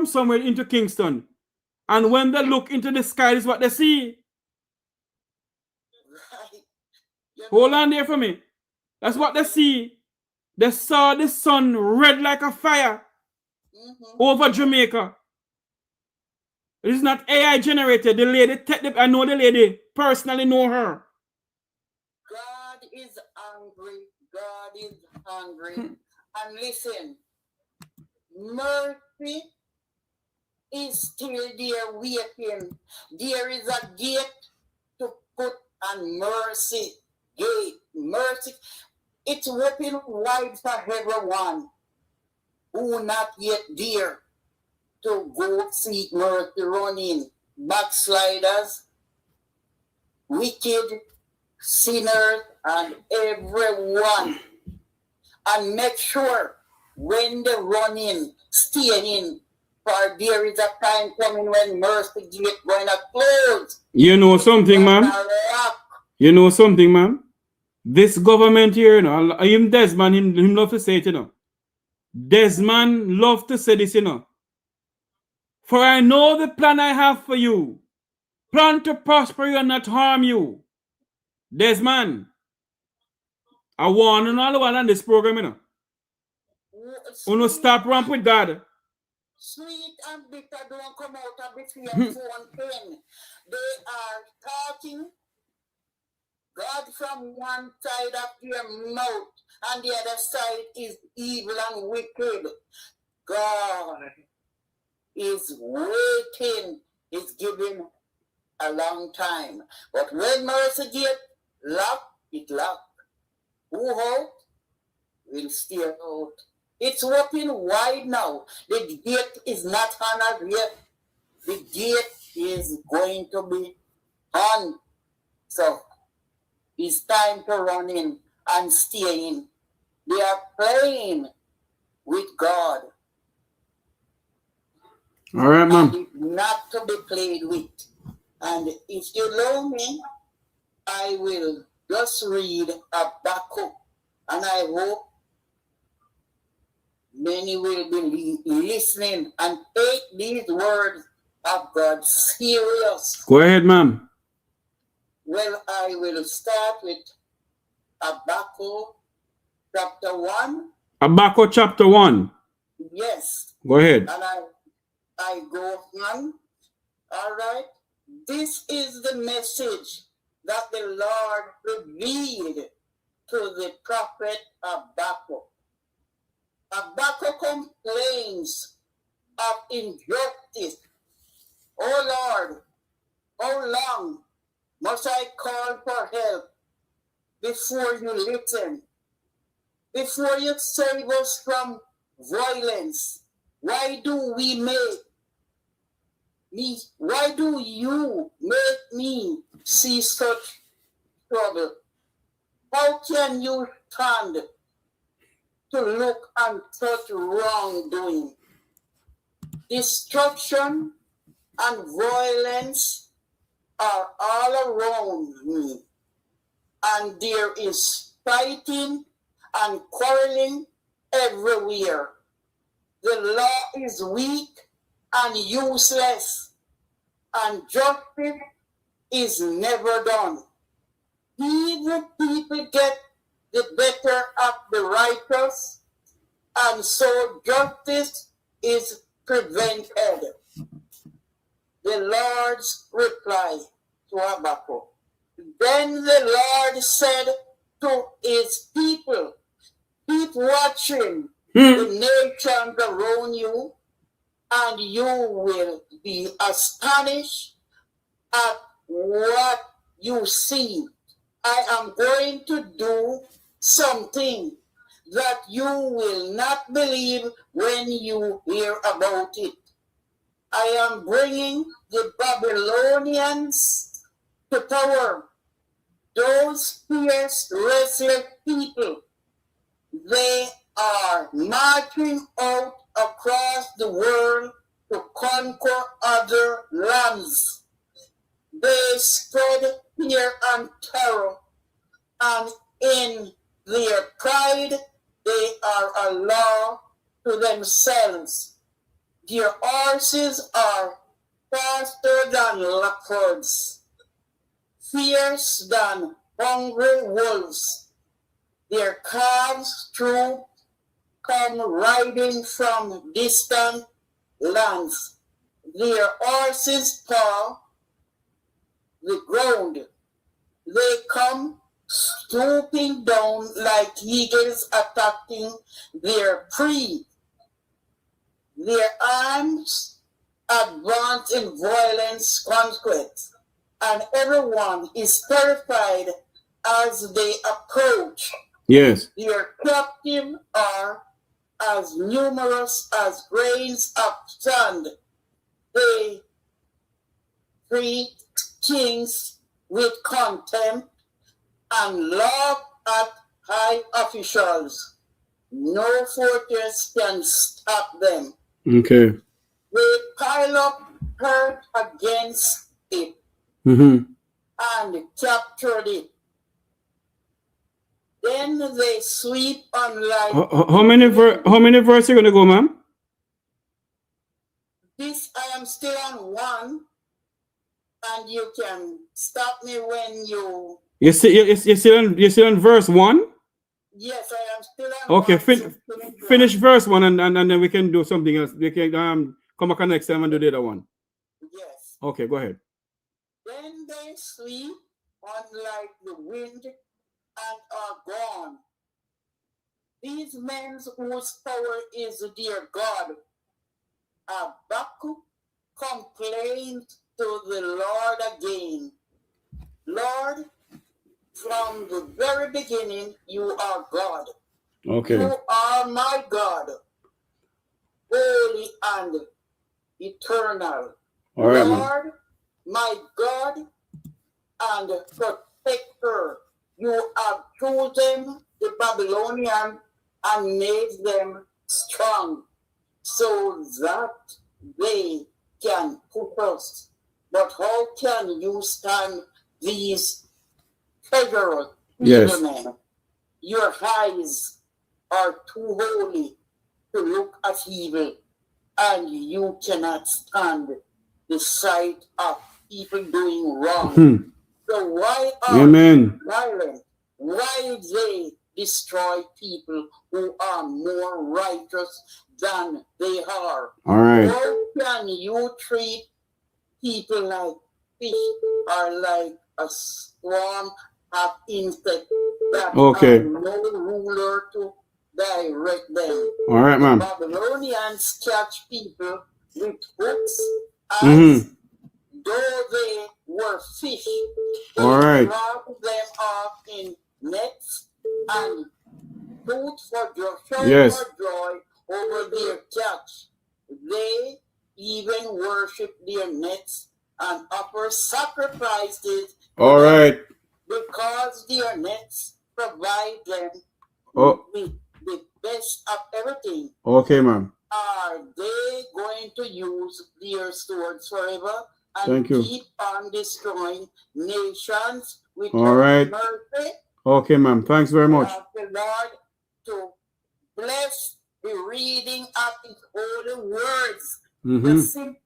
somewhere into Kingston. And when they look into the sky, this is what they see. Right. Hold on there for me. That's what they see. They saw the sun red like a fire over Jamaica. It is not AI generated. The lady, I know the lady, personally know her. God is angry. God is hungry. And listen, mercy is still there waiting. There is a gate to put on mercy. Gate, mercy. It's open wide for everyone who not yet there to go seek mercy, running. Backsliders, wicked, sinners, and everyone. And make sure when they run in, stay in. For there is a time coming when mercy gate going to close. You know something, ma'am? You know something, ma'am? This government here, you know, him Desmond, him love to say it, you know. Desmond love to say this, you know. For I know the plan I have for you. Plan to prosper you and not harm you. Desmond, I warn you all the while on this program, you know. Uno stop ramp with God. Sweet and bitter don't come out of between phone pen. They are talking God from one side of their mouth, and the other side is evil and wicked. God is waiting, is giving a long time. But when mercy gate lock, it lock. Who out will stay out. It's open wide now. The gate is not honored yet. The gate is going to be on. So it's time to run in and stay in. They are playing with God. All right, man. And it's not to be played with. And if you allow me, I will just read a backup. And I hope many will be listening and take these words of God serious. Go ahead, ma'am. Well, I will start with Habakkuk chapter 1. Habakkuk chapter 1. Yes. Go ahead. And I go on. All right. This is the message that the Lord revealed to the prophet Habakkuk. Habakkuk complains of injustice. Oh Lord, how long must I call for help before you listen? Before you save us from violence? Why do you make me see such trouble? How can you stand to look on such wrongdoing? Destruction and violence are all around me, and there is fighting and quarreling everywhere. The law is weak and useless, and justice is never done. Evil people get the better of the righteous, and so justice is prevented. The Lord's reply to Habakkuk. Then the Lord said to his people, keep watching the nations around you, and you will be astonished at what you see. I am going to do something that you will not believe when you hear about it. I am bringing the Babylonians to power, those fierce, restless people. They are marching out across the world to conquer other lands. They spread fear and terror, and in their pride, they are a law to themselves. Their horses are faster than leopards, fierce than hungry wolves. Their calves, too, come riding from distant lands. Their horses paw the ground. They come swooping down like eagles attacking their prey. Their arms advance in violence conquest, and everyone is terrified as they approach. Yes. Their captives are as numerous as grains of sand. They treat kings with contempt and laugh at high officials. No fortress can stop them. Okay. They pile up hurt against it and captured it. Then they sweep unlike. How many verses you gonna go, ma'am? This I am still on 1, and you can stop me when you. You're still on verse 1? Yes, I am still on. Okay, finish verse 1 and then we can do something else. We can come back next time and do the other one. Yes. Okay, go ahead. Then they sleep unlike the wind and are gone. These men whose power is their God. Habakkuk complained to the Lord again. Lord, from the very beginning, you are God. Okay. You are my God, holy and eternal. All right, Lord, my God and protector, you have chosen the Babylonians and made them strong so that they can put us. But how can you stand these treacherous Yes. men? Your eyes are too holy to look at evil, and you cannot stand the sight of people doing wrong. So why are you violent? Why they destroy people who are more righteous than they are? All right. How can you treat people like fish or like a swarm of insects that have no ruler to direct them? All right, ma'am. Babylonians catch people with hooks as though they were fish. They drop them off in nets and shoot for joy over their catch. They even worship their nets and offer sacrifices. All right. Because their nets provide them with the best of everything. Okay, ma'am. Are they going to use their swords forever and Thank you. keep on destroying nations with right. mercy? Okay, ma'am. Thanks very much. Ask the Lord to bless the reading of His holy words. You see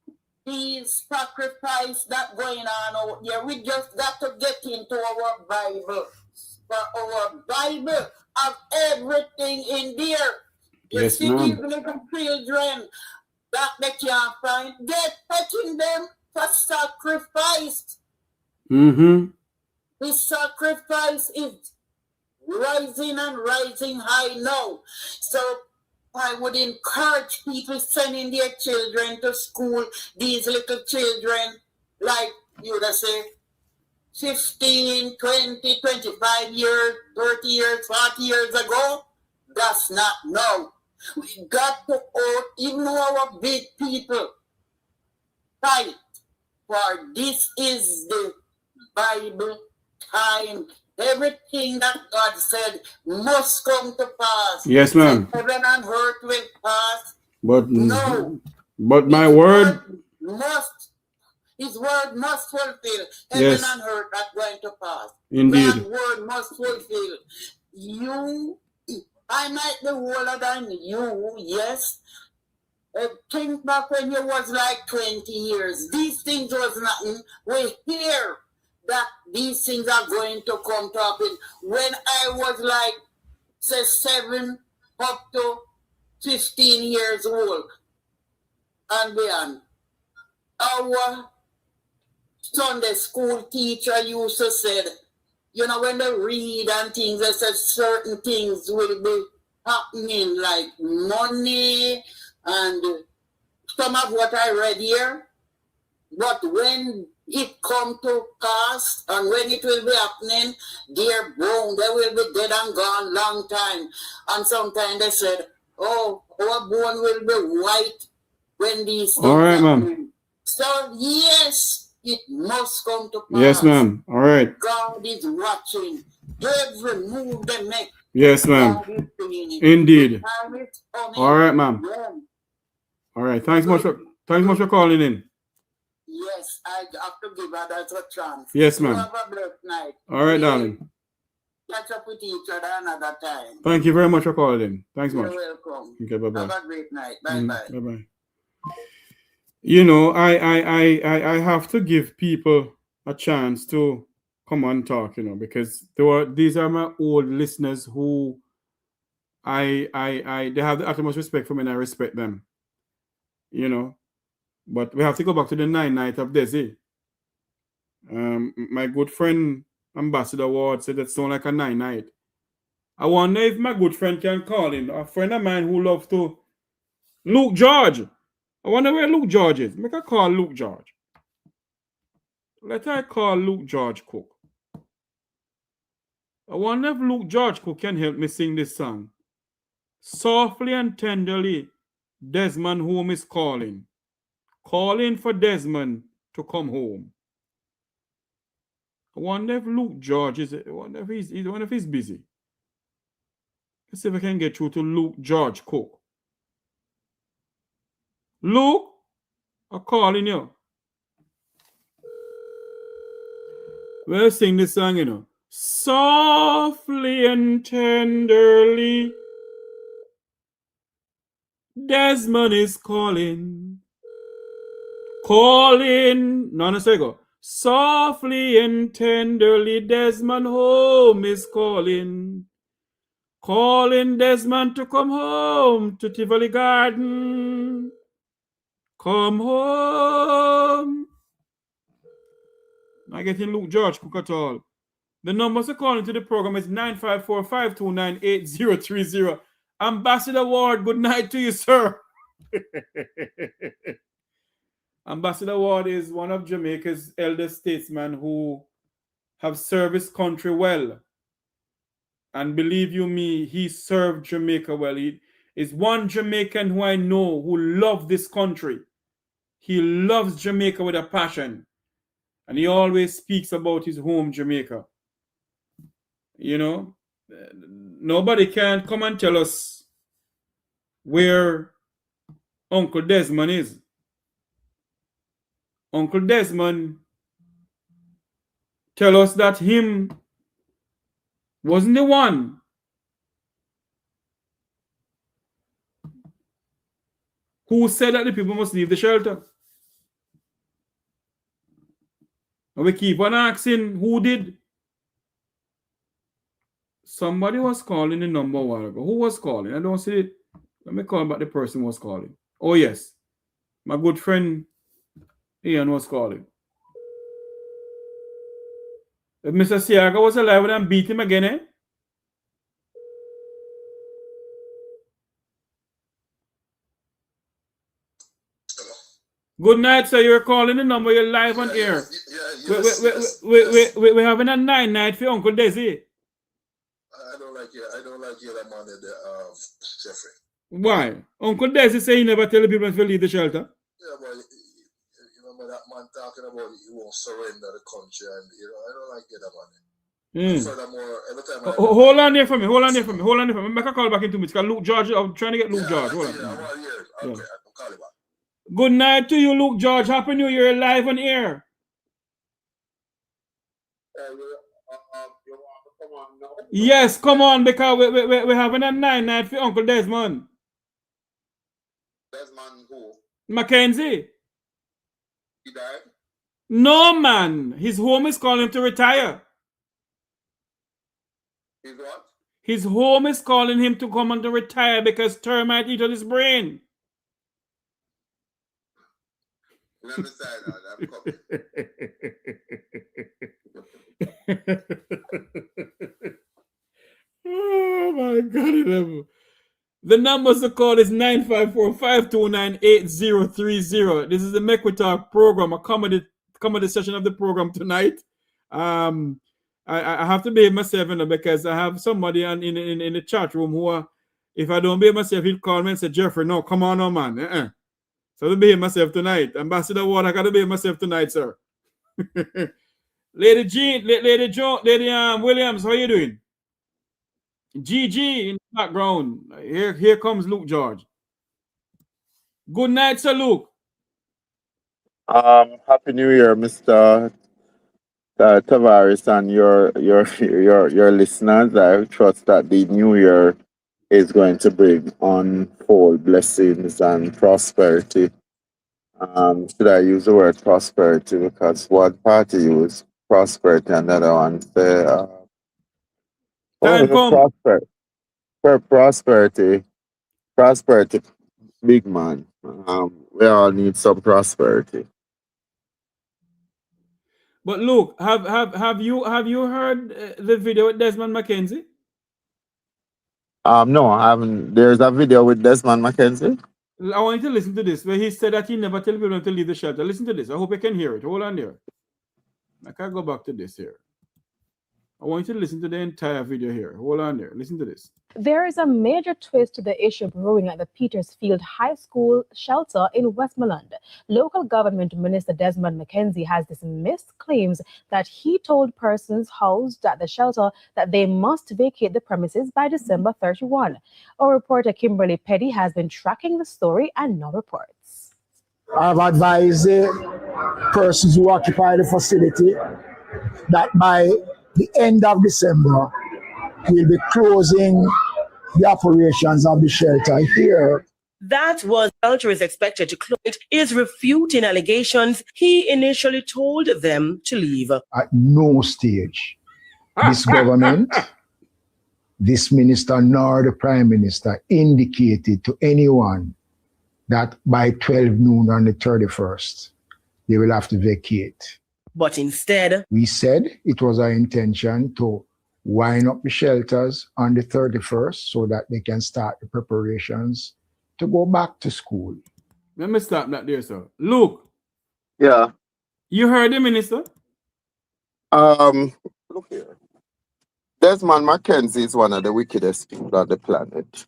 these sacrifice that going on out here. We just got to get into our Bible. For our Bible have everything in there. You Yes, see ma'am. these little children that they can't find, they're taking them for sacrifice. The sacrifice is rising and rising high now. So I would encourage people sending their children to school, these little children, like you would say, 15, 20, 25 years, 30 years, 40 years ago. That's not now. We got to hold, even our big people, fight, for this is the Bible time. Everything that God said must come to pass. Yes, ma'am. Heaven and earth will pass. But my His word His word must fulfill. Heaven and earth are going to pass. Indeed. God's word must fulfill. I might be older than you, yes. Think back when you was like 20 years. These things was nothing. We hear that these things are going to come to happen. When I was like, say, 7 up to 15 years old and beyond, our Sunday school teacher used to say, you know, when they read and things, they said certain things will be happening, like money and some of what I read here. But when it come to pass and when it will be happening, they're born, they will be dead and gone long time. And sometimes they said, oh, our bone will be white when these things happen. So yes, it must come to pass. Yes, ma'am. All right. God is watching. Every move they make. Yes, ma'am. Indeed. All right, ma'am. All right. Thanks much for calling in. Yes, I have to give her that a chance. Yes, ma'am. Have a blessed night. All right, darling. catch up with each other another time. Thank you very much for calling. Thanks You're much. welcome. Okay, bye-bye. Have a great night. Bye-bye. Bye-bye. You know, I have to give people a chance to come and talk, you know, because these are my old listeners who they have the utmost respect for me and I respect them. You know. But we have to go back to the 9 night of Desi. My good friend Ambassador Ward said that sounds like a 9 night. I wonder if my good friend can call in. A friend of mine who loves to Luke George. I wonder where Luke George is. Make a call Luke George. Let I call Luke George Cook. I wonder if Luke George Cook can help me sing this song. Softly and tenderly, Desmond home is calling. Calling for Desmond to come home. I wonder if Luke George is. I wonder if he's busy. Let's see if I can get through to Luke George Cook. Luke, I'm calling you. We'll sing this song, you know. Softly and tenderly, Desmond is calling. Calling. No, say go. Softly and tenderly, Desmond home is calling. Calling Desmond to come home to Tivoli Garden. Come home. Not getting Luke George Cook at all. The numbers to call into the program is 954-529-8030. Ambassador Ward, good night to you, sir. Ambassador Ward is one of Jamaica's elder statesmen who have served his country well. And believe you me, he served Jamaica well. He is one Jamaican who I know who loves this country. He loves Jamaica with a passion. And he always speaks about his home, Jamaica. You know, nobody can come and tell us where Uncle Desmond is. Uncle Desmond tell us that him wasn't the one who said that the people must leave the shelter. And we keep on asking who did. Somebody was calling the number a while ago. Who was calling? I don't see it. Let me call back the person who was calling. Oh, yes. My good friend Ian was calling. If Mr. Siaga was alive and beat him again, eh? Good night, sir. You're calling the number. You're live on air. We're having a 9 night for Uncle Desi. I don't like that man at the Jeffrey. Why? Uncle Desi say he never tell the people to leave the shelter. Yeah, but you remember that man talking about he won't surrender the country, and I don't like that man. Furthermore, every time hold on here for me. Make a call back in 2 minutes. Because Luke George, I'm trying to get Luke George. Hold on. Okay, I'll call you back. Good night to you, Luke George. Happy New Year, live on air. Yes, come on, because we're having a 9 night for Uncle Desmond. Desmond who? Mckenzie. He died? No, man. His home is calling him to retire. His what? His home is calling him to come and to retire because termite eat on his brain. You understand that? I'm coming. Oh my God. The numbers to call is 954-529-8030. This is the Make We Talk program, a comedy session of the program tonight. I have to behave myself because I have somebody in the chat room who, if I don't behave myself, he'll call me and say, Jeffrey, no, come on, no, man. So I behave myself tonight. Ambassador Ward, I got to behave myself tonight, sir. Lady Williams, how you doing? GG in the background. Here comes Luke George. Good night, sir, Luke. Happy New Year, Mr. Tavares, and your listeners. I trust that the new year is going to bring unfold blessings and prosperity. Should I use the word prosperity, because one party use prosperity and the other one say Time come. prosperity, prosperity, big man. We all need some prosperity. But look, have you heard the video with Desmond Mckenzie? No, I haven't. There's a video with Desmond Mckenzie. I want you to listen to this, where he said that he never tell people to leave the shelter. Listen to this. I hope you can hear it. Hold on there. I can't go back to this here. I want you to listen to the entire video here. Hold on there. Listen to this. There is a major twist to the issue brewing at the Petersfield High School shelter in Westmoreland. Local government minister Desmond Mckenzie has dismissed claims that he told persons housed at the shelter that they must vacate the premises by December 31. Our reporter Kimberly Petty has been tracking the story and now reports. I've advised persons who occupy the facility that by the end of December, we'll be closing the operations of the shelter here. That was shelter is expected to close. It is refuting allegations he initially told them to leave. At no stage, this government, this minister, nor the prime minister indicated to anyone that by 12 noon on the 31st, they will have to vacate. But instead, we said it was our intention to wind up the shelters on the 31st so that they can start the preparations to go back to school. Let me stop that there, sir. Luke. Yeah. You heard the minister? Look here. Desmond Mckenzie is one of the wickedest people on the planet.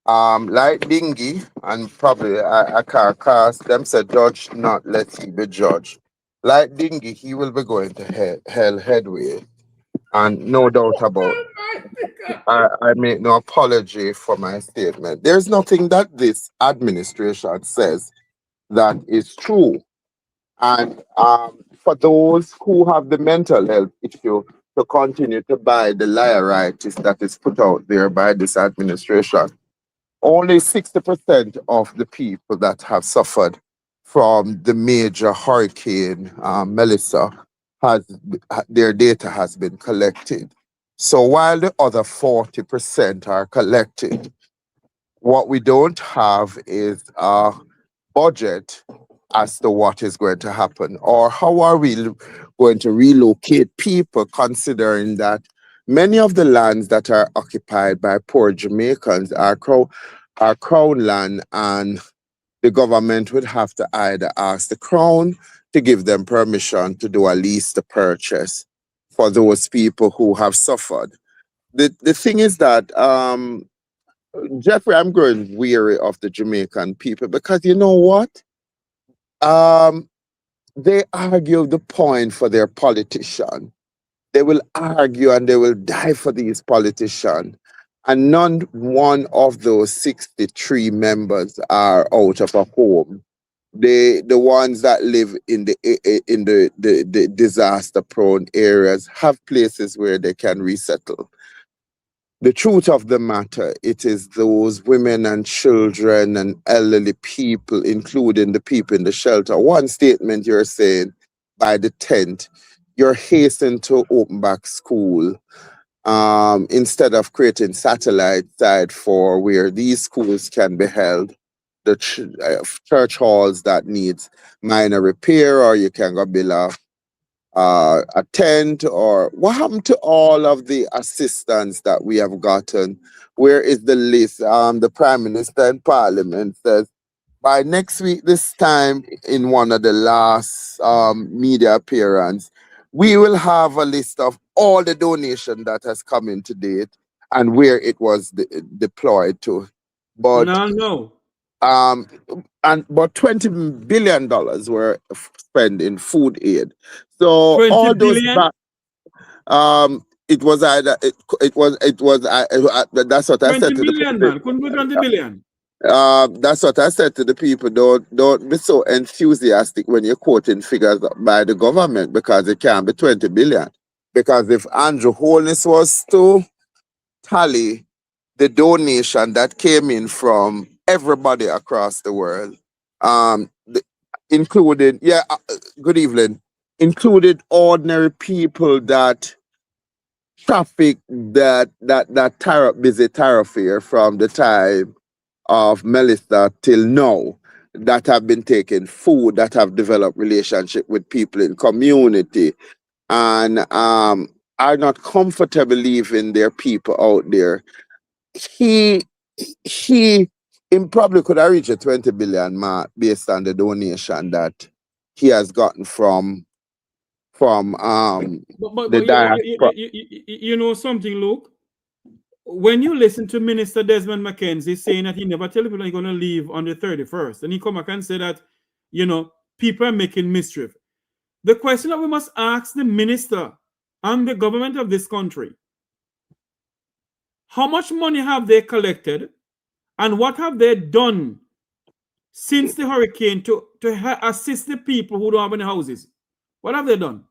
Like Dingy, and probably I can't cast them, said judge not, let he be judged. Like Dingy, he will be going to hell headway. And no doubt about it. I make no apology for my statement. There's nothing that this administration says that is true. And for those who have the mental health issue to continue to buy the liaritis that is put out there by this administration, only 60% of the people that have suffered from the major hurricane Melissa, their data has been collected. So while the other 40% are collected, what we don't have is a budget as to what is going to happen, or how are we going to relocate people, considering that many of the lands that are occupied by poor Jamaicans are crown land, and the government would have to either ask the crown to give them permission to do a lease to purchase for those people who have suffered. The thing is that, Jeffrey, I'm growing weary of the Jamaican people, because you know what? They argue the point for their politician. They will argue and they will die for these politicians. And none one of those 63 members are out of a home. The ones that live in the disaster-prone areas have places where they can resettle. The truth of the matter, it is those women and children and elderly people, including the people in the shelter. One statement you're saying, by the 10th, you're hastening to open back school. Instead of creating satellite site for where these schools can be held, the church halls that needs minor repair, or you can go build a tent, or what happened to all of the assistance that we have gotten? Where is the list? The Prime Minister in Parliament says by next week, this time in one of the last media appearance, we will have a list of all the donation that has come in to date and where it was deployed to. But no. But $20 billion were spent in food aid. So 20 all those billion? it was either it was that's what I said to the billion, man. Couldn't be 20 billion. That's what I said to the people. Don't be so enthusiastic when you're quoting figures by the government, because it can't be 20 billion. Because if Andrew Holness was to tally the donation that came in from everybody across the world, including good evening, included ordinary people that traffic that busy thoroughfare from the time of Melissa till now, that have been taking food, that have developed relationship with people in community, and are not comfortable leaving their people out there. He probably could have reached a 20 billion mark based on the donation that he has gotten from But the diaspora. you know something, Luke? When you listen to Minister Desmond Mckenzie saying that he never tell people he's going to leave on the 31st, and he come back and say that, people are making mischief. The question that we must ask the minister and the government of this country, how much money have they collected and what have they done since the hurricane to assist the people who don't have any houses? What have they done?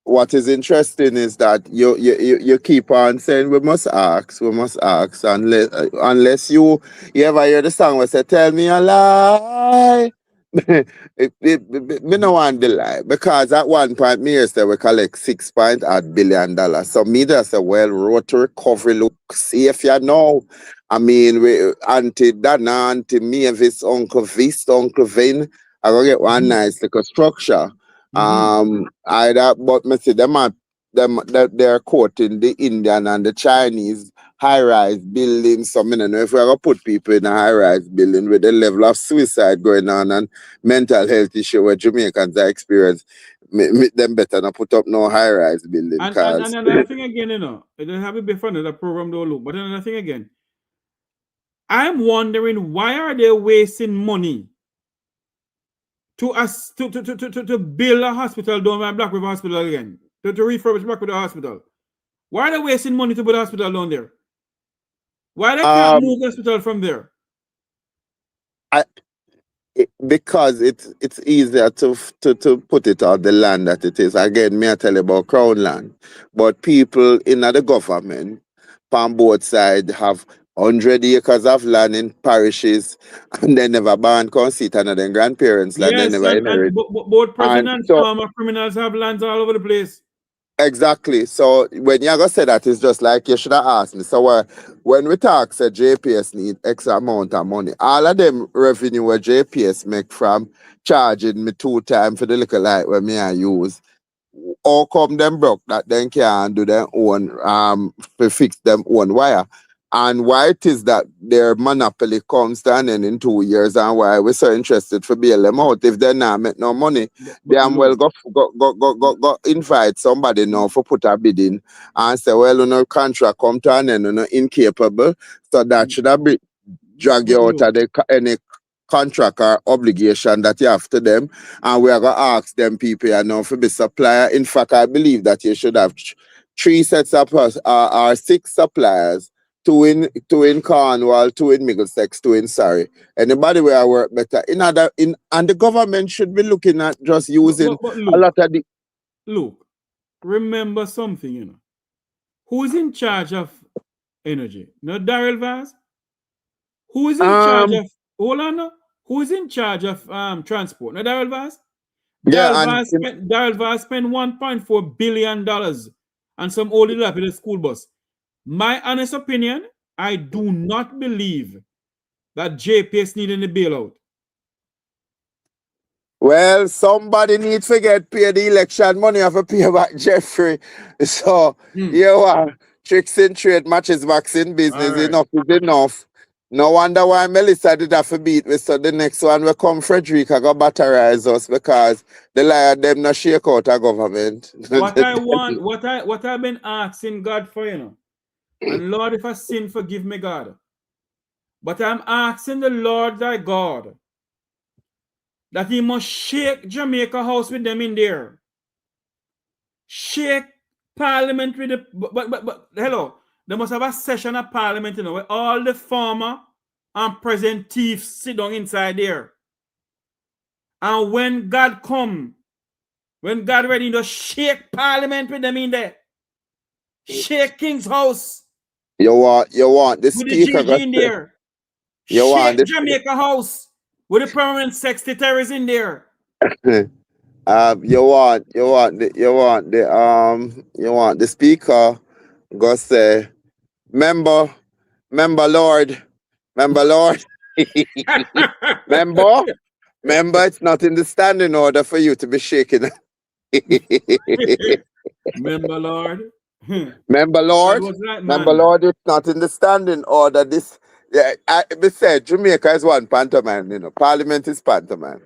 What is interesting is that you keep on saying we must ask, unless you ever hear the song where say tell me a lie. Me no want the lie, because at one point me used to we collect $6.8 billion. So me just say, well, road to recovery look safe, you know. I mean, we Auntie Dana, Auntie Mavis, Uncle Vist, Uncle Vin, I go get one nice little structure. But me see they're quoting the Indian and the Chinese high-rise buildings. So I don't know if we're gonna put people in a high-rise building with the level of suicide going on and mental health issue where Jamaicans are experiencing, them better not put up no high-rise building. And another thing again, it doesn't have to be for another program though, Luke. But another thing again, I'm wondering, why are they wasting money to build a hospital down by Black River Hospital again, to refurbish Black River Hospital? Why are they wasting money to build a hospital down there? Why they can't move the hospital from there? Because it's easier to put it on the land that it is. Again, me I tell you about Crown land, but people in the government on both sides have 100 acres of land in parishes, and they never ban conceit and their grandparents land. Yes, they never inherit. both presidents, former criminals have lands all over the place. Exactly. So when you go say that, it's just like you should have asked me. So when we talk, say JPS need X amount of money, all of them revenue where JPS make from charging me 2 times for the little light where me I use, how come them broke that then can do their own to fix them own wire? And why it is that their monopoly comes to an end in 2 years, and why we're so interested for bail them out if they not make no money. They well go invite somebody now for put a bid in and say, well, contract come to an end, incapable, so that should have been drag you out of any contract or obligation that you have to them, and we are going to ask them people for be supplier. In fact, I believe that you should have 3 sets of or 6 suppliers, 2 in Cornwall, 2 in Middlesex, 2 in Surrey. Anybody where I work better and the government should be looking at just using a lot of the. Look, remember something, who's in charge of energy? Not Daryl Vaz? Who is in charge of who is in charge of transport? Not Daryl Vaz? Daryl Vaz spent $1.4 billion on some old little school bus. My honest opinion, I do not believe that JPS need any bailout. Well, somebody needs to get paid the election money of a pay back Jeffrey. So, tricks in trade, matches max in business. Right. Enough is enough. No wonder why Melissa did have to beat me. So the next one will come Frederica go batterize us, because the liar them not shake out a government. What I want, what I've been asking God for, and Lord, if I sin, forgive me, God. But I'm asking the Lord thy God that he must shake Jamaica House with them in there. Shake Parliament with the... But hello. they must have a session of parliament, you know, where all the former and present thieves sit down inside there. And when God come, when God ready to shake parliament with them in there, shake King's house. You want the with speaker the GG in there. You want the Jamaica house with the permanent secretaries in there. you want the speaker go say, member Lord, member, it's not in the standing order for you to be shaking. Member Lord. Member Lord, it's not in the standing order. This, I said, Jamaica is one pantomime, you know. Parliament is pantomime.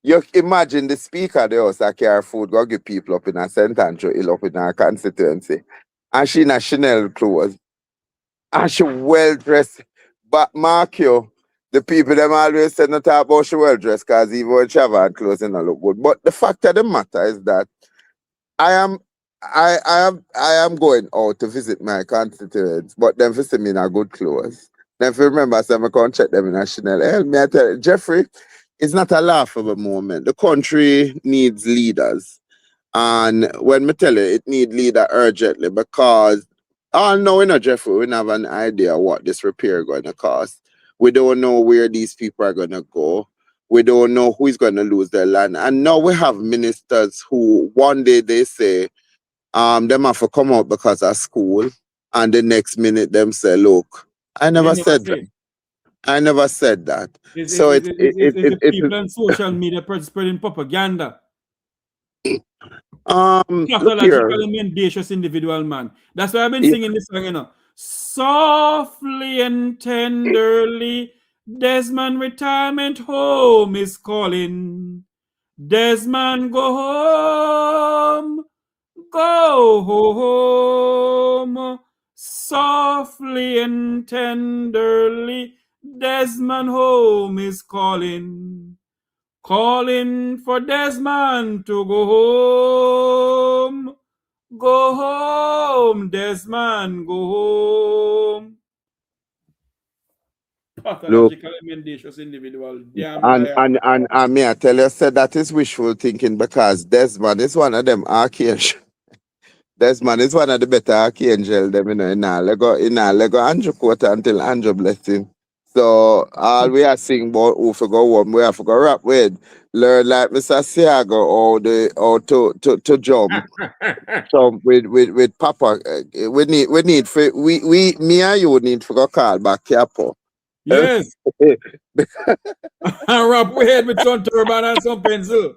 You imagine the speaker there also carry food, go give people up in a St. Andrew Hill up in our constituency. And she in a Chanel clothes. And she well dressed. But mark you, the people them always say not talk about she well dressed because even when she have her clothes and look good. But the fact of the matter is that I am going out to visit my constituents, but them visit me in a good clothes. Then if you remember, so I can't check them in a Chanel. Hey, me I tell you, Jeffrey, it's not a laughable moment. The country needs leaders. And when me tell you, it needs leader urgently because no, we know, Jeffrey, we don't have an idea what this repair going to cost. We don't know where these people are going to go. We don't know who is going to lose their land. And now we have ministers who one day they say, them have to come out because of school. And the next minute them say, look, I never said that. I never said that. It's people on social media spreading propaganda. Pathologically mendacious individual, man. That's why I've been singing this song, you know. Softly and tenderly, Desmond retirement home is calling. Desmond, go home. Go home. Softly and tenderly, Desmond home is calling. Calling for Desmond to go home. Go home, Desmond, go home. Pathological mendacious individual. And may I tell you, said that is wishful thinking because Desmond is one of them archangels. Desmond is one of the better archangels them in our Lego Andrew quote until Andrew bless him. So all we are seeing about who for go home, we have to go rap with. Learn like Mr. Siago or to jump. So with Papa, we need me and you need to go call back Capo. Yes. I rap with some turban and some pencil.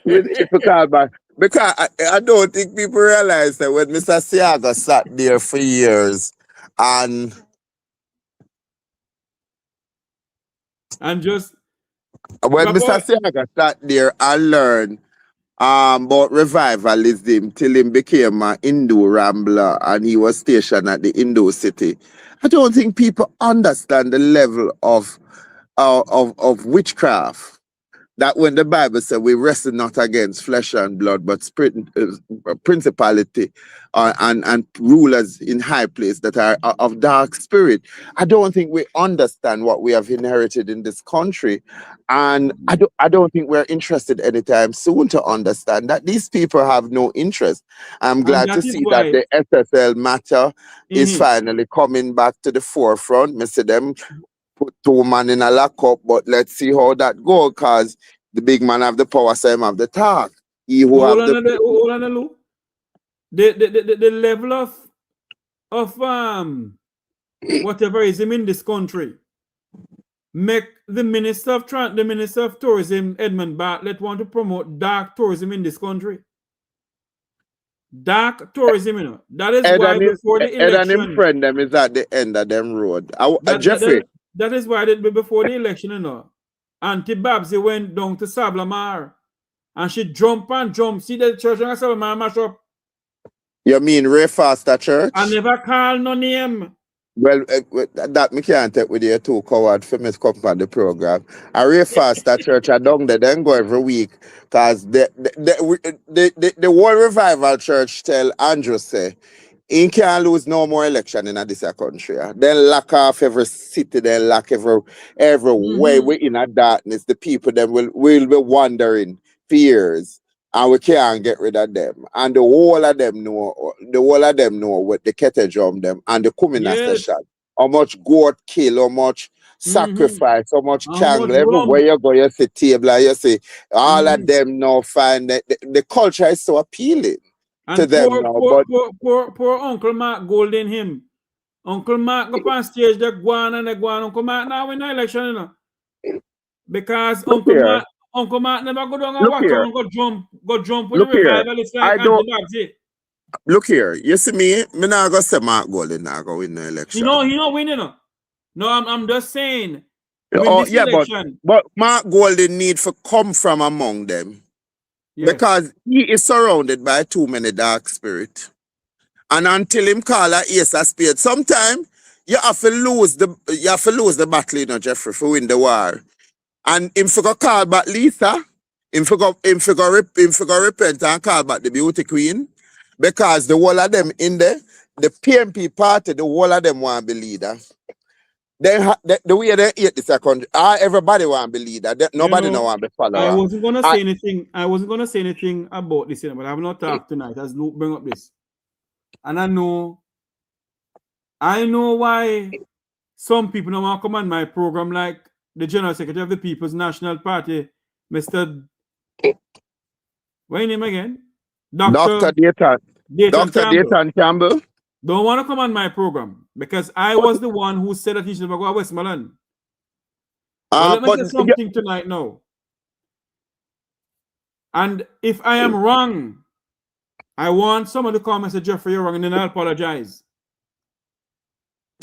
We need to call back. Because I don't think people realize that when Mr. Siaga sat there for years and just when Mr. Siaga sat there and learned about revivalism till he became an Hindu rambler and he was stationed at the Hindu city, I don't think people understand the level of witchcraft. That when the Bible says we wrestle not against flesh and blood, but principality and rulers in high place that are of dark spirit. I don't think we understand what we have inherited in this country. And I don't think we're interested anytime soon to understand that these people have no interest. I'm glad to see that the SSL matter is finally coming back to the forefront. Me see them put two men in a lockup, but let's see how that goes, because the big man have the power, so him have the talk. He who have the level of whatever is him in this country make the minister of tourism, Edmund Bartlett, want to promote dark tourism in this country. Dark tourism, you know. That is why before the election, and friend them is at the end of them road. Jeffrey. That is why before the election, you know, Auntie Babsy went down to Sablamar and she jumped. See the church on Sablamar mash up. You mean Ray Foster Church? I never call no name. Well, that me can't take with you too, coward, for me to come on the program. I Ray Foster Church, I down there, then go every week, because the World Revival Church tell Andrew say, He can't lose no more election in this country. Then lock off every city, then lock every way. We're in a darkness. The people then will be wandering fears. And we can't get rid of them. And the whole of them know what the kettle drum them and the Kumina session. How much goat kill, how much sacrifice, how much candle. Everywhere you go, you see table, you see all of them now find that the culture is so appealing. And to them now, but poor Uncle Mark Golden him. Uncle Mark go on stage, they go on and they go on. Uncle Mark now win the election, you know. Because Uncle Mark never go down and watch and go jump with the revival. It's like anti-Babsy. Look here, you see me not gonna say Mark Golden not gonna win the election. He not win, you know. No, I'm just saying. But Mark Golden need to come from among them. Yes. Because he is surrounded by too many dark spirits. And until him call a ace of spades, sometimes you have to lose the battle, you know, Jeffrey, to win the war. And him for go call back Lisa, him for go repent and call back the beauty queen. Because the whole of them in there, the PMP party, the whole of them want to be leader. The way they hate this country, everybody want to be leader. Nobody no want to be follower. I wasn't gonna say anything. I wasn't gonna say anything about this, but I have not talked tonight as Luke bring up this. And I know why some people don't want to come on my program, like the General Secretary of the People's National Party, Mr. What's his name again? Dr. Dayton Campbell. Don't want to come on my program because I was the one who said that he should go to Westmoreland. Let me say something tonight now. And if I am wrong, I want someone to come and say, Jeffrey, you're wrong, and then I'll apologize.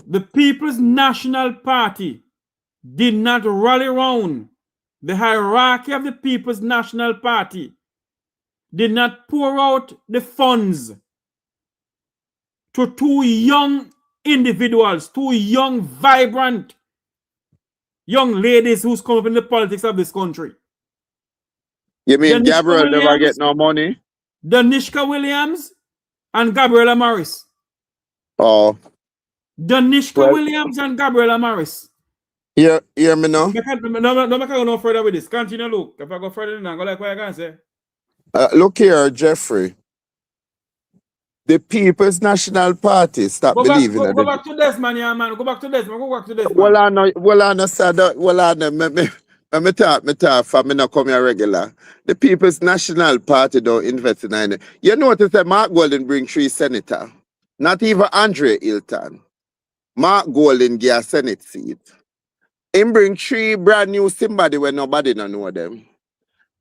The People's National Party did not rally around the hierarchy of the People's National Party, did not pour out the funds to two young individuals, two young, vibrant young ladies who's come up in the politics of this country. You mean Gabriel never get no money? Danishka Williams and Gabriela Morris. Oh. Danishka Williams and Gabriela Morris. Yeah, hear me now? No, I can't go further with this. Continue, look. If I go further, then I go like what I can say. Look here, Jeffrey. The People's National Party stop believing it. Go back to Desmond, yeah, man. Go back to Desmond. Let me talk for me not come here regular. The People's National Party don't invest in it. You notice that Mark Golden bring 3 senators. Not even Andre Hilton. Mark Golden get a Senate seat. Him bring 3 brand new somebody when nobody don't know them.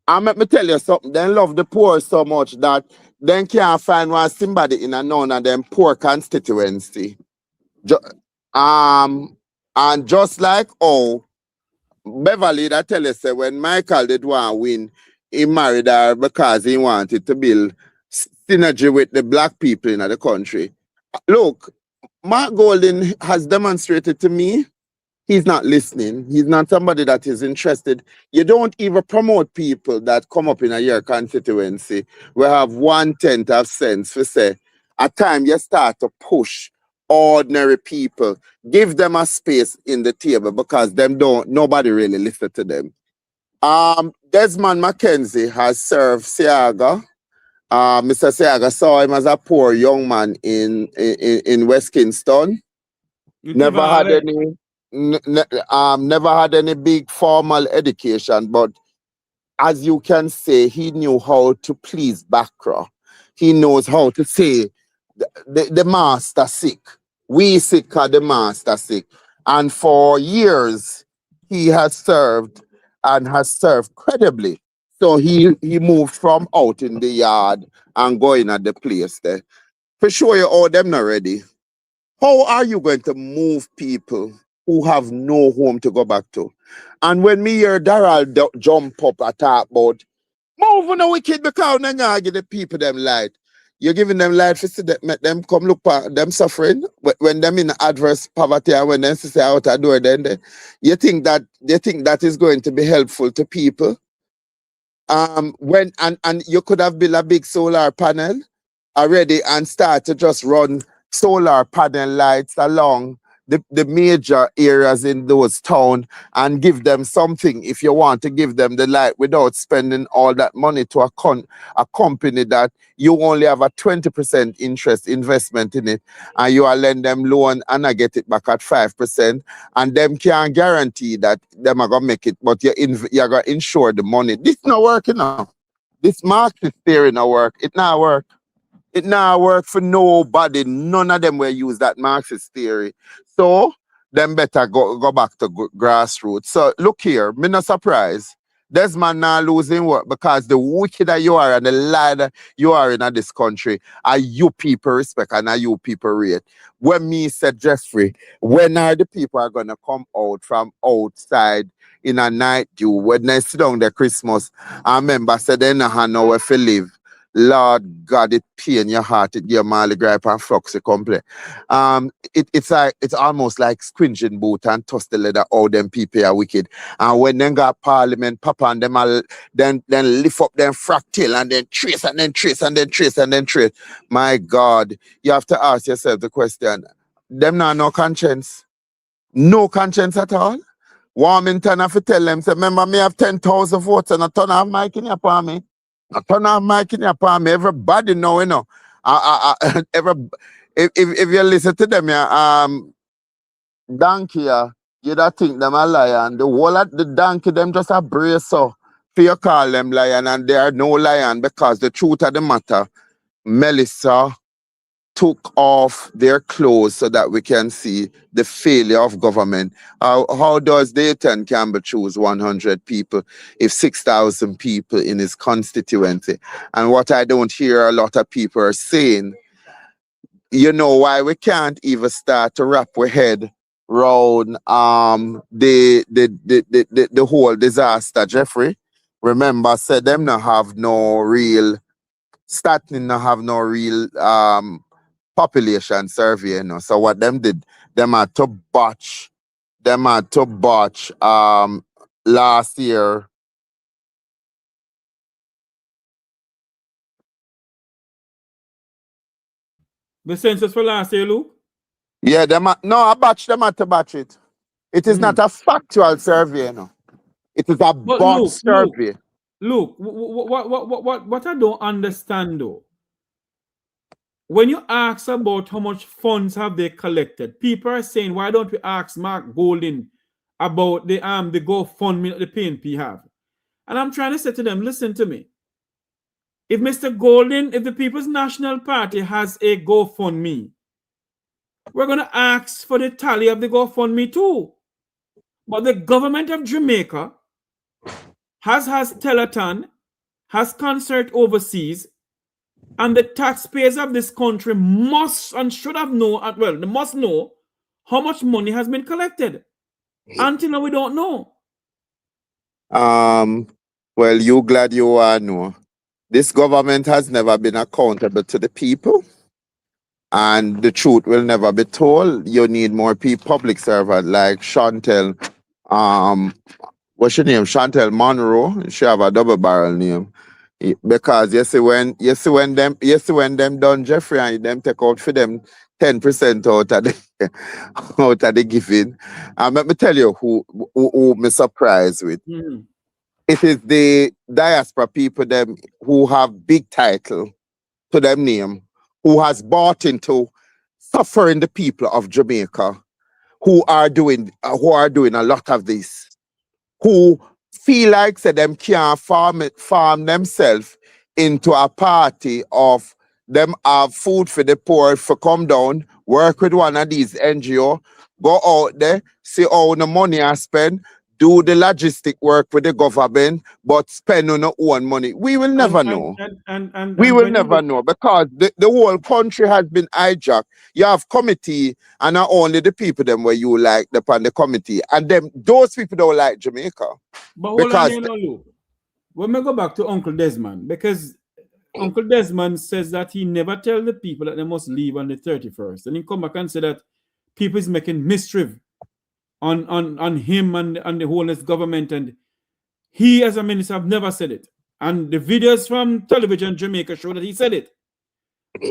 And let me tell you something, they love the poor so much that they can't find one somebody in none of them poor constituency. And just like Beverly that tell us that when Michael did want to win, he married her because he wanted to build synergy with the black people in the country. Look, Mark Golden has demonstrated to me he's not listening. He's not somebody that is interested. You don't even promote people that come up in your constituency. We have 1/10 of sense. We say, at time you start to push ordinary people, give them a space in the table because nobody really listen to them. Desmond Mckenzie has served Seaga. Mr. Seaga saw him as a poor young man in West Kingston. Never had any big formal education, but as you can say, he knew how to please Bakra. He knows how to say the master sick. We sick are the master sick. And for years, he has served and has served credibly. So he moved from out in the yard and going at the place there. For sure, you all them not ready. How are you going to move people who have no home to go back to? And when me hear Daryl jump up and talk about moving the wicked because they not give the people them light. You're giving them light to see that make them come look at them suffering when them in adverse poverty and when they say out a door then you think that is going to be helpful to people. When you could have built a big solar panel already and start to just run solar panel lights along the major areas in those towns and give them something if you want to give them the light without spending all that money to a company that you only have a 20% interest investment in it, and you are lend them loan and I get it back at 5%, and them can't guarantee that them are gonna make it, but you're gonna insure the money. This not working now. This Marxist theory not work. It not work. It now work for nobody. None of them will use that Marxist theory. So them better go back to grassroots. So look here, me not surprised. Desmond now losing work because the wickeder you are and the liar you are in this country are you people respect and are you people rate. When me said, Jeffrey, when are the people are gonna come out from outside in a night dew when they sit down the Christmas? I remember said they don't have nowhere to live. Lord God, it pain your heart, it give Marley Gripe and Foxy complete. It's almost like squinching boot and toss the leather, all them people are wicked. And when them got parliament, papa and them all, then lift up them fractal and then trace and then trace and then trace and then trace. My God, you have to ask yourself the question, them not no conscience. No conscience at all. Warmington have to tell them, say, remember me have 10,000 votes and a ton of mic in your palm me. I turn off mic in your palm. Everybody know, you know. If you listen to them, donkey, you don't think them a lion. The whole of the donkey, them just a brace so. You call them lion and they are no lion because the truth of the matter, Melissa took off their clothes so that we can see the failure of government. How does Dayton Campbell choose 100 people if 6,000 people in his constituency? And what I don't hear a lot of people are saying, you know why we can't even start to wrap our head around the whole disaster, Jeffrey? Remember, said them not have no real, Statton not have no real population survey, you know. So what them did, them had to botch last year. The census for last year, Luke? Yeah, them had to batch it. It is not a factual survey, you know. It is a botch survey. Luke, what I don't understand though, when you ask about how much funds have they collected, people are saying, why don't we ask Mark Golding about the GoFundMe that the PNP have? And I'm trying to say to them, listen to me. If Mr. Golding, if the People's National Party has a GoFundMe, we're going to ask for the tally of the GoFundMe too. But the government of Jamaica has telethon, has concert overseas, and the taxpayers of this country must and should have known, well, they must know how much money has been collected. Until now, we don't know. Well, you glad you are know. This government has never been accountable to the people. And the truth will never be told. You need more public servant like Chantel, what's your name? Chantel Monroe. She have a double barrel name. Because you see when them done Jeffrey and them take out for them 10% out of the giving. Let me tell you who me surprised with. It is the diaspora people them who have big title to them name, who has bought into suffering the people of Jamaica, who are doing a lot of this, who feel like say them can't farm themselves into a party of them have food for the poor for come down, work with one of these NGO, go out there, see how the money I spend, do the logistic work with the government, but spend on our own money. We will never know. We will never know because the whole country has been hijacked. You have committee and not only the people them where you like upon the committee. And them those people don't like Jamaica. But hold on, you know, Luke. When we go back to Uncle Desmond, because Uncle Desmond says that he never tell the people that they must leave on the 31st. And he come back and say that people is making mischief on him and the whole government, and he as a minister have never said it. And the videos from television Jamaica show that he said it.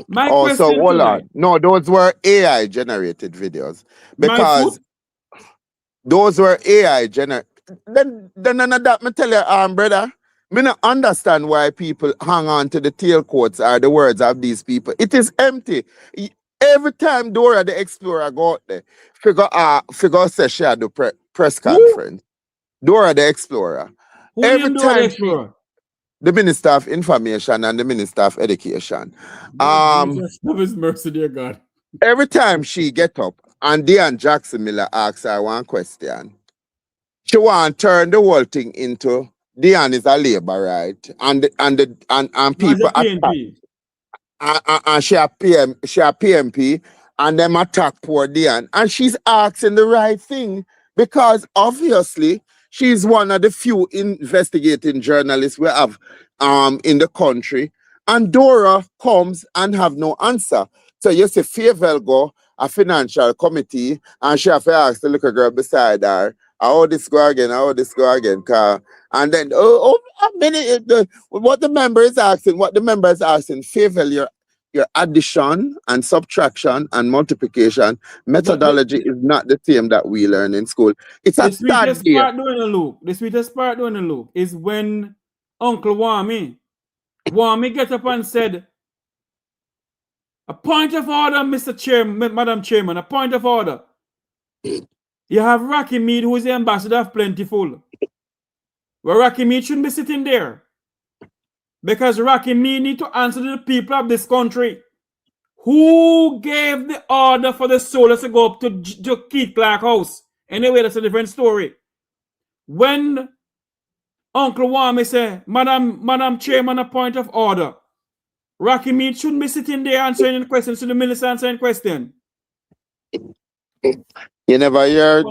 My Oh, so question hold tonight. on. No, those were AI generated videos My foot. because those were AI generated. Then none of that me tell you, brother. Me not understand why people hang on to the tail quotes or the words of these people. It is empty. Every time Dora the Explorer go out there, figure say she had the press conference. Dora the Explorer. Who Every named Dora the time she, Explorer? the Minister of Information and the Minister of Education. Lord Jesus, have his mercy, dear God. Every time she get up and Dean Jackson Miller asks her one question, she want to turn the whole thing into Dean is a labor, right? And As people a attack. PNP. And she a PMP, and them attack poor Diane. And she's asking the right thing because obviously she's one of the few investigating journalists we have in the country. And Dora comes and have no answer. So you see Fayevel go a financial committee and she have to ask the little girl beside her, how this go again, and then what the member is asking, Fayevel, your addition and subtraction and multiplication methodology is not the same that we learn in school. It's a The start sweetest there. part doing the look. The sweetest part doing the look is when Uncle Wami get up and said, a point of order, Mr. Chairman, Madam Chairman, a point of order. You have Rocky Mead, who is the ambassador of Plentiful. Well, Rocky Mead shouldn't be sitting there. Because Rocky Mead need to answer to the people of this country. Who gave the order for the soldiers to go up to Keith Clark house? Anyway, that's a different story. When Uncle Wami say, Madam Chairman, a point of order, Rocky Mead shouldn't be sitting there answering questions to the minister answering question. You never hear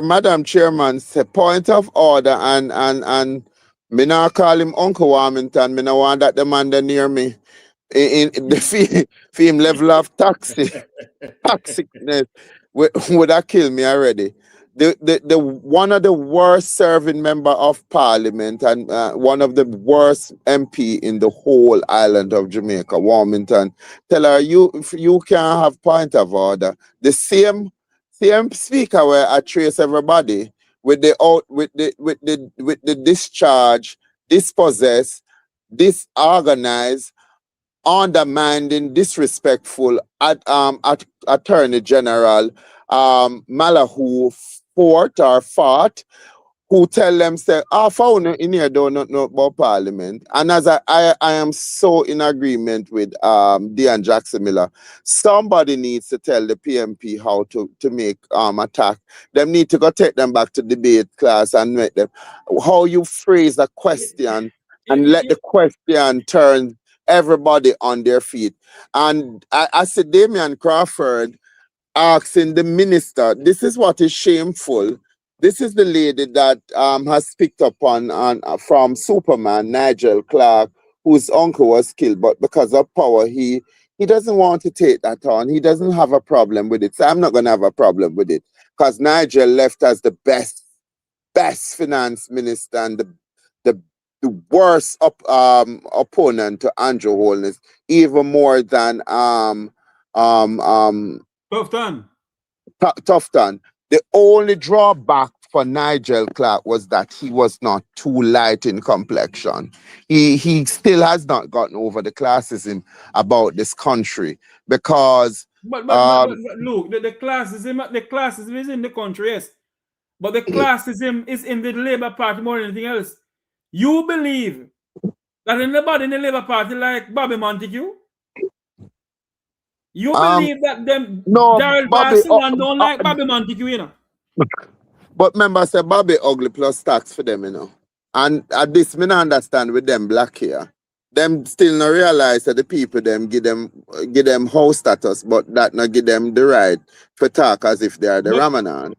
Madam Chairman say point of order and me not call him Uncle Warmington. Me not want that the man there near me. In the fame level of toxicness would have killed me already. The one of the worst serving member of parliament and one of the worst MP in the whole island of Jamaica, Warmington, tell her you can't have point of order. The same speaker where I trace everybody with the discharge, dispossess, disorganized, undermining, disrespectful Attorney General Malahu fought, who tell them say, found in here don't know about Parliament. And as I am so in agreement with Dean Jackson Miller, somebody needs to tell the PMP how to make attack. Them need to go take them back to debate class and make them how you phrase a question and let the question turn everybody on their feet. And I said Damian Crawford asking the minister, this is what is shameful. This is the lady that has picked up on from Superman, Nigel Clark, whose uncle was killed, but because of power, he doesn't want to take that on. He doesn't have a problem with it. So I'm not going to have a problem with it because Nigel left as the best finance minister and the worst opponent to Andrew Holness, even more than Tufton. The only drawback for Nigel Clark was that he was not too light in complexion. He still has not gotten over the classism about this country because But look, the classism is in the country, yes. But the classism is in the Labour Party more than anything else. You believe that anybody in the Labour Party like Bobby Montague? You believe that them Daryl Barcelona don't like Bobby Montague, you know? But remember, I said Bobby ugly plus tax for them, you know. And at this, me not understand with them black here. Them still not realize that the people them give them house status, but that not give them the right to talk as if they are the Ramanan.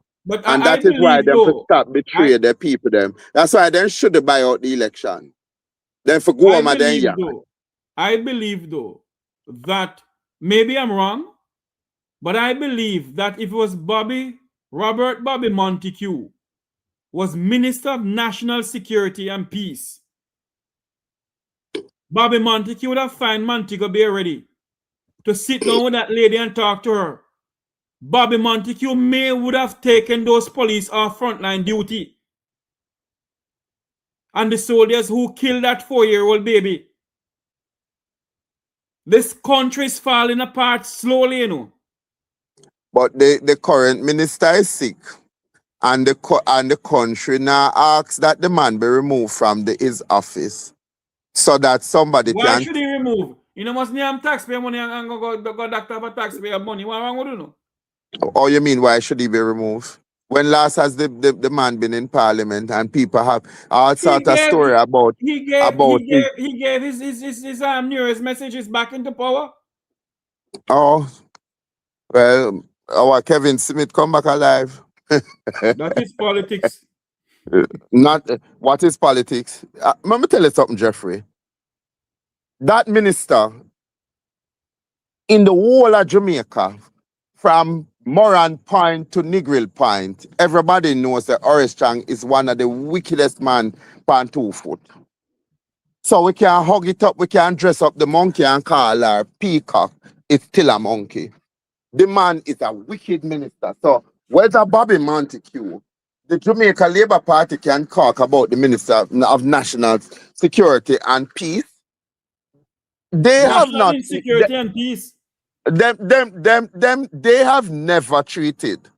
And that is why them to stop betray their people them. That's why they should buy out the election. Then for go on then yeah. I believe though that maybe I'm wrong, but I believe that if it was Robert Bobby Montague was Minister of National Security and Peace, Bobby Montague would have found Montego Bay ready to sit down with that lady and talk to her. Bobby Montague would have taken those police off frontline duty. And the soldiers who killed that 4-year-old baby. This country is falling apart slowly, you know. But the current minister is sick. And the country now asks that the man be removed from his office. So that somebody Why can... should he remove? You know, must name taxpayer money and go doctor for taxpayer money. What wrong with you know? Oh, you mean why should he be removed? When last has the man been in parliament and people have all sort of story about he gave his nearest messages back into power. Oh, well, our Kevin Smith come back alive. That is politics. Not what is politics? Let me tell you something, Jeffrey. That minister in the whole of Jamaica, from Moran Point to Negril Point, everybody knows that Horace Chang is one of the wickedest man on 2 foot. So we can hug it up, we can dress up the monkey and call her peacock. It's still a monkey. The man is a wicked minister. So whether Bobby Montague, the Jamaica Labour Party can talk about the Minister of National Security and Peace. They have not insecurity and peace. They have never treated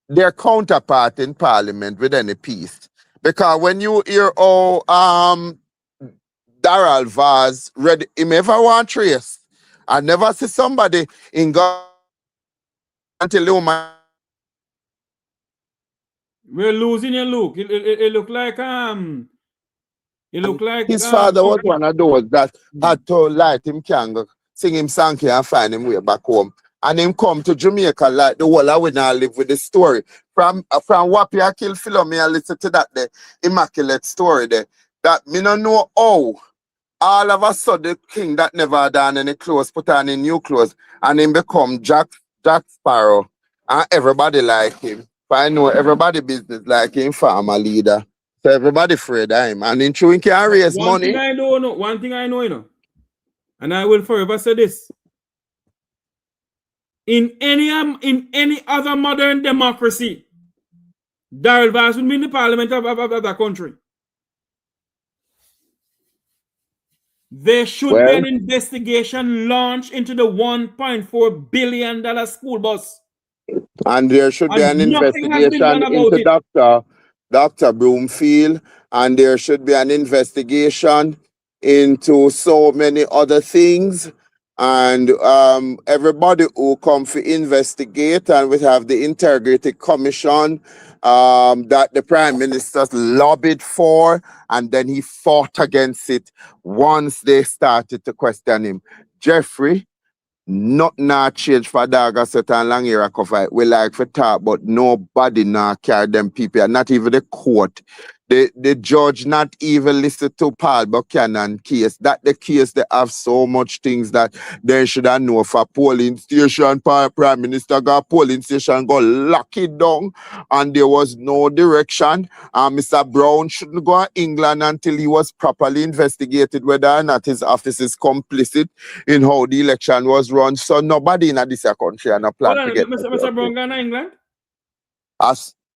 their counterpart in Parliament with any peace. Because when you hear Daryl Vaz read him ever want trace, I never see somebody in God until the woman. We're losing your look. It look like his father was one of those that had to light him candle, sing him Sankey and find him way back home. And him come to Jamaica like the whole of we now live with the story. From Wapi I kill Philomena, listen to that the immaculate story there. That me no know how all of a sudden the king that never done any clothes put on in new clothes and him become Jack Sparrow and everybody like him. I know everybody business like him, farmer leader. So everybody afraid of him. And in true, he can raise money. One thing I know, you know, and I will forever say this. In any other modern democracy, Daryl Vaz would be in the parliament of that country. There should be an investigation launched into the $1.4 billion school bus. And there should be an investigation into Dr. Broomfield, and there should be an investigation into so many other things. And everybody who come to investigate, and we have the Integrity Commission that the Prime Minister lobbied for, and then he fought against it once they started to question him. Jeffrey, nothing not change for Daga set and long era cover. We like for talk, but nobody now carry them people, not even the court. The judge not even listen to Paul Buchanan case. That the case they have so much things that they should have know for polling station. Prime Minister got polling station go lock it down, and there was no direction. Mr. Brown shouldn't go to England until he was properly investigated whether or not his office is complicit in how the election was run. So nobody in this country and a plan to get. Mr. Brown gone to England?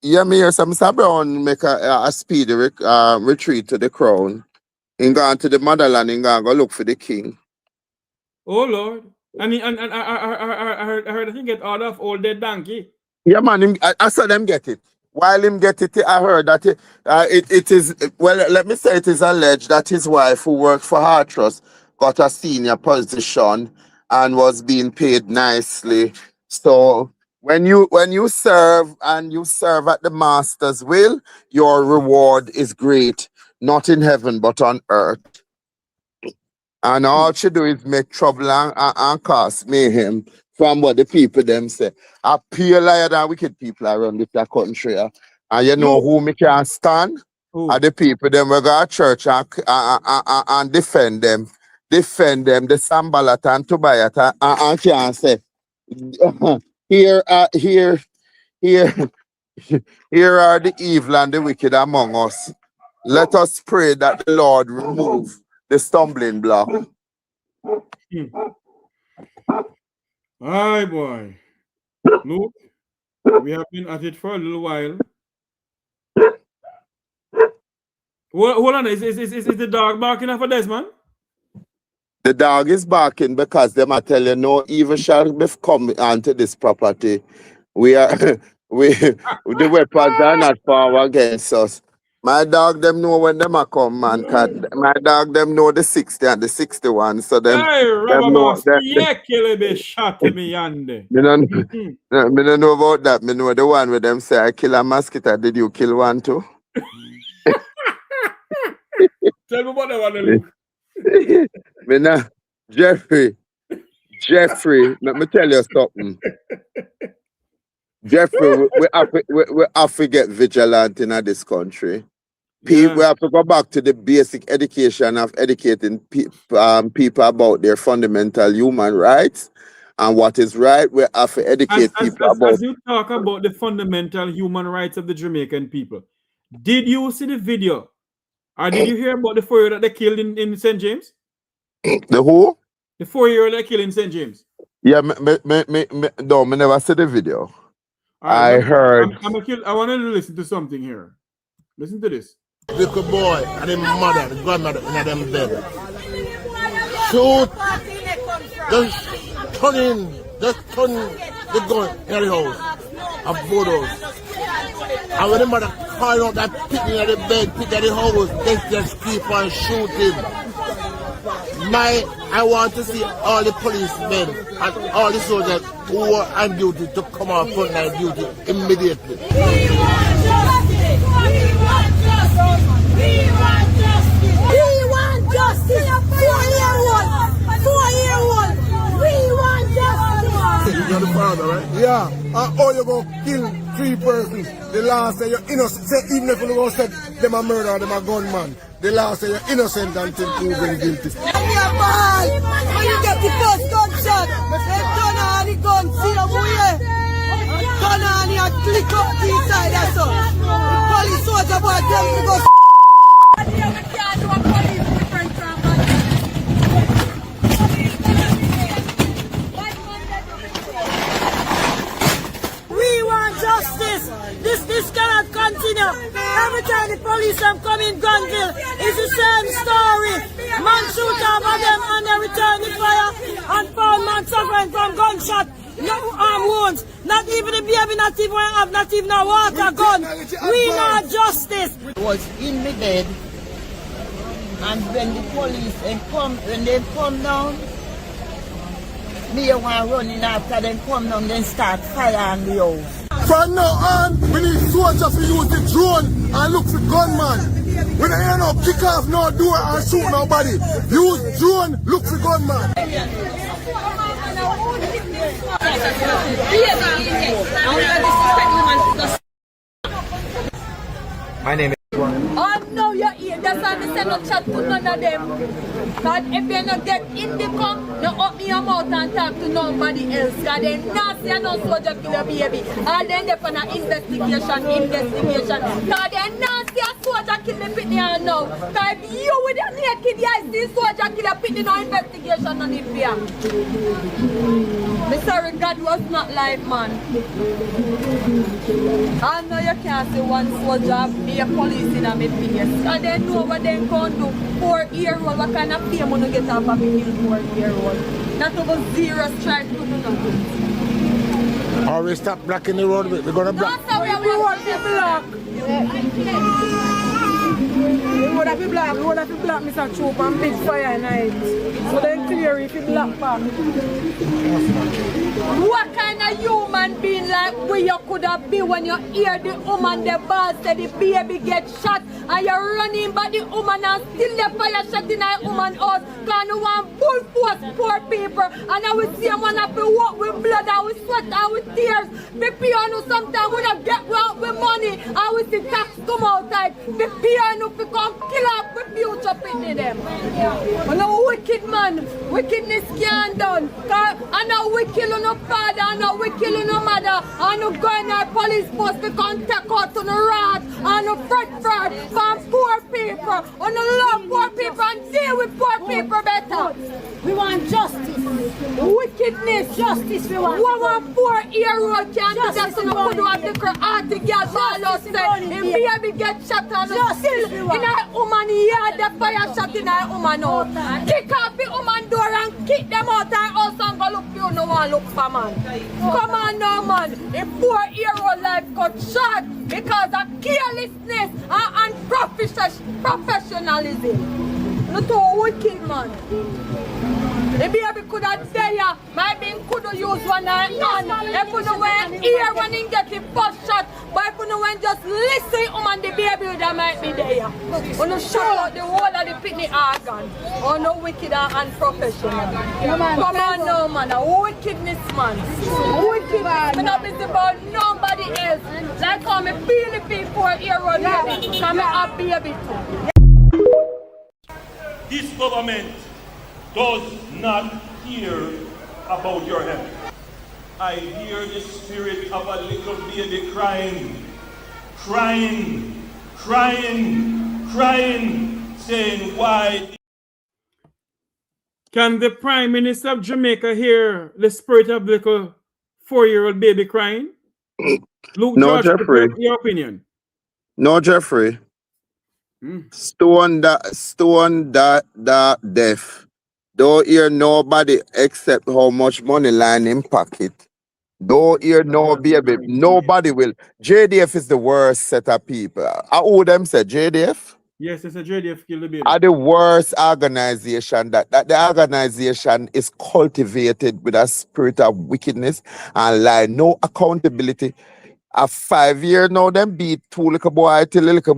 Yeah, me hear some Mr. Brown make a speedy retreat to the crown. He gone to the motherland and go look for the king. Oh Lord! I heard he get out of old dead donkey. Yeah, man. I saw them get it. While him get it, I heard that it is, well, let me say it is alleged that his wife, who worked for Heart Trust, got a senior position and was being paid nicely. So when you serve and you serve at the master's will, your reward is great, not in heaven but on earth. And all she do is make trouble and cause mayhem from what the people them say. I pure liar than wicked people around this country. And you know who me can stand? Are the people them we go to church and defend them. Defend them, the Sambalat and Tobiat and can say, here are the evil and the wicked among us. Let us pray that the Lord remove the stumbling block. Aye, boy. Look, we have been at it for a little while. Hold on, is the dog barking for Desmond? The dog is barking because them are telling you no evil shall come onto this property. We are the weapons are not power against us. My dog them know when them are come, man. Cause my dog them know the 60 and the 61. So them, Hey, them know that. yeah, kill be shot me yonder. Me don't know about that. Me know the one where them say I kill a mosquito. Did you kill one too? Tell me about that one, Luke. Me nah, Jeffrey, let me tell you something. Jeffrey, we have to get vigilant in this country. People, we have to go back to the basic education of educating people about their fundamental human rights and what is right. We have to educate people about. As you talk about the fundamental human rights of the Jamaican people, did you see the video? Or did you hear about the 4-year-old that they killed in St. James? The who? The 4-year-old that killed in St. James. Yeah, no, me never see the video. Right, I heard. I want to listen to something here. Listen to this. Little boy and his mother, the grandmother in them bed. Shoot. Just turn the gun in the house. And photos. And when the mother called out that picking at the bed, pick at the house, they just keep on shooting. I want to see all the policemen and all the soldiers who are on duty to come on frontline duty immediately. We want justice. 4-year-old. We want justice. You're the father, right? Yeah. You go kill 3 persons. The last say you're innocent. Say, even if you go say them a murderer, them a gunman. The last say you're innocent until proven guilty. When you get the first gunshot, they turn on the gun, see them way. Turn on and click up the inside or so. The police soldier boy tell me to go. We want justice. This cannot continue. Every time the police have come in Granville, it's the same story. Man shoot over them and they return the fire and found man suffering from gunshot. No arm wounds. Not even the baby not even a water gun. We want justice. I was in my bed, and when the police come down, me want running after them come down, then start fire on the house. From now on, we need soldiers to use the drone and look for gunman. We don't hear no kick off no door and shoot nobody. Use drone, look for gunman. My name is. Oh no, you're here. That's why I said no chat to none of them. But if you not get in the come, no open your mouth and talk to nobody else. Because they not see no soldier kill a baby. And then they find an investigation. Because they not see a soldier kill the pitney and now. Because if you with your naked eyes see soldier kill a pitney, no investigation on it here. Me sorry, God was not like man. I know you can't see one soldier be a police in a me face. And they know what they can do. 4-year-old, what kind of fame when you get off of me kill 4-year-old? Not over 0 strike to do nothing. Or we stop blocking the road, we're gonna block. No, sir, we want to block. We would have to block Mr. Troop and big fire night. So then clear if you block back. What kind of human being like we you could have been when you hear the woman, the boss say the baby get shot and you're running by the woman and still the fire shot in a woman's house because you want full force poor people and I will see a man have to walk with blood and with sweat and with tears. The piano sometimes we don't get out with money and we see tax come outside, prepare no to come kill up the future pitney them. And a wicked man, wickedness can't done. And now we kill no father, and now we kill no mother, and no go in our police post to come take out to the rat, and no fret from poor people, and no love poor people and deal with poor people better. We want justice. Wickedness. Justice we want. 4-year-old can't do that, so no put out the heart to get all us say. If baby get shot and still in a woman yard, the fire shot in a woman out. Kick off the woman door and kick them out our house and go look you, no one look for man. Come on now man, a 4-year-old life got shot because of carelessness and professionalism. Not a wicked man. The baby could have said, maybe could have used one hand. If you know when ear when he get the first shot, but if you know when just listen, the baby that might be there. You know, shut out the whole of the pitney organ. Oh no, wicked and unprofessional. Come on now, man, a wickedness man. Wickedness. I'm not busy about nobody else. Like how me feel the people here on baby, because I have baby too. This government does not hear about your health. I hear the spirit of a little baby crying, saying, why? Can the Prime Minister of Jamaica hear the spirit of the little 4-year-old baby crying? Luke No, George, Jeffrey. your opinion. No, Jeffrey. Stone that deaf. Don't hear nobody except how much money lying in pocket. Don't hear no baby. Nobody will. JDF is the worst set of people. Who them say JDF? Yes, it's a JDF kill the baby. Are the worst organization that the organization is cultivated with a spirit of wickedness and lie, no accountability. A 5 year now, them beat two little boy till the little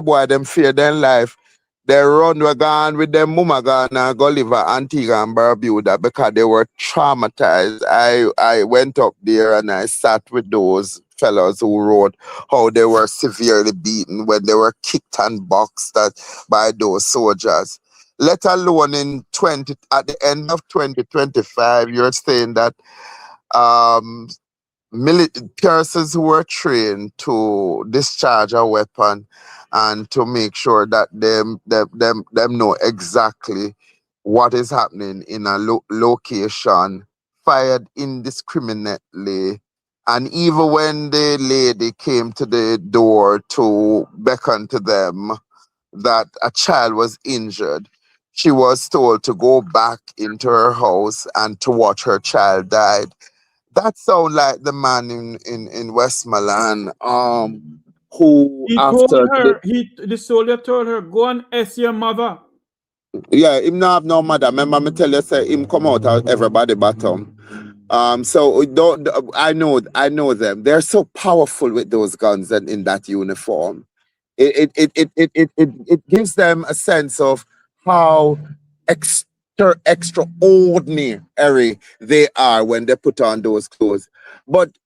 boy them fear their life. They run gone with them mama gone and go live at Antigua and Barbuda because they were traumatized. I went up there and I sat with those fellows who wrote how they were severely beaten when they were kicked and boxed by those soldiers. Let alone at the end of 2025, you're saying that persons who were trained to discharge a weapon and to make sure that them know exactly what is happening in a location fired indiscriminately. And even when the lady came to the door to beckon to them that a child was injured, she was told to go back into her house and to watch her child die. That sound like the man in Westmoreland, who He after told her, the soldier told her, go and ask your mother. Yeah, him not have no mother. Remember me tell you, say him come out of everybody bottom. So I know them. They're so powerful with those guns and in that uniform. It gives them a sense of how extraordinary they are when they put on those clothes. But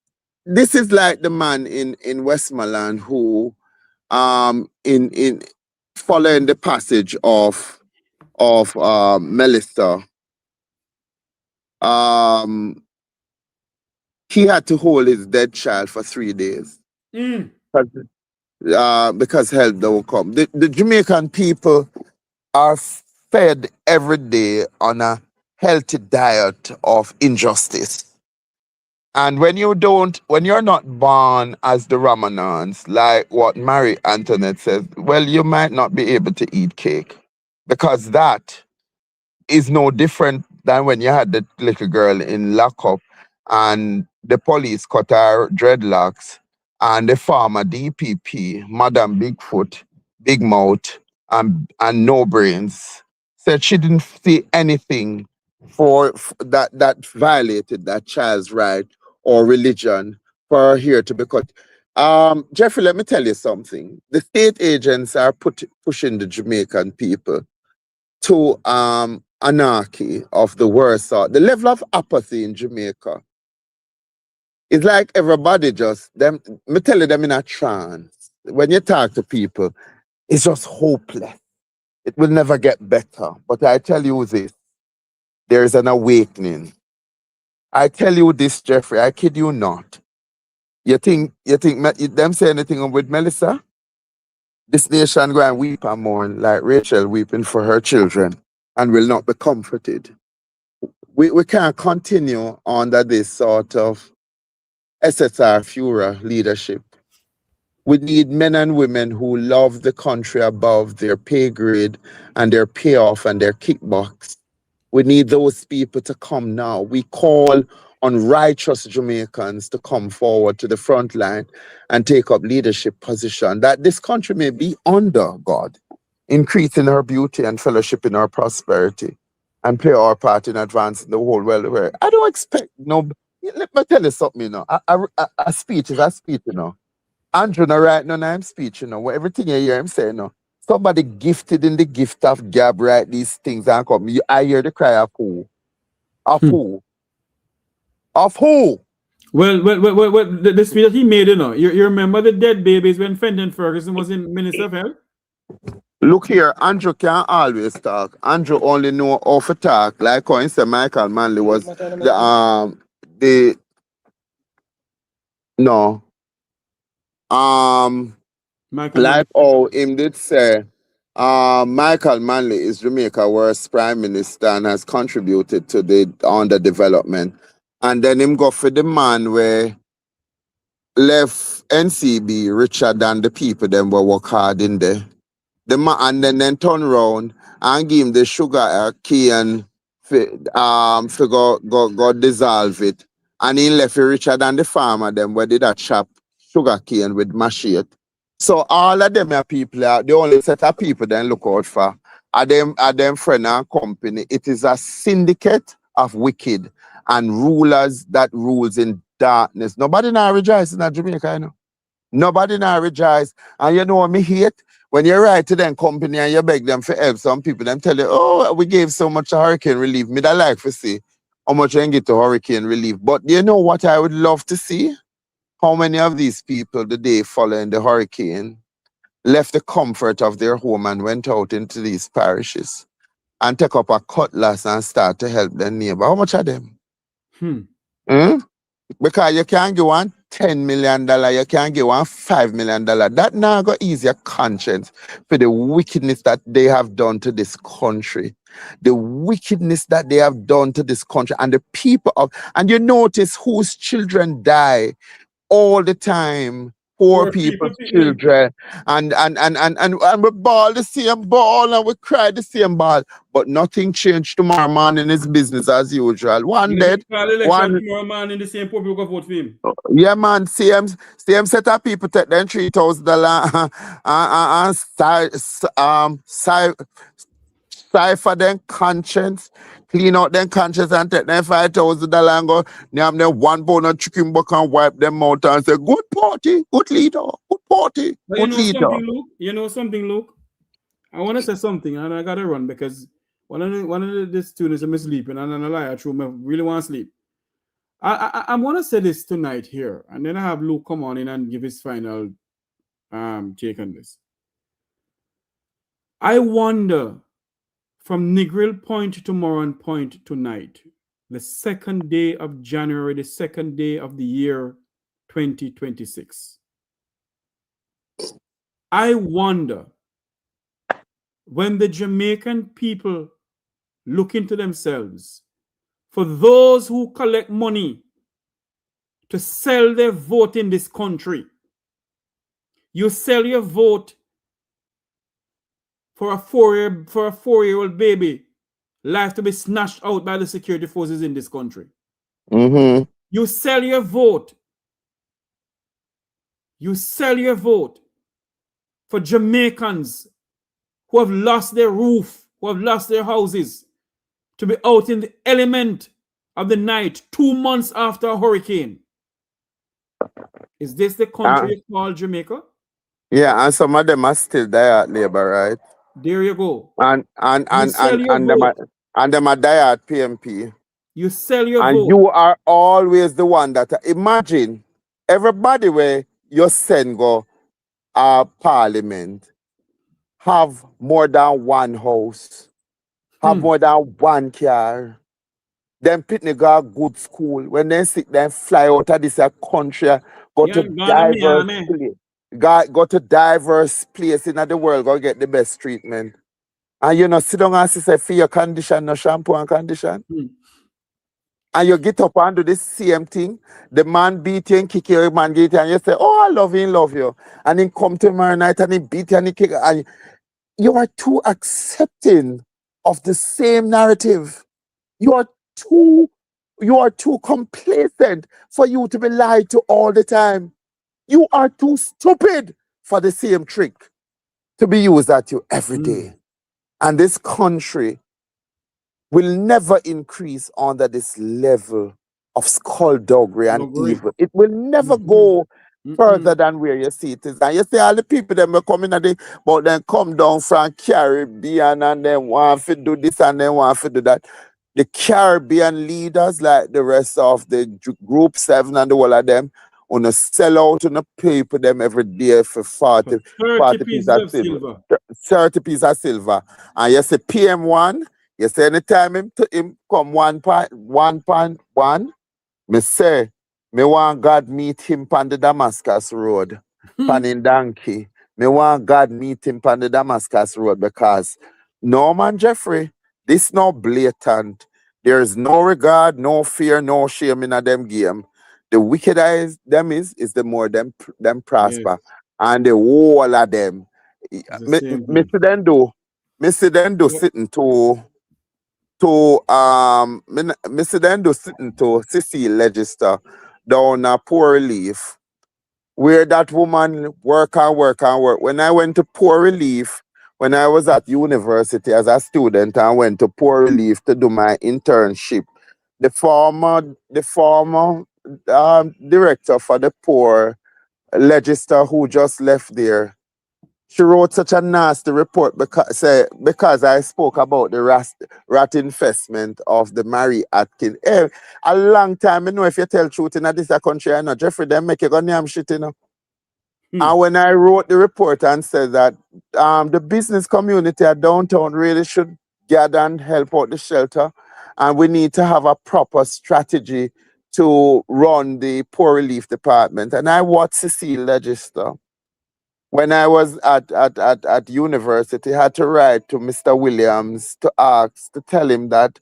this is like the man in Westmoreland who in following the passage of Melissa, he had to hold his dead child for 3 days because help don't come. The Jamaican people are fed every day on a healthy diet of injustice. And when you're not born as the Ramanans, like what Marie Antoinette says, well, you might not be able to eat cake, because that is no different than when you had the little girl in lockup and the police cut her dreadlocks and the former DPP, Madam Bigfoot, Big Mouth, and no brains, said she didn't see anything for that violated that child's right or religion for her hair to be cut. Jeffrey, let me tell you something. The state agents are pushing the Jamaican people to anarchy of the worst sort. The level of apathy in Jamaica is like everybody just me tell you them in a trance. when you talk to people, it's just hopeless. It will never get better. But I tell you this, there is an awakening. I tell you this, Jeffrey, I kid you not. You think them say anything with Melissa? This nation go and weep and mourn like Rachel weeping for her children and will not be comforted. We can't continue under this sort of SSR Führer leadership. We need men and women who love the country above their pay grade and their payoff and their kickbox. We need those people to come now. We call on righteous Jamaicans to come forward to the front line and take up leadership position that this country may be under God, increasing our beauty and fellowship in our prosperity and play our part in advancing the whole world. I don't expect no. Let me tell you something, you know. A speech is a speech, you know. Andrew no right now I'm speech, you know. What everything you hear him say, you know. Somebody gifted in the gift of gab write these things and come. I hear the cry of who? Of who? Of who? Well, the speech that he made, you know. You remember the dead babies when Fenton Ferguson was in Minister of Health? Look here, Andrew can't always talk. Andrew only know how to talk. Like how he said Michael Manley was like how him did say Michael Manley is Jamaica's worst prime minister and has contributed to the underdevelopment. And then him go for the man where left NCB richer than the people them were work hard in there. The man and then turn around and give him the sugar cane for go dissolve it. And he left it richer than the farmer them where did that chop sugar cane with machete. So all of them are people the only set of people then look out for are them friend and company. It is a syndicate of wicked and rulers that rules in darkness. Nobody now rejoice in Jamaica, you know. Nobody now rejoice. And you know what me hate? When you write to them company and you beg them for help, some people them tell you, oh, we gave so much hurricane relief. Me that like to see how much I can get to hurricane relief. But you know what I would love to see? How many of these people the day following the hurricane left the comfort of their home and went out into these parishes and took up a cutlass and start to help their neighbor? How much of them? Because you can't give one $10 million, you can't give one $5 million. That now got easier conscience for the wickedness that they have done to this country. The wickedness that they have done to this country and the people of, and you notice whose children die all the time. Poor people's children. And we ball the same ball and we cry the same ball. But nothing changed tomorrow morning. It's business as usual. One dead. One tomorrow morning, the same people go vote for him. Yeah, man. Same set of people take them $3,000 and cipher them conscience, clean out them conscience and take them $5,000 and go name them one bone of chicken buck and wipe them out and say, good party, good leader, good party, but good leader. You know something, Luke? I want to say something and I gotta run because one of the students are sleeping and I lie, I really want to sleep. I want to say this tonight here, and then I have Luke come on in and give his final take on this. I wonder, from Negril Point to Moran Point tonight, the 2nd day of January, the 2nd day of the year 2026. I wonder, when the Jamaican people look into themselves, for those who collect money to sell their vote in this country, you sell your vote for a four-year-old baby life to be snatched out by the security forces in this country. You sell your vote. You sell your vote for Jamaicans who have lost their roof, who have lost their houses, to be out in the element of the night 2 months after a hurricane. Is this the country called Jamaica? Yeah, and some of them are still there at labor, right? There you go. And them are die at PMP. You sell your and vote. You are always the one that imagine everybody where you send go parliament have more than one house, have more than one car. Them pitney go good school. When they sick, then fly out of this country, go to diverse place. Go to diverse place in the world, go get the best treatment. And you know, sit down and say for your condition, no shampoo and condition. And you get up and do the same thing. The man beat you and kick you, man get you, and you say, oh, I love you. And then come tomorrow night and he beat you and he kick you. And you are too accepting of the same narrative. You are too complacent for you to be lied to all the time. You are too stupid for the same trick to be used at you every day. And this country will never increase under this level of skullduggery and evil. It will never go further than where you see it is. And you see all the people that were coming at it, but then come down from Caribbean and then want to do this and then want to do that. The Caribbean leaders, like the rest of the Group 7 and the whole of them, on a sell out on a paper them every day for 40 pieces of silver. 30 pieces of silver. And you say PM1, you say anytime him come 1.1, me say, me want God meet him on the Damascus Road, pan in donkey. Me want God meet him on the Damascus Road because Norman Jeffrey, this no blatant. There is no regard, no fear, no shame in a them game. The wickeder them is the more them prosper. Yes. And the whole of them. Mr. Dendo sitting to Mr. Dendo sitting to Cecile Register down a poor relief where that woman work. When I went to poor relief, when I was at university as a student and went to poor relief to do my internship, the former director for the poor register who just left there, she wrote such a nasty report because I spoke about the rat infestment of the Mary Atkins. A long time, you know, if you tell truth in this country, I know Jeffrey, them make you go damn shit, you know. And when I wrote the report and said that the business community at downtown really should gather and help out the shelter, and we need to have a proper strategy to run the poor relief department. And I watched Cecile Register. When I was at university, I had to write to Mr. Williams to tell him that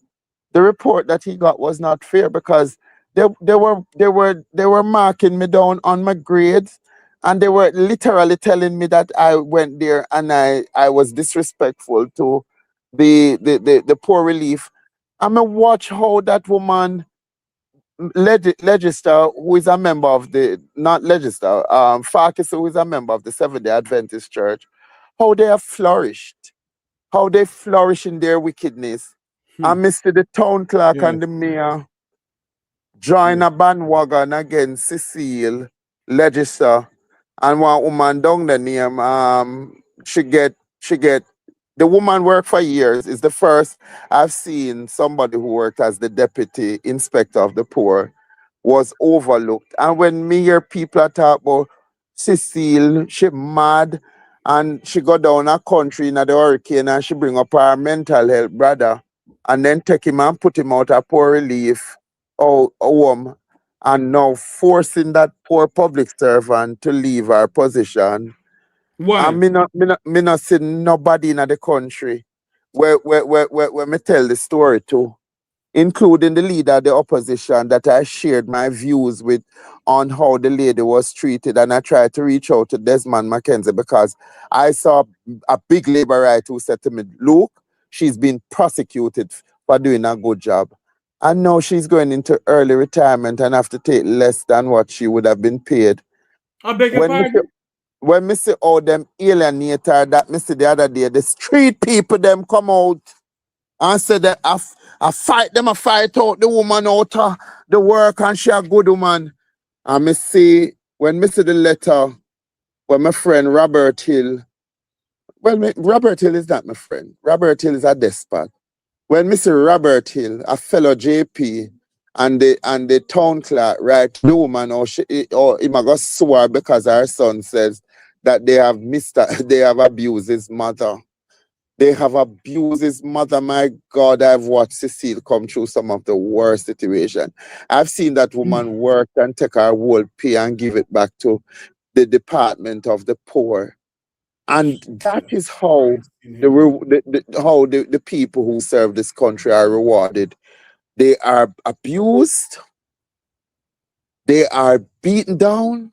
the report that he got was not fair because they were marking me down on my grades, and they were literally telling me that I went there and I was disrespectful to the poor relief. I'm gonna watch how that woman Legister, who is a member of Farkas, who is a member of the Seventh-day Adventist Church, how they have flourished, how they flourish in their wickedness. And Mr. the town clerk and the mayor join a bandwagon against Cecile Legister, and one woman down the name, she get the woman worked for years. Is the first I've seen somebody who worked as the deputy inspector of the poor was overlooked. And when me hear people talk about Cecile, she mad and she go down a country in the hurricane and she bring up her mental health brother and then take him and put him out of poor relief home and now forcing that poor public servant to leave her position. Why? And me not see nobody in the country where me tell the story to, including the leader of the opposition that I shared my views with on how the lady was treated, and I tried to reach out to Desmond Mckenzie because I saw a big labor right who said to me, look, she's been prosecuted for doing a good job. And now she's going into early retirement and have to take less than what she would have been paid. I beg your pardon? When me see all them alienator that me see the other day, the street people them come out and say that I fight out the woman out of the work and she a good woman. And me see, when me see the letter, when my friend Robert Hill, Robert Hill is not my friend. Robert Hill is a despot. When me see Robert Hill, a fellow JP, and the town clerk, right, the woman or he might go swear because her son says that they have they have abused his mother. They have abused his mother. My God, I've watched Cecile come through some of the worst situation. I've seen that woman work and take her whole pay and give it back to the Department of the Poor. And that is how the people who serve this country are rewarded. They are abused, they are beaten down,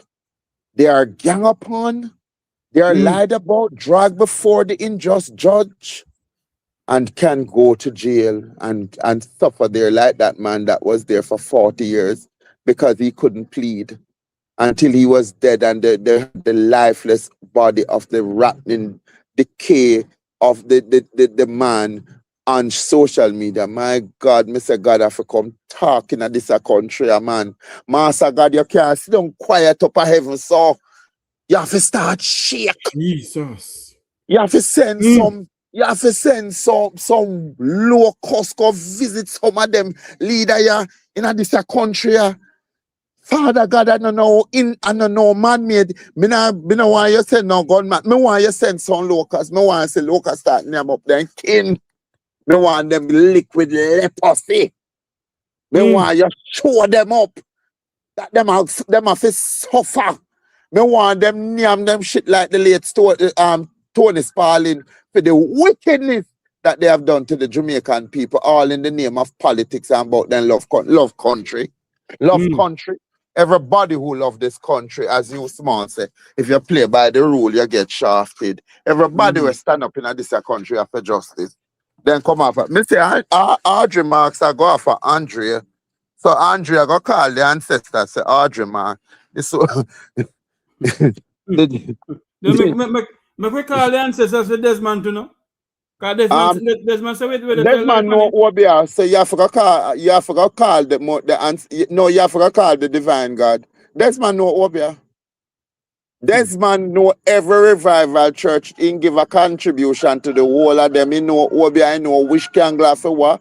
they are gang upon, they are lied about, dragged before the unjust judge, and can go to jail and suffer there like that man that was there for 40 years because he couldn't plead until he was dead, and the lifeless body of the rotting decay of the man on social media. My God, Mr. God, I have to come talking at this country, man. Master God, you can't sit down quiet up a heaven, so you have to start shake. Jesus. You have to send some low cost go visit some of them leader in this country. Father God, I don't know, man made. Me no want you send no gunman. Me want you send some locusts. Me want to see locusts start them up then kin. Me want them liquid leprosy. Me want you show them up. That them have to suffer. Me want them name them shit like the late Tony Spalding for the wickedness that they have done to the Jamaican people, all in the name of politics and about them love country. Love country. Everybody who love this country, as you small say, if you play by the rule, you get shafted. Everybody will stand up in this country after justice. Then come off. Me say, Audrey Marks, I go off for Andrea. So Andrea go call the ancestor, say, Audrey Marks. So, we call the ancestors for Desmond to know. Desmond say Desmond know Obia, so you have to call you have to call the divine God. Desmond know Obia. Desmond know every revival church in give a contribution to the whole of them. He know Obia, he know which candle for what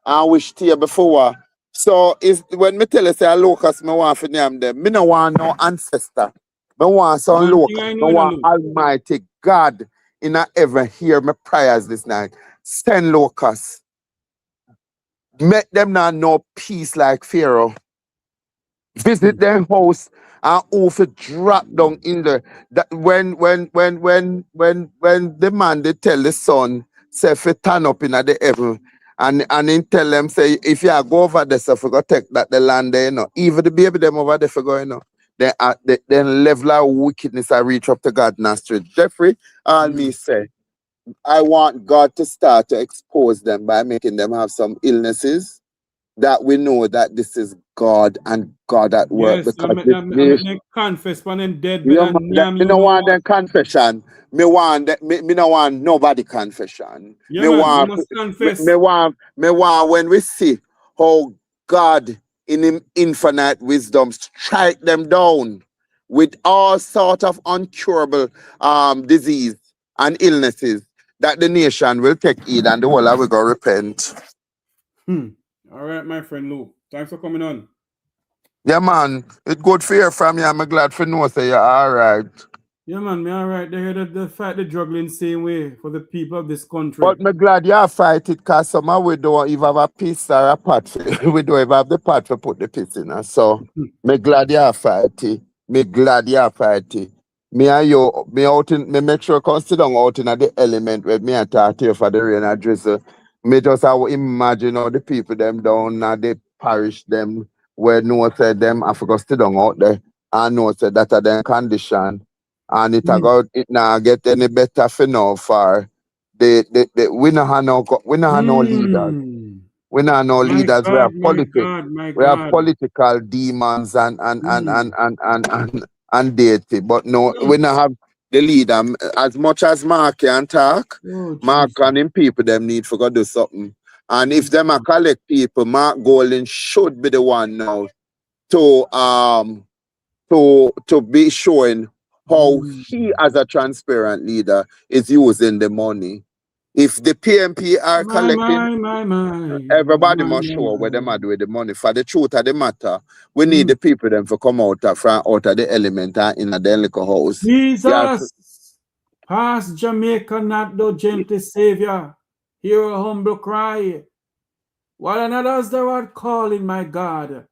and which table for what. So when me tell you say a locust, me want to name them. Me no want no ancestor. Me want some locust. Me want Almighty God in a heaven hear my prayers this night. Send locusts. Make them not know peace like Pharaoh. Visit their house and over drop down in there. That when the man they tell the son, say if you turn up in the heaven and then tell them say if you go over there, so if you go take that the land there, you know. Even the baby them over there for going, you know. Then level of wickedness I reach up to God Street. Jeffrey, all me say, I want God to start to expose them by making them have some illnesses that we know that this is God and God at work. Yes, because I confess when I'm dead. me no want them confession. Me no want nobody confession. Yeah, me man, want you must confess. me want when we see how God in His infinite wisdom strike them down with all sort of incurable disease and illnesses, that the nation will take heed and the whole will go repent. All right, my friend Luke. Thanks for coming on. Yeah, man. It's good to hear from you. I'm glad for know say you're all right. Yeah, man. Me all right. They hear that they fight the juggling same way for the people of this country. But me glad you fight it because some we don't even have a piece or a pot. We don't even have the pot to put the piece in. So me glad you fight it. Me glad you fight it. Me and you, me make sure come sit down out in the element where me and talk to you for the rain and drizzle. Me just have imagine all the people them down now the parish them where no said them I forgot sit down out there and no said that are them condition. And it now get any better for now for we not have no leaders. We not have no leaders. We have politics. We have political demons and deity. But no, we not have the leader. As much as Mark can talk, Mark and him people them need to go do something. And if them are collect people, Mark Golden should be the one now to be showing how he as a transparent leader is using the money. If the PMP are collecting, My. everybody must show where them are with the money. For the truth of the matter, we need the people them to come out of the element and in the liquor house. Jesus, past Jamaica, not the gentle Savior. Hear a humble cry. While another's the word calling, my God.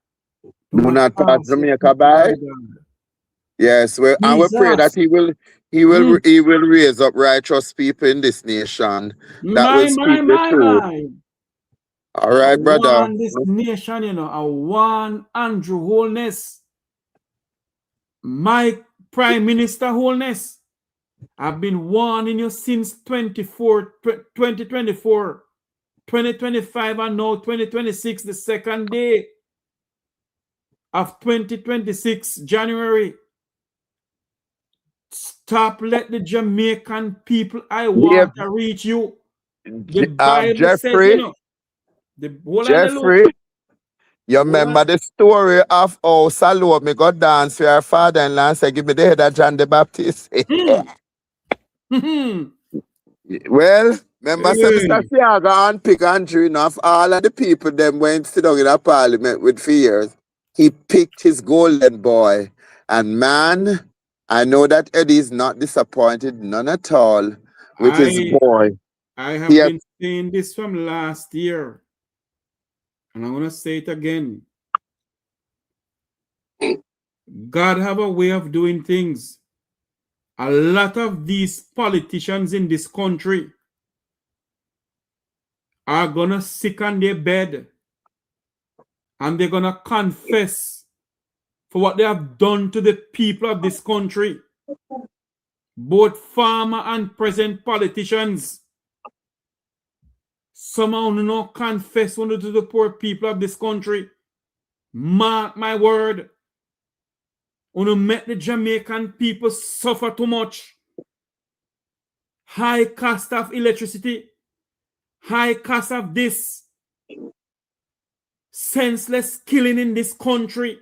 Do not pass Jamaica by. Yes, and we pray that he will raise up righteous people in this nation that will speak the truth. All right, brother. I want this nation, you know, I want Andrew Holness, my Prime Minister Holness. I've been warning you since 2024, 2025, and now 2026, the second day of 2026, January. Stop, let the Jamaican people I want to reach you. The Bible Jeffrey, says, you know, Jeffrey, you remember the story of how Salome me go dance for her father-in-law and say, give me the head of John the Baptist. Well, remember Mr. Siaga and Pick Andrew enough, all of the people them went sit down in a parliament with fears. He picked his golden boy. And man, I know that Eddie is not disappointed, none at all, with his boy. I have been saying this from last year. And I'm going to say it again. God have a way of doing things. A lot of these politicians in this country are going to sick on their bed and they're going to confess for what they have done to the people of this country. Both former and present politicians. Somehow not confess to the poor people of this country. Mark my word. Want make the Jamaican people suffer too much. High cost of electricity. High cost of this. Senseless killing in this country.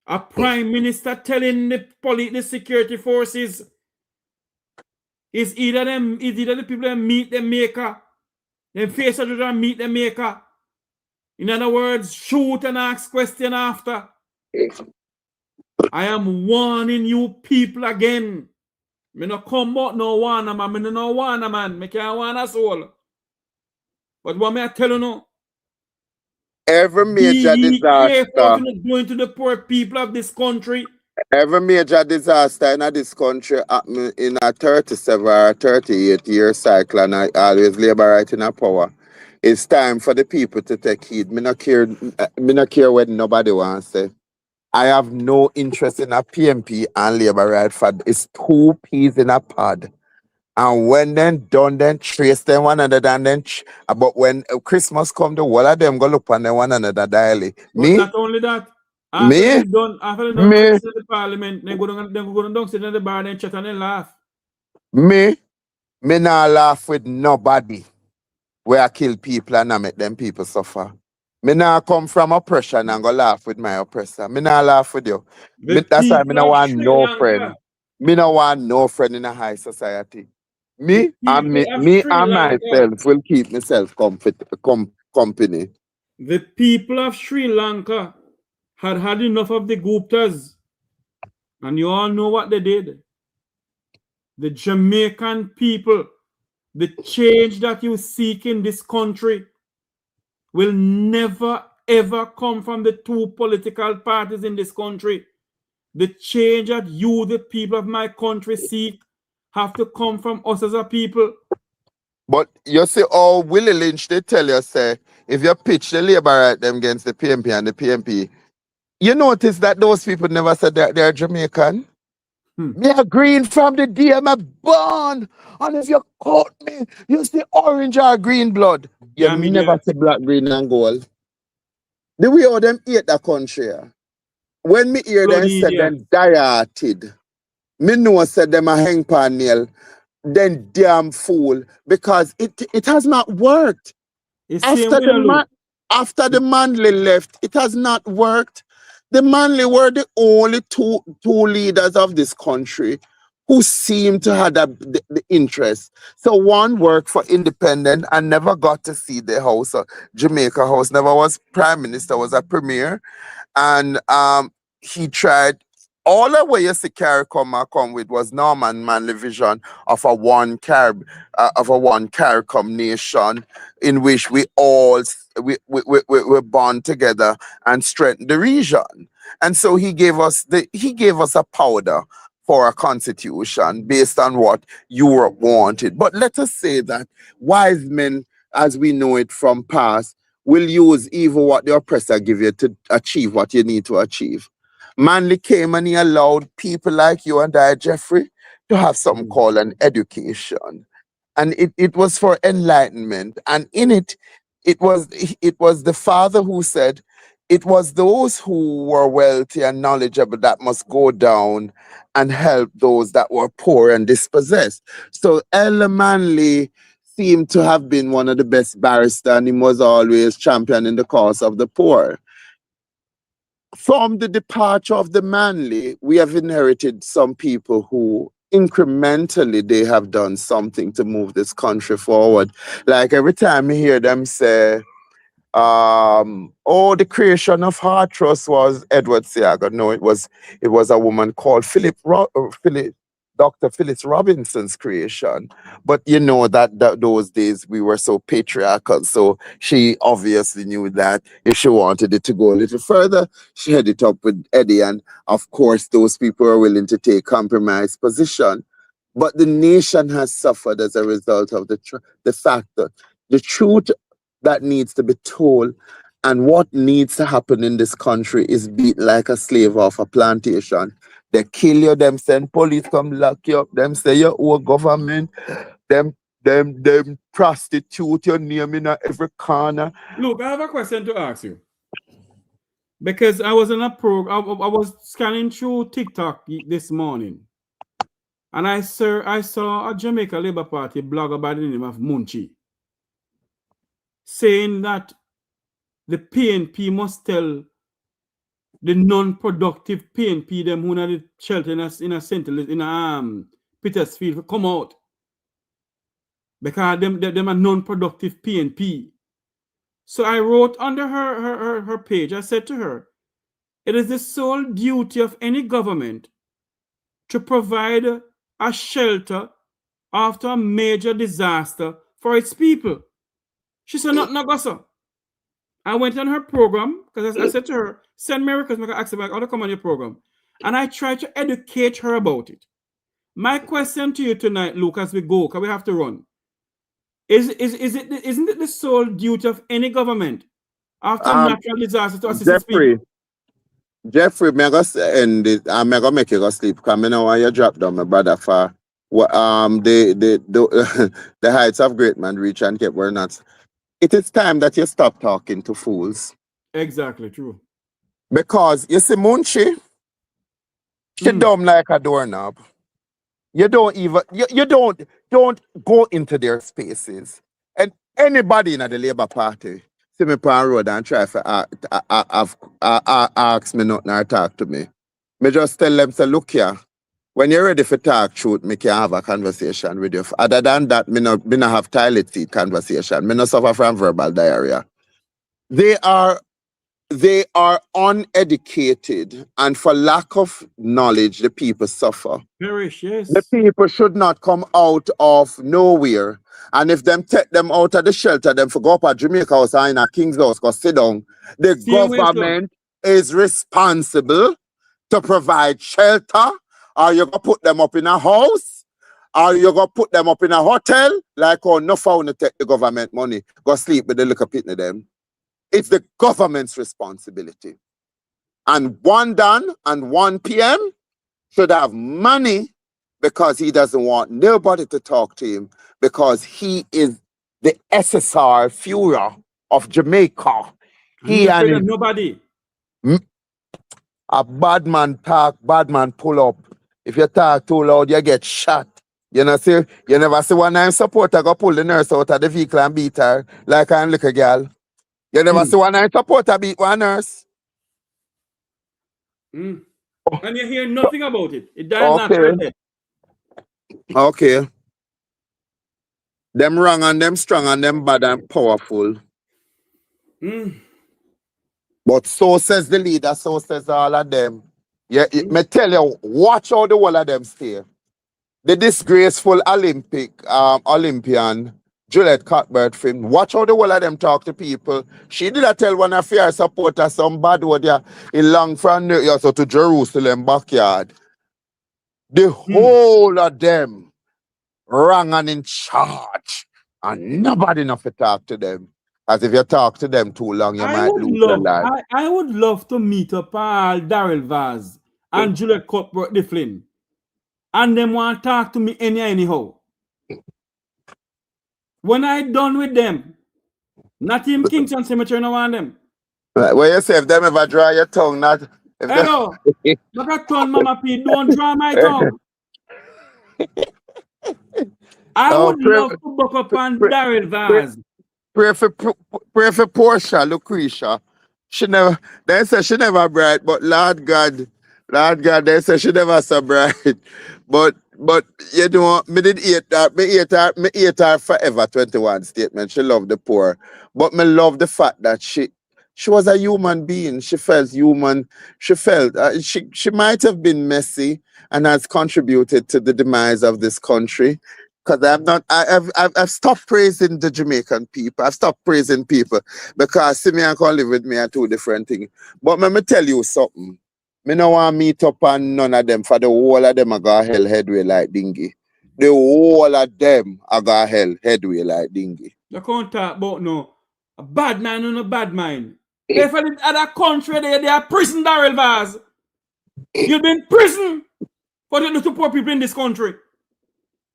A prime minister telling the police, the security forces, is either the people that meet the maker, them face a judge and meet the maker. In other words, shoot and ask question after. I am warning you people again. Me no come out no one man. Me no one man. Me can't want a soul. But what me I tell you now? Every major disaster going to the poor people of this country. Every major disaster in this country happened in a 37 or 38 year cycle, and I always labor right in a power. It's time for the people to take heed. Me not care what nobody wants to say. I have no interest in a PMP and labor right for it's 2 peas in a pod. And when then done, then trace them one another, and then but when Christmas come, the whole of them go look on them one another daily. Me? Not only that. After they done the parliament, they go down, sit in the bar and chat and then laugh. Me not laugh with nobody where I kill people and I make them people suffer. Me not come from oppression and go laugh with my oppressor. Me not laugh with you. That's why me not want no friend. Me not want no friend in a high society. Me and myself will keep myself company. The people of Sri Lanka had enough of the Guptas. And you all know what they did. The Jamaican people, the change that you seek in this country will never ever come from the 2 political parties in this country. The change that you, the people of my country, seek have to come from us as a people. But you see, Willie Lynch, they tell you, say, if you pitch the labor right them against the PMP and the PMP, you notice that those people never said that they're Jamaican. Me are green from the day I'm born. And if you caught me, you see orange or green blood. You never see black, green, and gold. The way how them hate the country. When me hear them say them dieted, me know say them a hang pan nail, then damn fool, because it has not worked. After the Manley left, it has not worked. The Manley were the only two leaders of this country who seemed to have the interest. So one worked for independent and never got to see the house, Jamaica House, never was prime minister, was a premier. And he tried all the way you see CARICOM with was Norman Manley vision of a one CARICOM nation in which we all we bond together and strengthen the region. And so he gave us a powder for a constitution based on what Europe wanted. But let us say that wise men, as we know it from past, will use even what the oppressor give you to achieve what you need to achieve. Manley came and he allowed people like you and I, Jeffrey, to have something called an education. And it was for enlightenment. And in it was the father who said, it was those who were wealthy and knowledgeable that must go down and help those that were poor and dispossessed. So Elder Manley seemed to have been one of the best barristers, and he was always championing the cause of the poor. From the departure of the Manley, we have inherited some people who incrementally they have done something to move this country forward. Like every time you hear them say, the creation of Heart Trust was Edward Seaga. No, it was a woman called Dr. Phyllis Robinson's creation. But you know that those days we were so patriarchal, so she obviously knew that if she wanted it to go a little further, she had it up with Eddie, and of course those people are willing to take compromise position. But the nation has suffered as a result of the fact that the truth that needs to be told and what needs to happen in this country is beat like a slave off a plantation. They kill you, them send police come lock you up, them say you owe government, them prostitute your name in every corner. Look, I have a question to ask you. Because I was in a program, I was scanning through TikTok this morning. And I saw a Jamaica Labour Party blogger by the name of Munchie saying that the PNP must tell the non-productive PNP them who are the shelter in a Petersfield to come out. Because them are non-productive PNP. So I wrote under her page, I said to her, it is the sole duty of any government to provide a shelter after a major disaster for its people. She said, not Gossa. I went on her program because I said to her, send me request, I asked her, I want to come on your program. And I tried to educate her about it. My question to you tonight, Luke, as we go, because we have to run, isn't it the sole duty of any government after a natural disaster to assist people? Jeffrey, I'm going to make you go sleep because I know why you drop down, my brother, for the heights of great man reach and get where not. It is time that you stop talking to fools. Exactly, true. Because you see, Munchie, she dumb like a doorknob. You don't even you don't go into their spaces. And anybody in the Labour Party see me on the road and try to ask me nothing or talk to me. Me just tell them, say, look here, when you're ready for talk truth, me can have a conversation with you. Other than that, me not have toilet seat conversation. Me not suffer from verbal diarrhea. They are uneducated, and for lack of knowledge, the people suffer. Perish, yes. The people should not come out of nowhere. And if them take them out of the shelter, them for go up at Jamaica House or in a King's House, go sit down. The government is responsible to provide shelter, or you're going to put them up in a house, or you're going to put them up in a hotel, like how no found to take the government money, go sleep with the little pitney them. It's the government's responsibility. And 1 done and 1 p.m. should have money because he doesn't want nobody to talk to him because he is the SSR Führer of Jamaica. He and nobody. A bad man talk, bad man pull up. If you talk too loud, you get shot. You know, see, you never see one nine supporter go pull the nurse out of the vehicle and beat her like a little girl. You never see one nine supporter beat one nurse. And you hear nothing about it. It died natural death. Okay. Them wrong and them strong and them bad and powerful. But so says the leader, so says all of them. Yeah, me tell you, watch how the whole of them stay. The disgraceful Olympian, Juliet Cuthbert film, watch how the whole of them talk to people. She did tell one of her supporters some bad word there in long from New York so to Jerusalem backyard. The whole of them wrong and in charge. And nobody enough to talk to them. As if you talk to them too long, you might lose your life. I would love to meet up Daryl Vaz and Juliet Cuthbert Difflin. And them want to talk to me anyhow. When I done with them, not in Kingston Cemetery, no want them. Right. Well, you say if them ever draw your tongue, not if Hello. Look at tongue, Mama P. Don't draw my tongue. I would love to buck up on Daryl Vaz. Pray for Portia, Lucretia. They say she never bright, but Lord God, they say she never so bright. But you know, me did hate that. Me hate her forever 21 statement. She loved the poor. But me love the fact that she was a human being. She felt human. She felt she might have been messy and has contributed to the demise of this country. Because I've stopped praising the Jamaican people. I've stopped praising people because see me and can live with me are two different things. But let me tell you something. Me no want to meet up on none of them for the whole of them I got hell headway like dingy. The whole of them I got hell headway like dingy. You can't talk about no a bad man and a bad mind. If in other country they are prison, Daryl Vaz. You've been in prison for the little poor people in this country.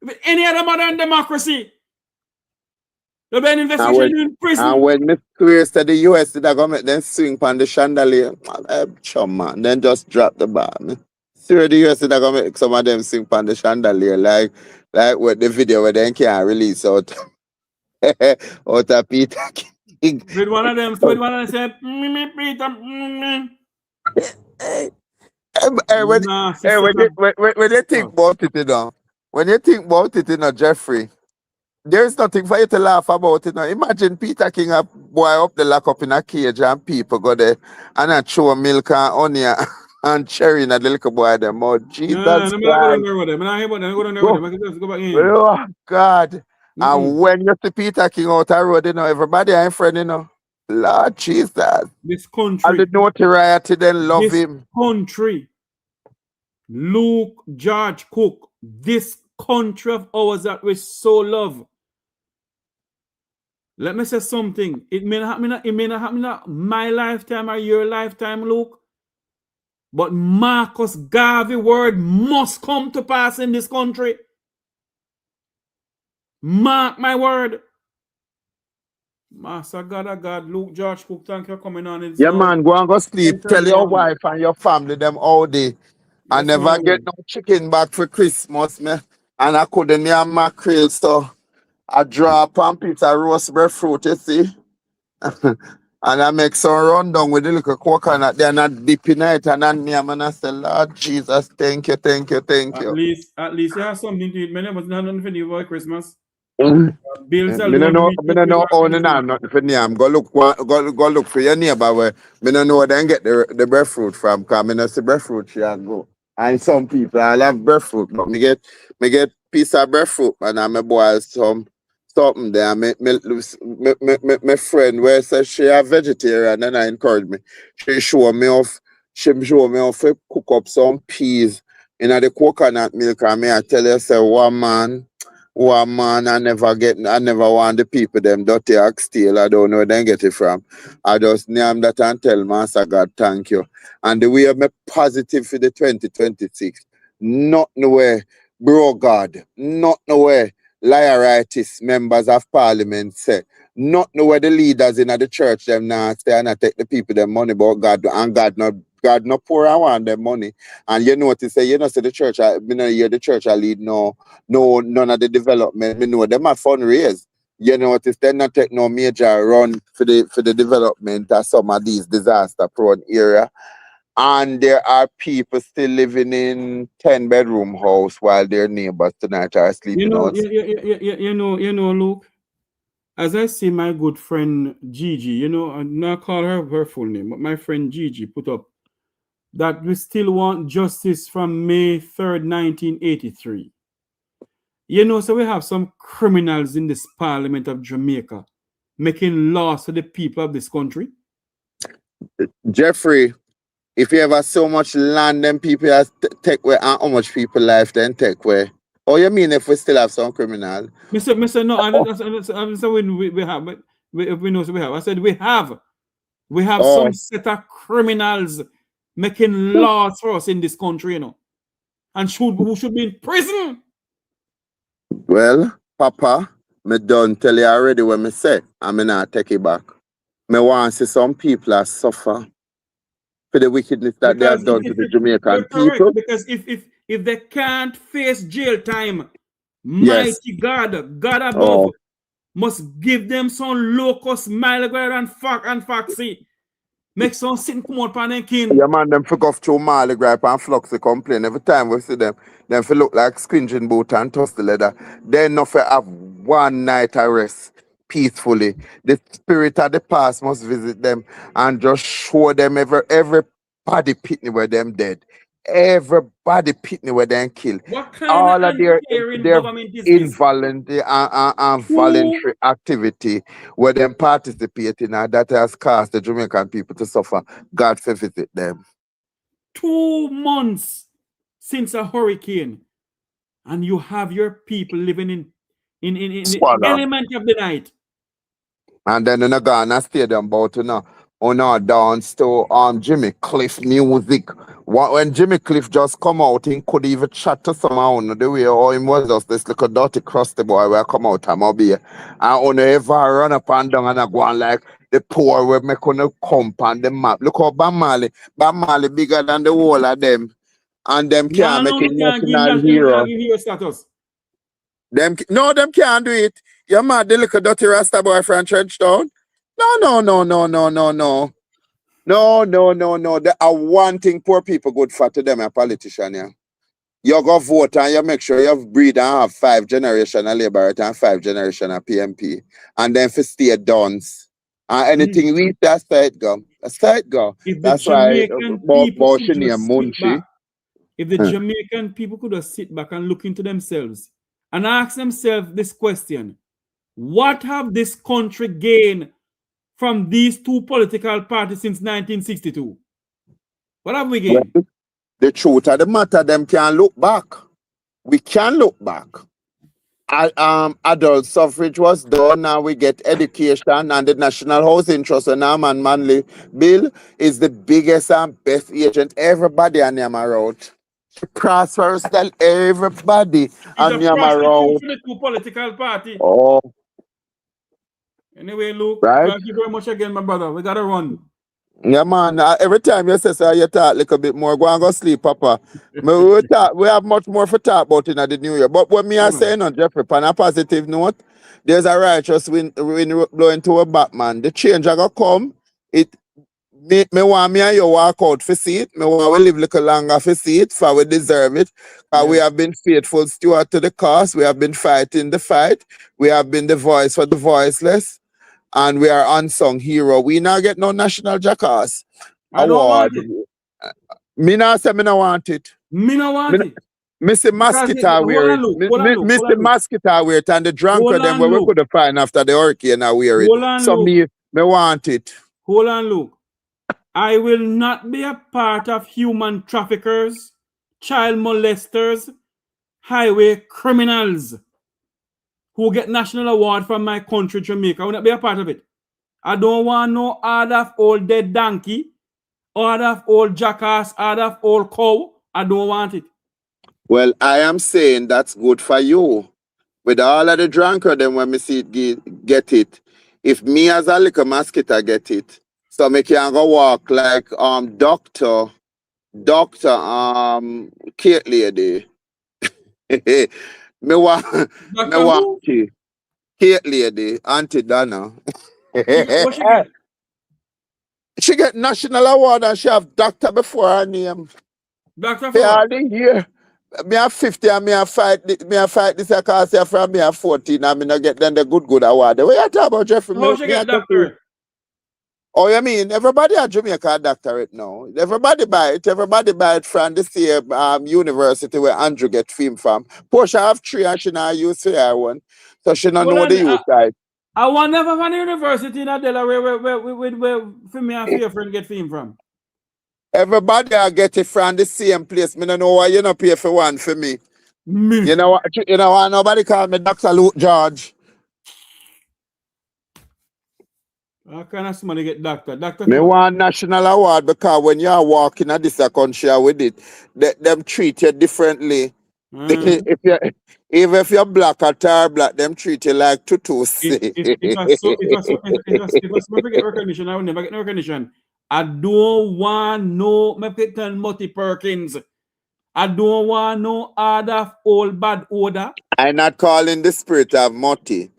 With any other modern democracy, there'll be an investigation in prison. And when Miss Queer said the US did go make them swing on the chandelier, chum man, then just drop the bar. Sure, the US did go make some of them swing on the chandelier, like with the video where they can't release out of Peter King. With one of them said, Peter, when you think about it, you know, when you think about it, you know, Jeffrey, there's nothing for you to laugh about it. You know. Imagine Peter King a boy up the lock up in a cage and people go there and I throw milk and onion and cherry in a little boy them. Oh, Jesus Christ. Oh, God. And when you see Peter King out the road, you know, everybody ain't friend, you know. Lord Jesus. This country. And the notoriety then love him. Country. Luke, George Cook, this country of ours that we so love. Let me say something. It may not happen in my lifetime or your lifetime, Luke. But Marcus Garvey word must come to pass in this country. Mark my word. Master God, Luke, George Cook, thank you for coming on. Yeah, man, go and go sleep. Tell your wife and your family them all day. I never get no chicken back for Christmas, man. And I couldn't hear mackerel, so I drop and pizza roast breadfruit, you see. And I make some rundown with the little coconut there and I dip in it and I name and I say, Lord Jesus, thank you. At least you have something to eat. Many of us not nothing for you for Christmas. Bills alone. I don't know owning I'm not for name. Go look for your neighbor where I don't know where they get the breadfruit from. Cause I don't see breadfruit here and go. And some people I love breadfruit, but me get piece of breadfruit and I boil something there. My friend where says she a vegetarian and I encourage me. She show me off to cook up some peas in the coconut milk and me I tell her say one man, I never want the people them dirty oxtail. I don't know where they get it from. I just name that and tell Master God, thank you. And the way I'm positive for the 2026, not nowhere, bro God, not nowhere, liaritis members of parliament say, not nowhere the leaders in the church them now stay and I take the people them money about God and God no pour I want them money. And you notice say the church the church I lead none of the development. Me know them a fundraise. You notice they not take no major run for the development of some of these disaster prone area. And there are people still living in 10-bedroom house while their neighbors tonight are sleeping outside. You know, Luke, as I see my good friend Gigi, I'm not call her full name, but my friend Gigi put up that we still want justice from May 3rd, 1983. So we have some criminals in this Parliament of Jamaica making laws for the people of this country. Jeffrey, if you ever so much land, then people has take away, and how much people life then take away? Oh, you mean if we still have some criminal? Mr. No, I we have, we know so we have. I said we have some set of criminals making laws for us in this country, and who should be in prison. Well, Papa, me done tell you already what me say, and me not take it back. Me want to see some people are suffer for the wickedness that they have done to the Jamaican people. Because if they can't face jail time, mighty God above must give them some locust, Malagard and Foxy. Make some sin come out on them king. Yeah, man, them for go through Marley Gripe and Fluxy complain. Every time we see them for look like scringing boot and toss the leather. They not for have one night arrest peacefully. The spirit of the past must visit them and just show them everybody pitney where them dead. Everybody pitney where them killed. What kind all of their government is involuntary and voluntary activity where them participating and that has caused the Jamaican people to suffer. God for visit them. 2 months since a hurricane, and you have your people living in the element of the night. And then in the Ghana Stadium about dance to Jimmy Cliff music. When Jimmy Cliff just come out, he could even chat to someone the way or him was just this little dirty crusty boy where come out and be and on ever run up and down and go on like the poor will make on a comp and the map. Look how Bam Marley bigger than the whole of them. And them can't make it national hero. Them can't do it. You're mad, the little dirty Rasta boy from Trenchtown? No. They are wanting poor people good for to them, a politician, yeah. You go vote and you make sure you breed and have 5 generations of Labour and 5 generations of PMP. And then for state dons. And anything we that's how it go. That's how it go. That's why Munchie. If the Jamaican people could just sit back and look into themselves and ask themselves this question: what have this country gained from these 2 political parties since 1962? What have we gained? Well, the truth of the matter, them can look back. We can look back. Adult suffrage was done. Now we get education, and the National Housing Trust and Norman Manley bill is the biggest and best agent everybody on them around. Prosperous tell everybody on them around. The 2 political party. Oh. Anyway, Luke, right? Thank you very much again, my brother. We gotta run. Yeah, man. Every time you say so, you talk a little bit more. Go and go sleep, Papa. We have much more to talk about in the new year. But what me I say, Jeffrey, on a positive note, there's a righteous wind blowing to a Batman. The change are gonna come. Me want me and you walk out for see it. Me want we live a little longer for see it, for we deserve it. We have been faithful steward to the cause. We have been fighting the fight. We have been the voice for the voiceless. And we are unsung hero. We now get no national jackass award. Me not say me no want it. Me no want it. Mr. Mosquito wear it. Mr. Mosquito wear it, and the drunker them where we could have find after the hurricane I wear it. So me want it. Hold on, Luke. I will not be a part of human traffickers, child molesters, highway criminals who get national award from my country, Jamaica. I will not be a part of it. I don't want no order of old dead donkey, order of old jackass, order of old cow. I don't want it. Well, I am saying that's good for you. With all of the drunker them when me see it get it. If me as a little mosquito get it, so me can go walk like Dr. Kate lady. Me want Kate lady, Auntie Donna. She get national award and she have doctor before her name. Doctor For all for the year. Me have 50 and me have fight this because I from me have 14 and me not get them the good award. What you talk about, Jeffrey? how she get doctorate? Oh, you mean everybody at Jamaica doctorate now? Everybody buy it from the same university where Andrew get film from. Portia have 3 and she not use for her one. So she not know the youth side. I want never find a university in Delaware where for me and your friend get film from. Everybody I get it from the same place. Me don't know why you not pay for one for me. You know what? Nobody call me Dr. Luke George. How can I somebody get doctor? Me want national award because when you are walking at this country with it, them treat you differently. Even if you're black or tar black, them treat you like tutus. If I get recognition, I will never get no recognition. I don't want no Multi Perkins. I don't want no other old bad odor. I'm not calling the spirit of Moti.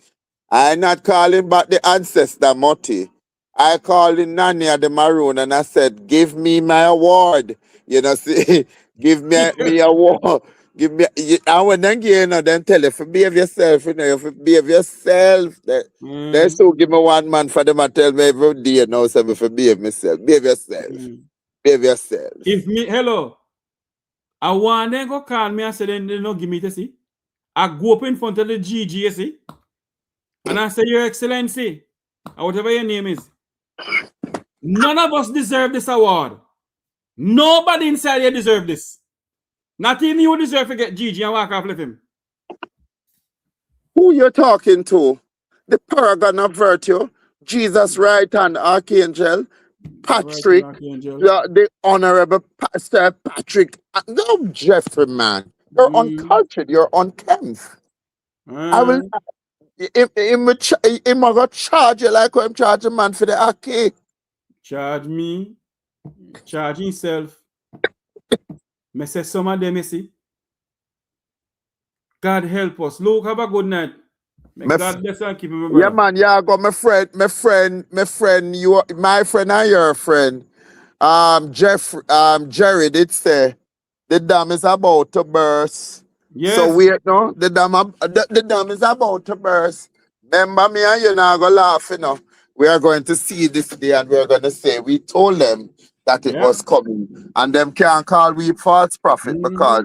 I'm not calling but the ancestor Moti. I called in Nanya the Maroon and I said, give me my award. You know, see, give me award. Give me, I when then then tell you, behave yourself, you know, behave yourself. They still give me one man for them and tell me every day now, so if behave myself. Behave yourself. Behave yourself. If me, hello, I want them go call me and say, they don't give me to see. I go up in front of the GG, you see, and I say, Your Excellency, or whatever your name is, none of us deserve this award. Nobody inside here deserve this. Not even you deserve to get GG and walk off with him. Who you talking to? The paragon of virtue, Jesus right hand archangel, Patrick, the honorable Pastor Patrick. No, Jeffrey, man. You're uncultured, you're unkempt. I will I'm gonna charge you like I'm charging man for the arcade. Charge me, charge himself. Me say some of them, you see. God help us. Luke, have a good night. May God bless and keep him. Yeah, man, yeah, I got my friend, my friend, my friend and your friend. Jerry did say the dam is about to burst. Yes. So wait, no, the dam is about to burst. Remember me and you now go laugh, you know. We are going to see this day and we're going to say we told them that it was coming, and them can't call we false prophet because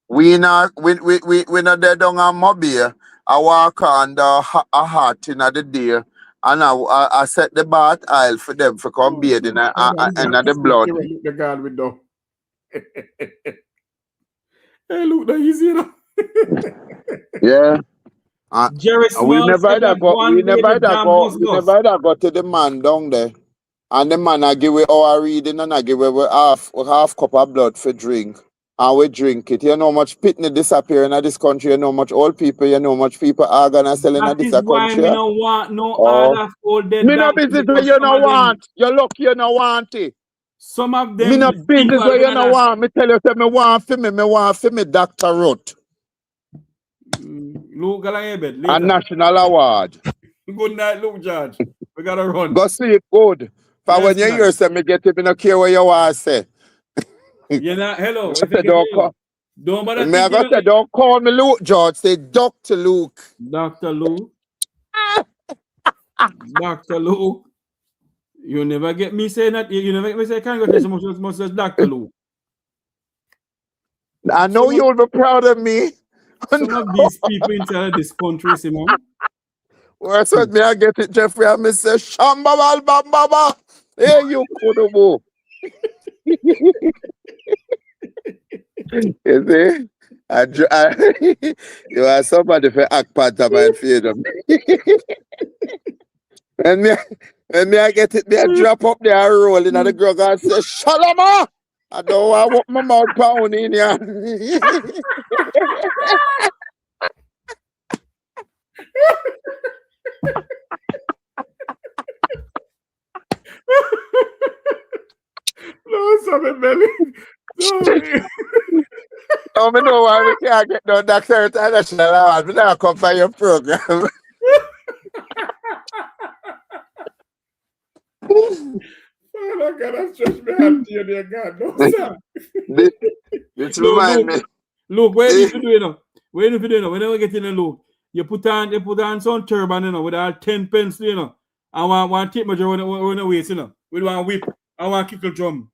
we not dead down on Mobile. I walk on a heart in the day, and I set the bath aisle for them for come bathe in the blood. The God with them. Hey, look, that easy enough. Yeah. We never got to the man down there. And the man I give we our reading and I give we half cup of blood for drink. And we drink it. You know how much pitney disappear in this country, you know how much old people, you know how much people are gonna sell in this country. Why me no want no other old dead. Me no business where you no want. You look you no want it. Some of them me no business where you no want. Me tell you say me want for me Dr. Root. Luke, get on bed. A national award. Good night, Luke George. We gotta run. Go sleep good. For yes, when you hear say me get it, me no care what you want to say. You know, hello. Don't bother. Me I say, don't call me Luke George. Say Dr. Luke. Dr. Luke. Dr. Luke. You never get me saying that. You never get me say can't go to so much as Dr. Luke. I know you'll be proud of me. Some of these people inside this country, Simon. Where's what me I get it, Jeffrey? I say Shamba Baba. Hey, you Kodobo. You see? You are somebody for act part of my freedom. When me I get it, me I drop up there and roll in the grog and say, Shalama! I don't want my mouth pound in here. No, sorry, belly. Sorry. I don't know why we can't get no Dr. International Award. We now come for your program. Oh, cannot stretch my hand to you, dear God. No, sir. This remind me. Look, what you need to do, you know? What you need to do, you know? Whenever you get in the look, you put on some turban, you know, with all 10 pence, you know. I want to take my drum on the waist, you know. We want whip. I want to kick a drum.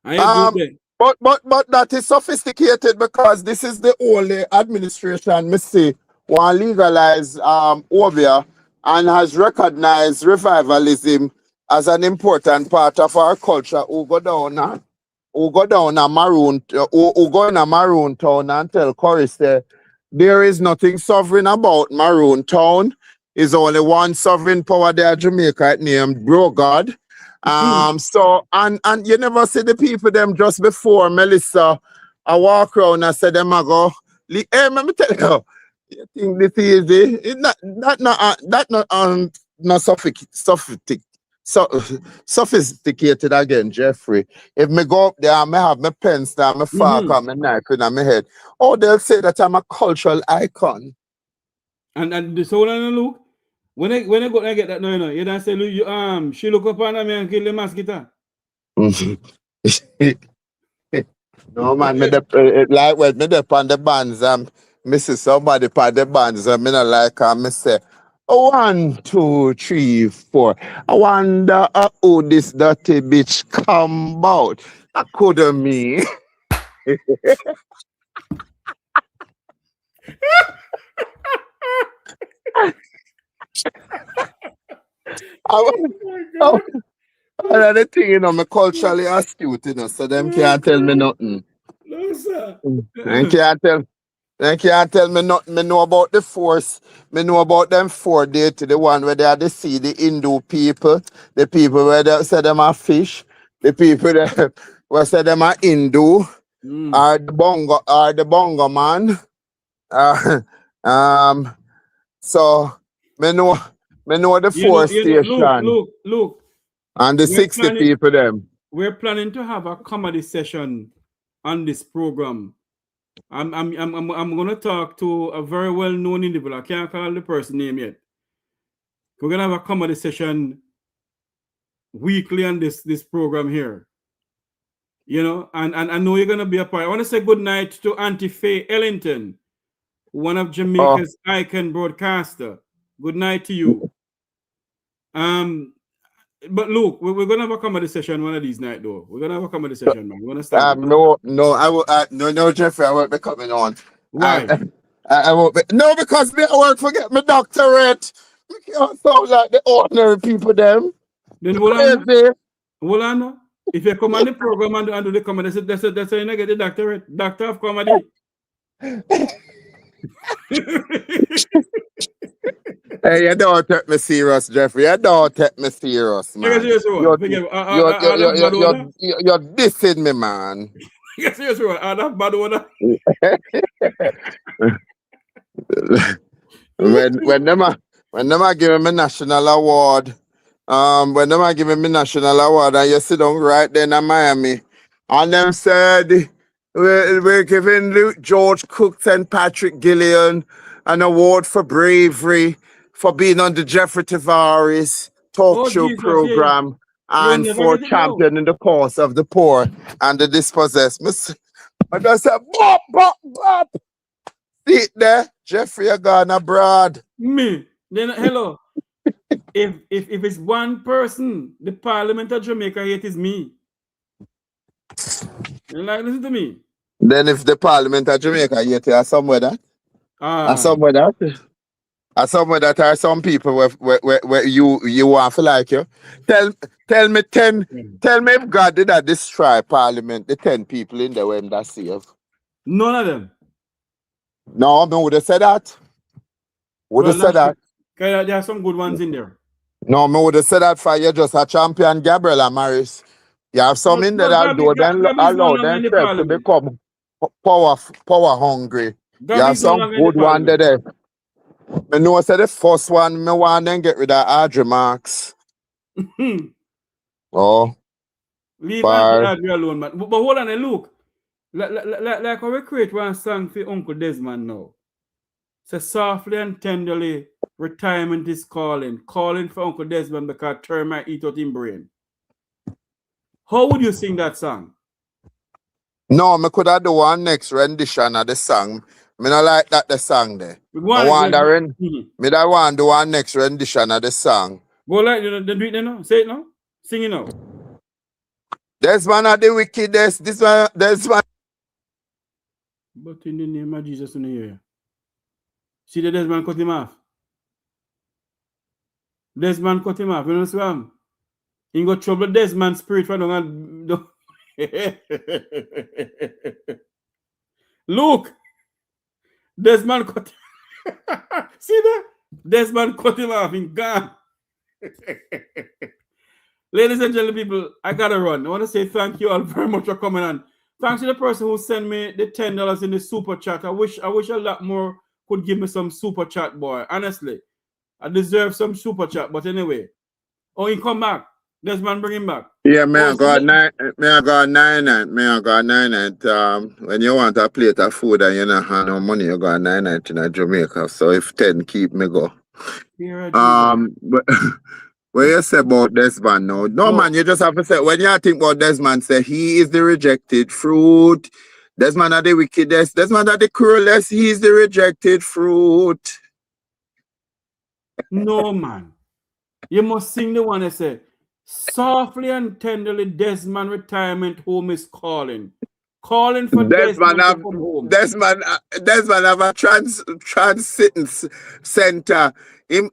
But that is sophisticated because this is the only administration me see want legalize Obia and has recognized revivalism as an important part of our culture. Who go down a maroon town and tell Chorus there is nothing sovereign about Maroon Town. Is only one sovereign power there, Jamaica, named Bro God. So and you never see the people them just before Melissa. I walk around and say them I go. Hey, let me tell you, you think this easy? It's not sophisticated again, Jeffrey. If me go up there, I may have my pens there, my fork and my knife in my head. Oh, they'll say that I'm a cultural icon. And the soul and look. When I go and get that, no, you don't say, look, she look up on me and kill the mosquito. No man, like when me dey on the bands, me see somebody on the bands, me not like me say, 1, 2, 3, 4. I wonder who this dirty bitch come about. That couldn't me. Another thing, you know, me culturally astute, you know, so them can't tell me nothing. No, sir. They can't tell me nothing. Me know about the force. Me know about them 4 days to the one where they are the see the Hindu people, the people where they say them are fish, the people that where say them are Hindu, are the bongo man. So me know the 4 station. Look. And the 60 people them. We're planning to have a comedy session on this program. I'm gonna talk to a very well-known individual. I can't call the person name yet. We're gonna have a comedy session weekly on this program here. You know, and I know you're gonna be a part. I want to say good night to Auntie Faye Ellington, one of Jamaica's icon broadcaster. Good night to you. But look, we're gonna have a comedy session one of these nights, though. We're gonna have a comedy session, man. You understand? No, Jeffrey, I won't be coming on. Why? I won't be. No, because me, I won't forget my doctorate. You can't sound like the ordinary people, them. Then hold on. If you come on the program and do the comedy, that's how you get the doctorate. Doctor of comedy. Hey, you don't take me serious, Jeffrey. You don't take me serious, man. You're dissing me, man. You serious, what? I have bad one. When them are giving me national award, and you sit down right there in Miami, and them said we're giving George Cook and Patrick Gillian an award for bravery for being on the Jeffrey Tavares talk show program and for championing the cause of the poor and the dispossessed. I just said, bop, bop, bop. See it there, Jeffrey, you're gone abroad. Me? Then hello. if it's one person, the Parliament of Jamaica hate is me. You like listen to me? Then if the Parliament of Jamaica hate you, somewhere that? Somewhere that are some people where you want to like you. Tell me if God did that destroy Parliament, the 10 people in there when that saved. None of them. No, I would have said that. There are some good ones in there. No, I would have said that for you just a champion Gabriel Maris. You have some in there that do then allow themselves to become power hungry. You have some good one there. I know I said the first one, I want to get rid of Audrey Marks. Leave Audrey alone, man. But hold on, look. Like how we create one song for Uncle Desmond now. So softly and tenderly, retirement is calling. Calling for Uncle Desmond because termite eat out his brain. How would you sing that song? No, me could have do one next rendition of the song. Me not like that the song there. Me that want to do one next rendition of the song. Go like the do it now. Say it now. Sing it now. Desmond are the wickedest. This one, Desmond. But in the name of Jesus in the air. See the Desmond cut him off. Desmond cut him off. You know what's wrong? He got trouble Desmond spirit for don't. Look. Desmond cut. See that? Desmond cut him off in gone. Ladies and gentlemen, people, I gotta run. I want to say thank you all very much for coming on. Thanks to the person who sent me the $10 in the super chat. I wish a lot more could give me some super chat, boy. Honestly, I deserve some super chat. But anyway, he come back. Desmond, bring him back. Yeah, I got 99. When you want a plate of food and you don't have no money, you got 99 in Jamaica. So if 10 keep me go. But what you say about Desmond now? No, man, you just have to say, when you think about Desmond, say he is the rejected fruit. Desmond are the wickedest. Desmond are the cruelest. He is the rejected fruit. No, man. You must sing the one that said, softly and tenderly, Desmond retirement home is calling. Calling for Desmond to come home. Desmond have a transiting center. In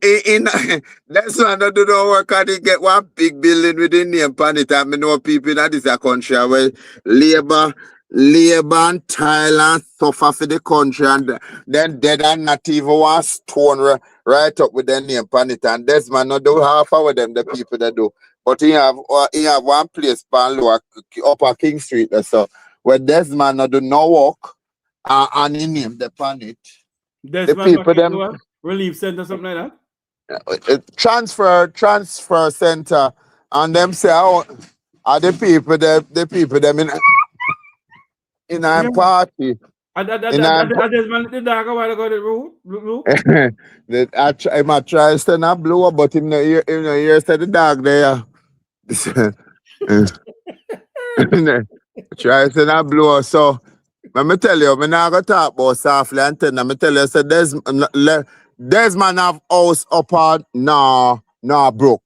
Desmond do no work and he get one big building with the name on it. I know people in this country where labor and Thailand suffer for the country and then dead and not even one stone right up with their name on it. And Desmond not do half of them the people that do. But he have one place pan lower upper King Street so where Desmond not do no work and he name the pan it. Desmond the people them relief center, something like that? Transfer center. And them say, are the people them in our party. Desmond the dog while ago the roof. I might try to stand up blow up, but him no ear said the dog there. Try to stand up blow up. So let me tell you, I'm not going to talk about softly and tender. Let me tell you, so Desmond have house up on Brook,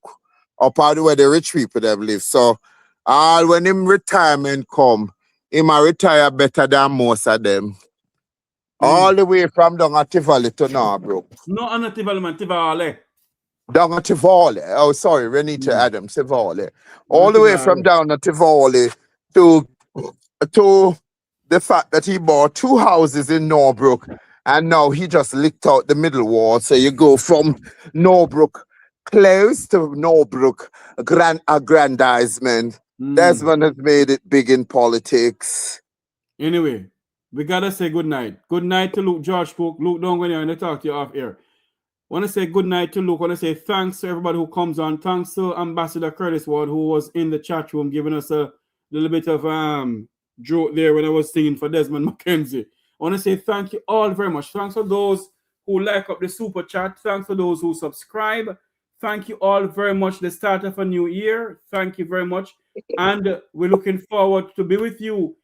up on where the rich people them live. So when him retirement come, he might retire better than most of them. All the way from down at Tivoli to Norbrook. No, on Tivoli, man, Tivoli. Down at Tivoli. Oh, sorry, Renita Adams, Tivoli. All the way from down at Tivoli to the fact that he bought 2 houses in Norbrook and now he just licked out the middle wall. So you go from Norbrook close to Norbrook aggrandizement. Desmond has made it big in politics. Anyway, we gotta say good night. Good night to Luke George Cook. Luke, don't go there and talk to you off air. Want to say good night to Luke. Want to say thanks to everybody who comes on. Thanks to Ambassador Curtis Ward who was in the chat room giving us a little bit of joke there when I was singing for Desmond Mckenzie. I want to say thank you all very much. Thanks for those who like up the super chat. Thanks for those who subscribe. Thank you all very much. The start of a new year. Thank you very much. And we're looking forward to be with you.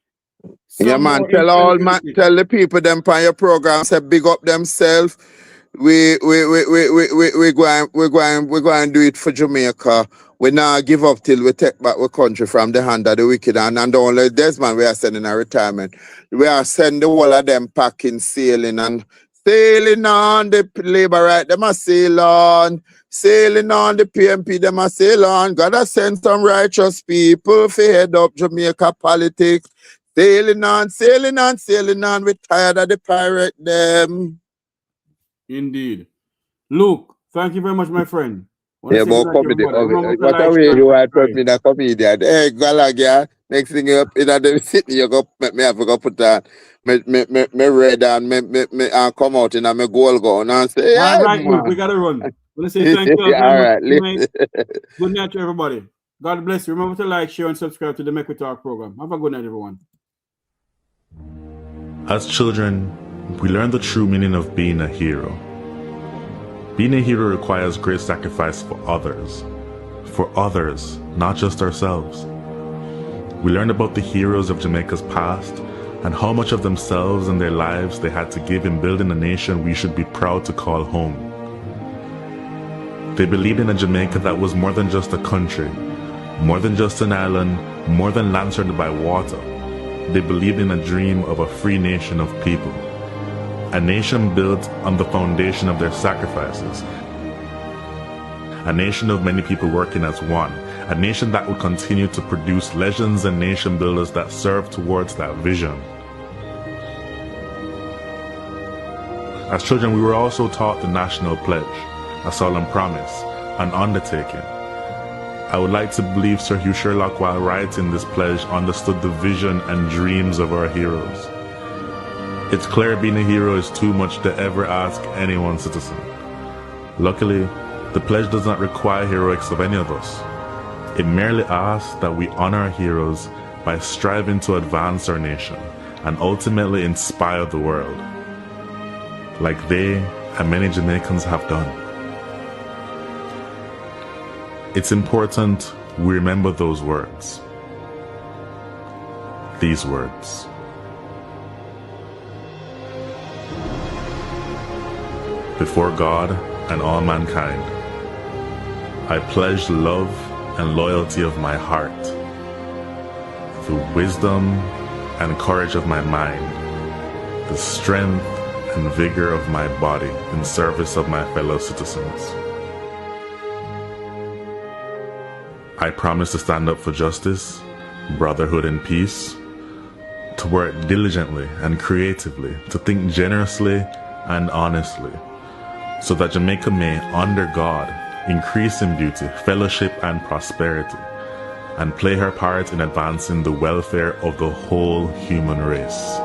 Yeah, man. Tell the people them on your program say big up themselves. We're going to do it for Jamaica. We now give up till we take back our country from the hand of the wicked and only Desmond we are sending a retirement. We are sending the whole of them packing, sailing on the labor right. Them are sailing on the PMP. Them are sail on. Gotta send some righteous people for head up Jamaica politics. Sailing on. We're tired of the pirate them. Indeed. Luke, thank you very much, my friend. Yeah, but comedy. What a way you are talking that comedian. Hey, Galaga, next thing you up in the city, you go make me have to go put on me red and me come out in my goal gun and say, yeah, all right, Luke, we gotta run. I want to say thank you. All right. Good night to everybody. God bless you. Remember to like, share, and subscribe to the Make We Talk program. Have a good night, everyone. As children, we learn the true meaning of being a hero. Being a hero requires great sacrifice for others, not just ourselves. We learned about the heroes of Jamaica's past and how much of themselves and their lives they had to give in building a nation we should be proud to call home. They believed in a Jamaica that was more than just a country, more than just an island, more than land surrounded by water. They believed in a dream of a free nation of people. A nation built on the foundation of their sacrifices. A nation of many people working as one. A nation that would continue to produce legends and nation builders that serve towards that vision. As children, we were also taught the national pledge, a solemn promise, an undertaking. I would like to believe Sir Hugh Sherlock, while writing this pledge, understood the vision and dreams of our heroes. It's clear being a hero is too much to ever ask any one citizen. Luckily, the pledge does not require heroics of any of us. It merely asks that we honor our heroes by striving to advance our nation and ultimately inspire the world, like they and many Jamaicans have done. It's important we remember those words. These words. Before God and all mankind, I pledge the love and loyalty of my heart, the wisdom and courage of my mind, the strength and vigor of my body in service of my fellow citizens. I promise to stand up for justice, brotherhood, and peace, to work diligently and creatively, to think generously and honestly, so that Jamaica may, under God, increase in beauty, fellowship, and prosperity, and play her part in advancing the welfare of the whole human race.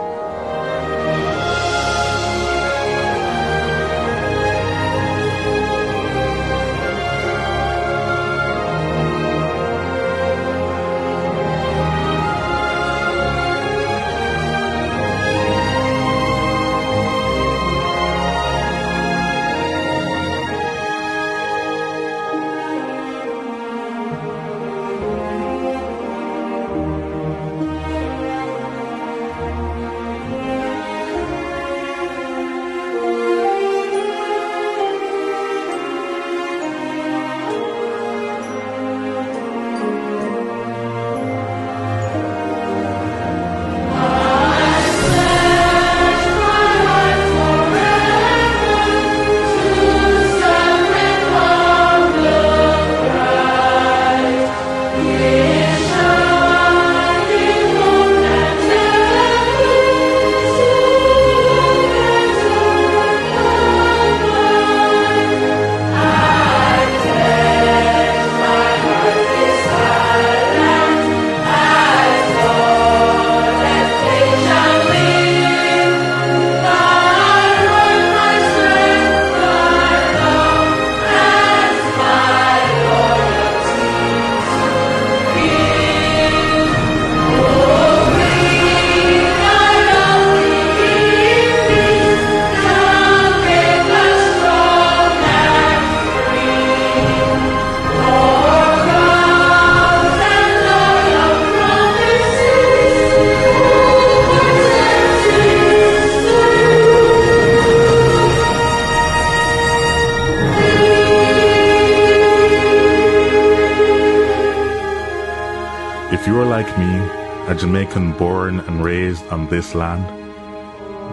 If you are like me, a Jamaican born and raised on this land,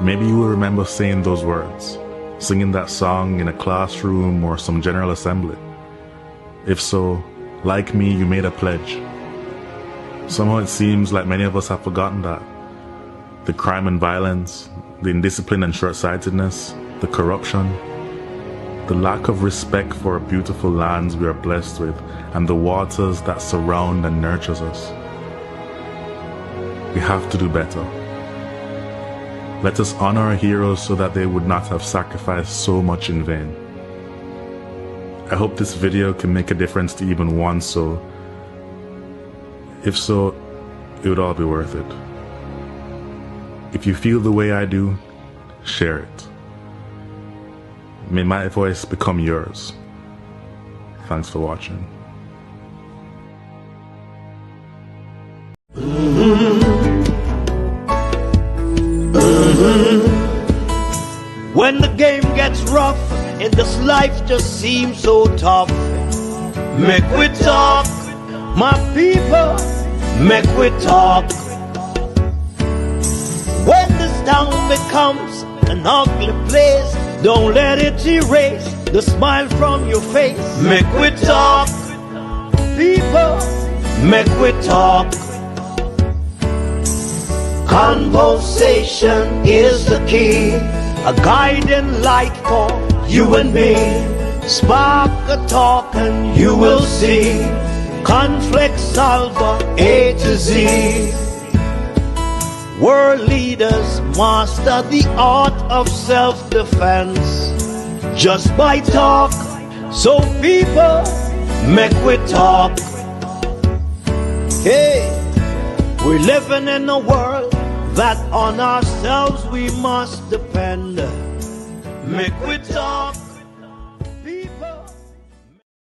maybe you will remember saying those words, singing that song in a classroom or some general assembly. If so, like me, you made a pledge. Somehow it seems like many of us have forgotten that. The crime and violence, the indiscipline and short-sightedness, the corruption, the lack of respect for our beautiful lands we are blessed with, and the waters that surround and nurtures us. We have to do better. Let us honor our heroes so that they would not have sacrificed so much in vain. I hope this video can make a difference to even one soul. If so, it would all be worth it. If you feel the way I do, share it. May my voice become yours. Thanks for watching. When the game gets rough and this life just seems so tough, make we talk, my people, make we talk. When this town becomes an ugly place, don't let it erase the smile from your face. Make we talk, people, make we talk. Conversation is the key, a guiding light for you and me. Spark a talk and you will see. Conflict solver A to Z. World leaders master the art of self-defense just by talk. So people, make we talk. Hey, we're living in a world that on ourselves we must depend. Make we talk.